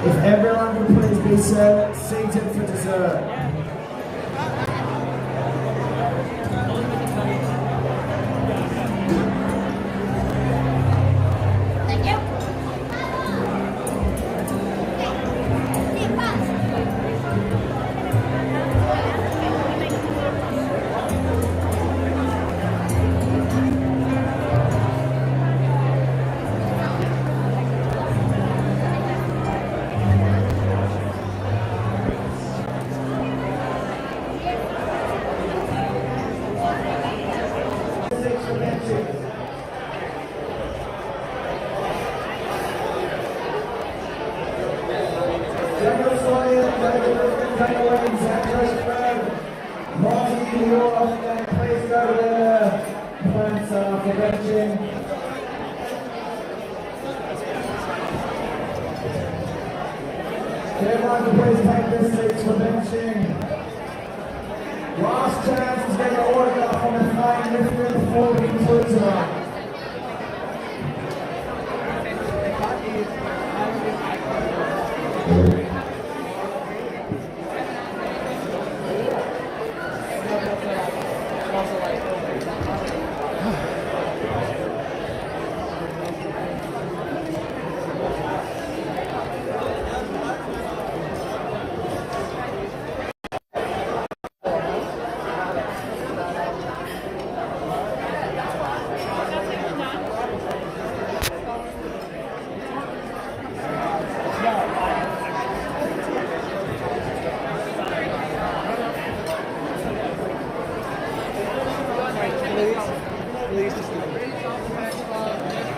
If everyone would please be seated for dessert. Everyone can please take their seats for benching. Last chance is getting an autograph on the flying lifter before we conclude tonight.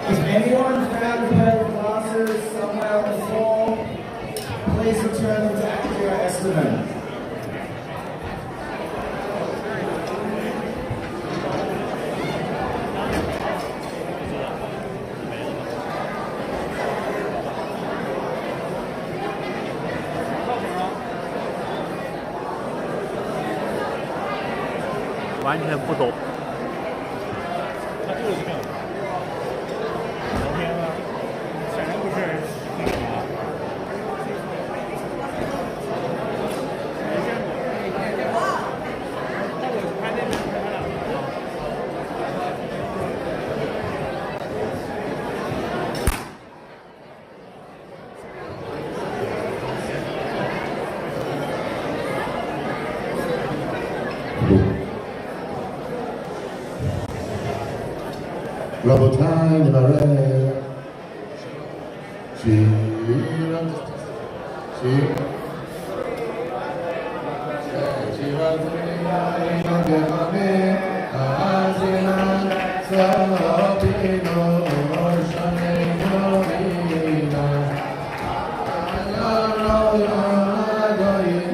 If anyone found a pair of glasses somewhere on the floor, please return them to accurate estimate.完全不懂。他就是这样。昨天呢，显然不是那个啥。רבותיי, נברך שיר, שיר, שיר הזמינו גמנה, האזינה, סבינו, שנינו מינה, יאללה, יאללה, גויים,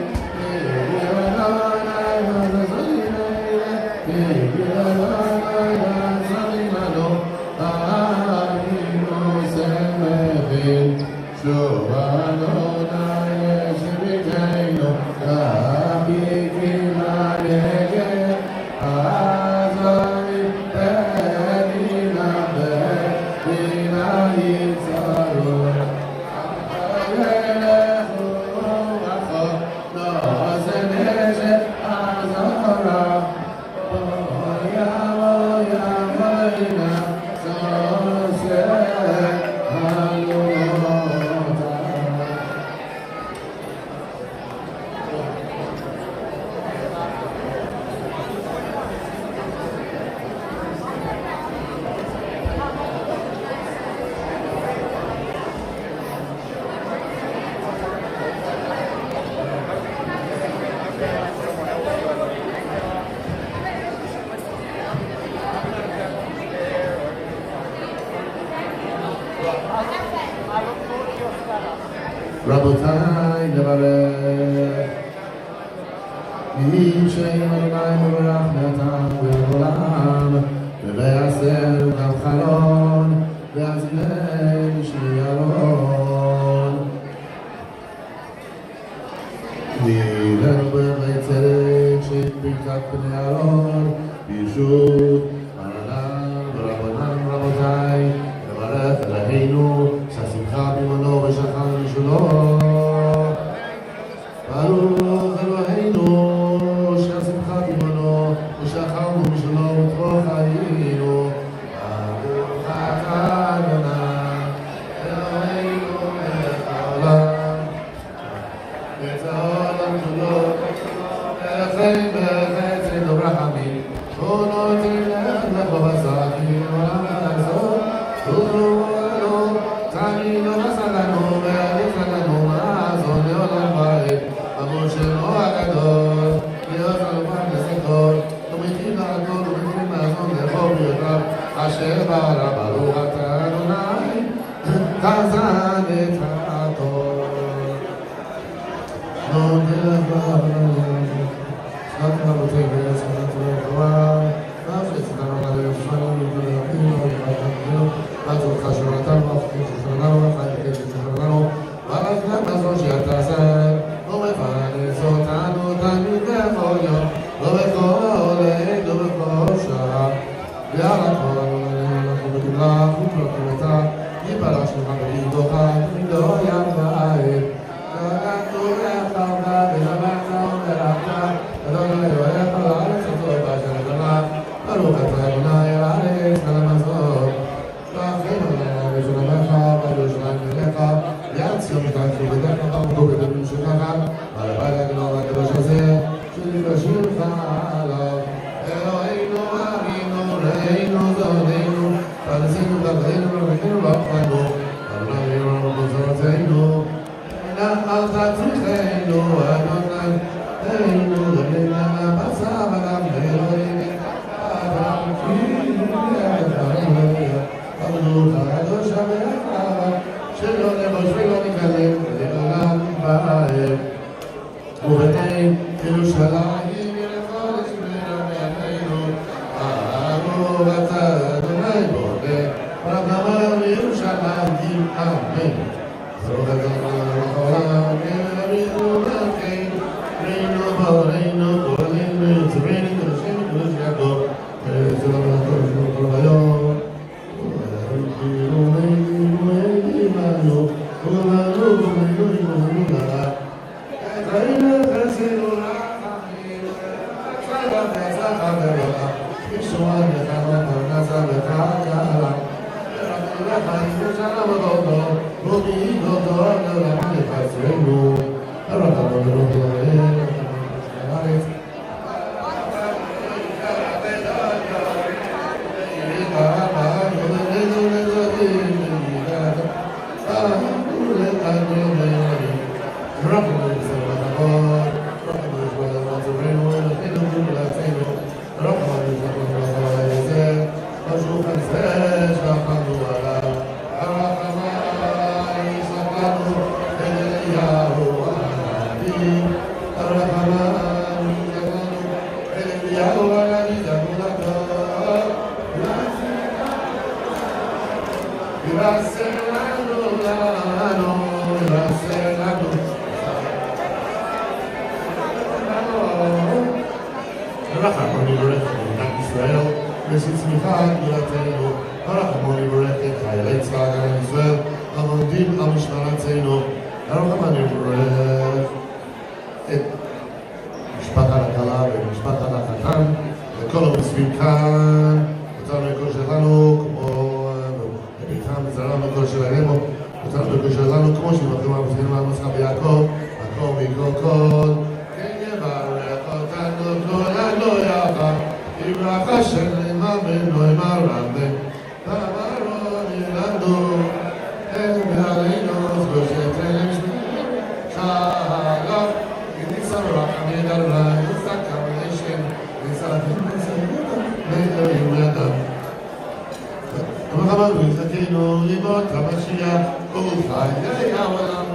רבותיי, נברך. יהי שם אדוני מברך מעתה ועד עולם, ויעשר גם חלון, ואזיני שירון. נהירנו בבית צדק של ברכת בני אהרון, בישוב מרנן ורבנן רבותיי, נברך אלוהינו, שהשמחה במעונו ושכר משולו. ברוך אלוהינו, שהשמחה במעונו ושכר משולו וטרוף חיינו. ברוך אתה אדוני, אלוהינו מלך העולם, את העולם כולו, לכן בחסד וברחמים, ונותן לך ובשרים עולם לעשות, ולנו תמיד ובשר לנו ועדיף לנו מעזון לעולם ועד, עבור שמו הגדול, להיות לנו פעם לסקול, ומתחיל לעקוד ומתחיל לעזון לרחוב ביותר, אשר ברא ברוך אתה אדוני, תזן את הכל. נודה לך שנת רבותי ושנת רבותי, ואף שצדנו על היושבים ולרבים ולרבים, ועצות חשבונתם ואפקים ששלנו וחיים כדי ששלנו, וערכת הזו שיתעשר, ומפרנס אותנו תמיד בכל יום, ובכל עת ובכל שעה, ועל הכל אנחנו בגמלה ופרקמתה, יפרש לך בגדוך, תמידו ים ועד. אנחנו ואחרתה ונבחת ומרחת, אדוני אלוהיך לארץ הטוב אשר נתנה, ברוך אתה אדוני אל הארץ ולמזון. ואחינו לארץ ונבחך, וירושלים אליך, יד ציון תעשו בדרך ועמדו בדמים שלך, ועל הבית הגדול והקדוש הזה, שנפגשים לך עליו. אלוהינו אבינו ראינו זוננו, פרסינו דרכנו ורחינו ואפרנו, אדוני ירנו בזרתנו. אל תצליחנו אדוני, תהינו לבנה בשר ודם אלוהים, אדם עבדוך הקדוש והחווה, שלא נבוש ולא נקלם לעולם ועד. ובתי ירושלים ילכו לשמר מעמנו, אהבו אתה אדוני בונה, רחמיו לירושלים אמן. ברוך אתה העולם, יאריכו דרכנו, ראינו בעולנו, פועלנו, יצרנו, קדושנו, קדוש יעקב, ארץ שלום הקדוש ברוך הוא היום. ובנו, לך, את ראינו חסד ורחמים, צדק וצלחה וברכה, ישועה נחמה פרנסה וחגלה. ורחמים ושלום אותו, ובעידותו לעולם לחסרנו, הרחמנו ונותן הארץ.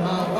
Amar,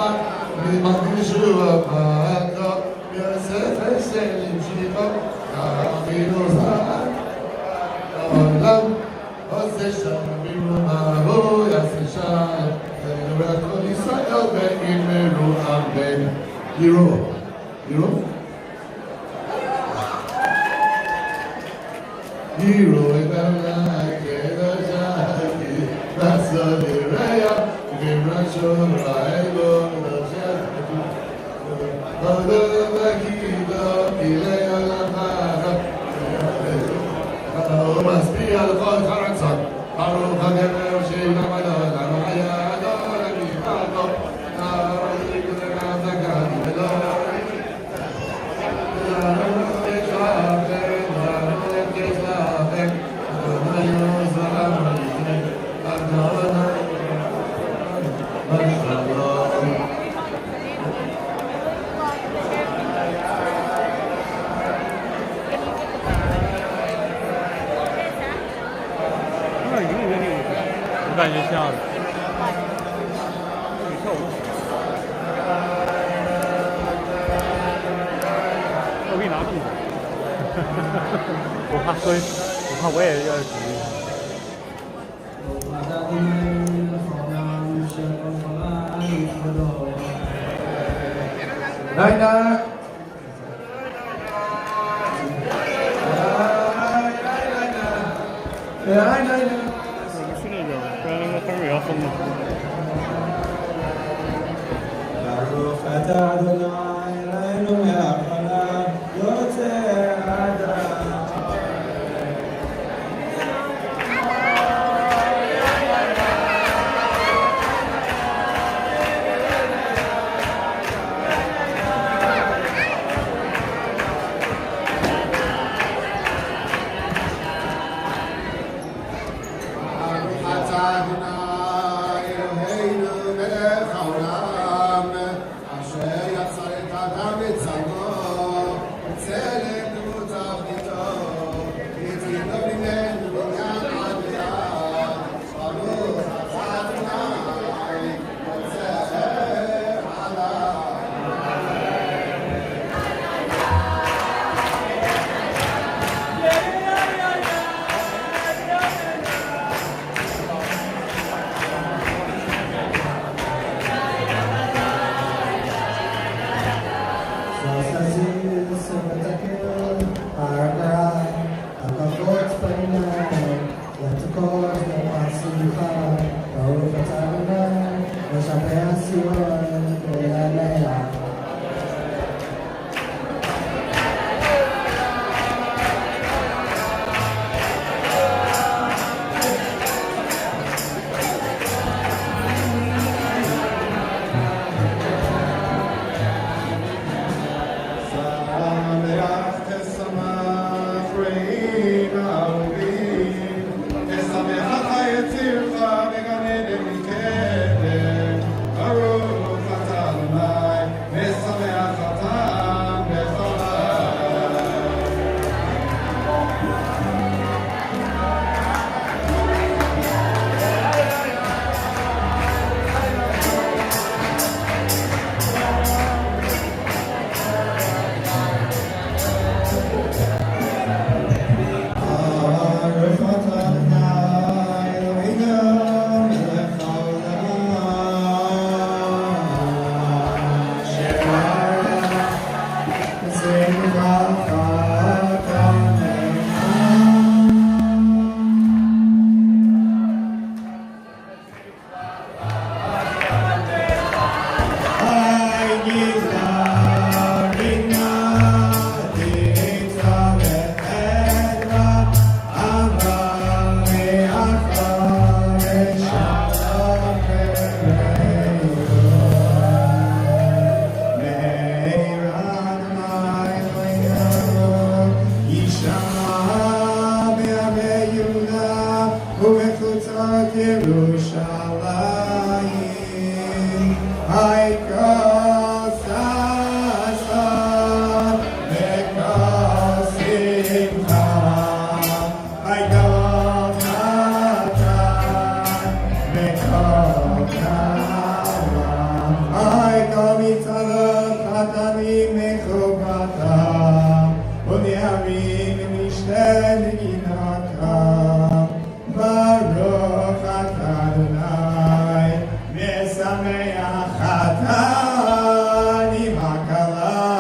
我感觉像我给你拿住，我怕喝，我怕我也要举。来来。我们去那边，不然那个氛围要疯了。ברוכתה, ולימים משתה נגינתה, ברוך אתה אדוני, משמח חתן עם הכלה.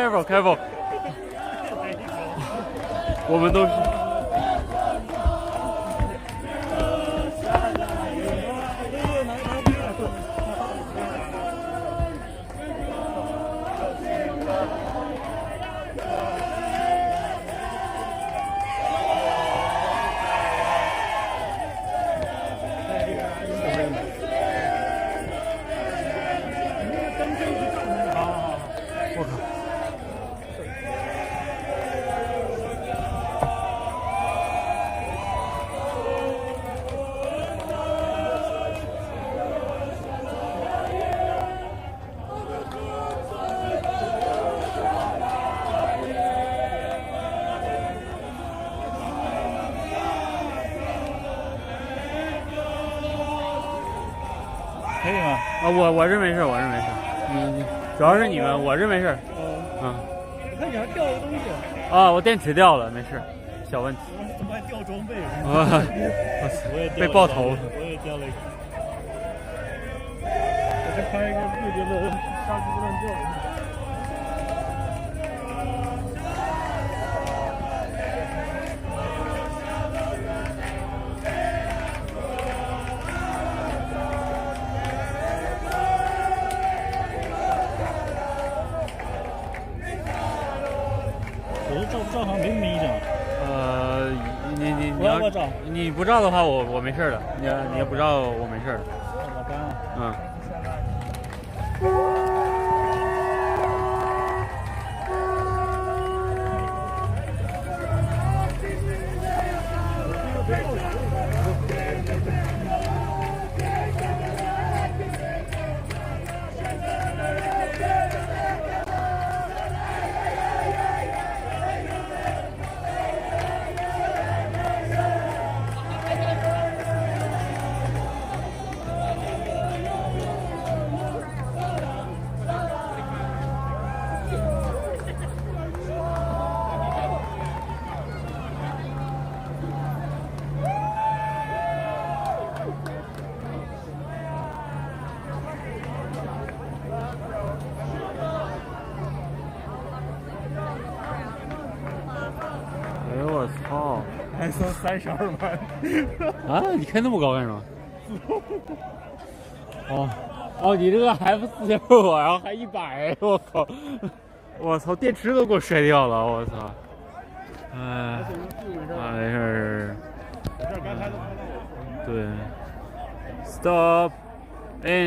careful。我们都是。可以吗？啊，我是没事，我是没事。你主要是你们，我是没事。嗯。我看你还掉了东西。啊，我电池掉了，没事，小问题。怎么还掉装备？啊，我也被爆头。我也掉了一个。我这拍一个不觉得杀鸡不乱叫。照不照好像没明讲。你要照，你不照的话，我没事的。你要不照，我没事的。老干啊。嗯。哎呦我操！还剩32万。啊！你开那么高干什么？哦，你这个 F4.5，然后还100，我靠！我操，电池都给我摔掉了，我操！哎，没事。没事，刚才都看到我。对 ，Stop。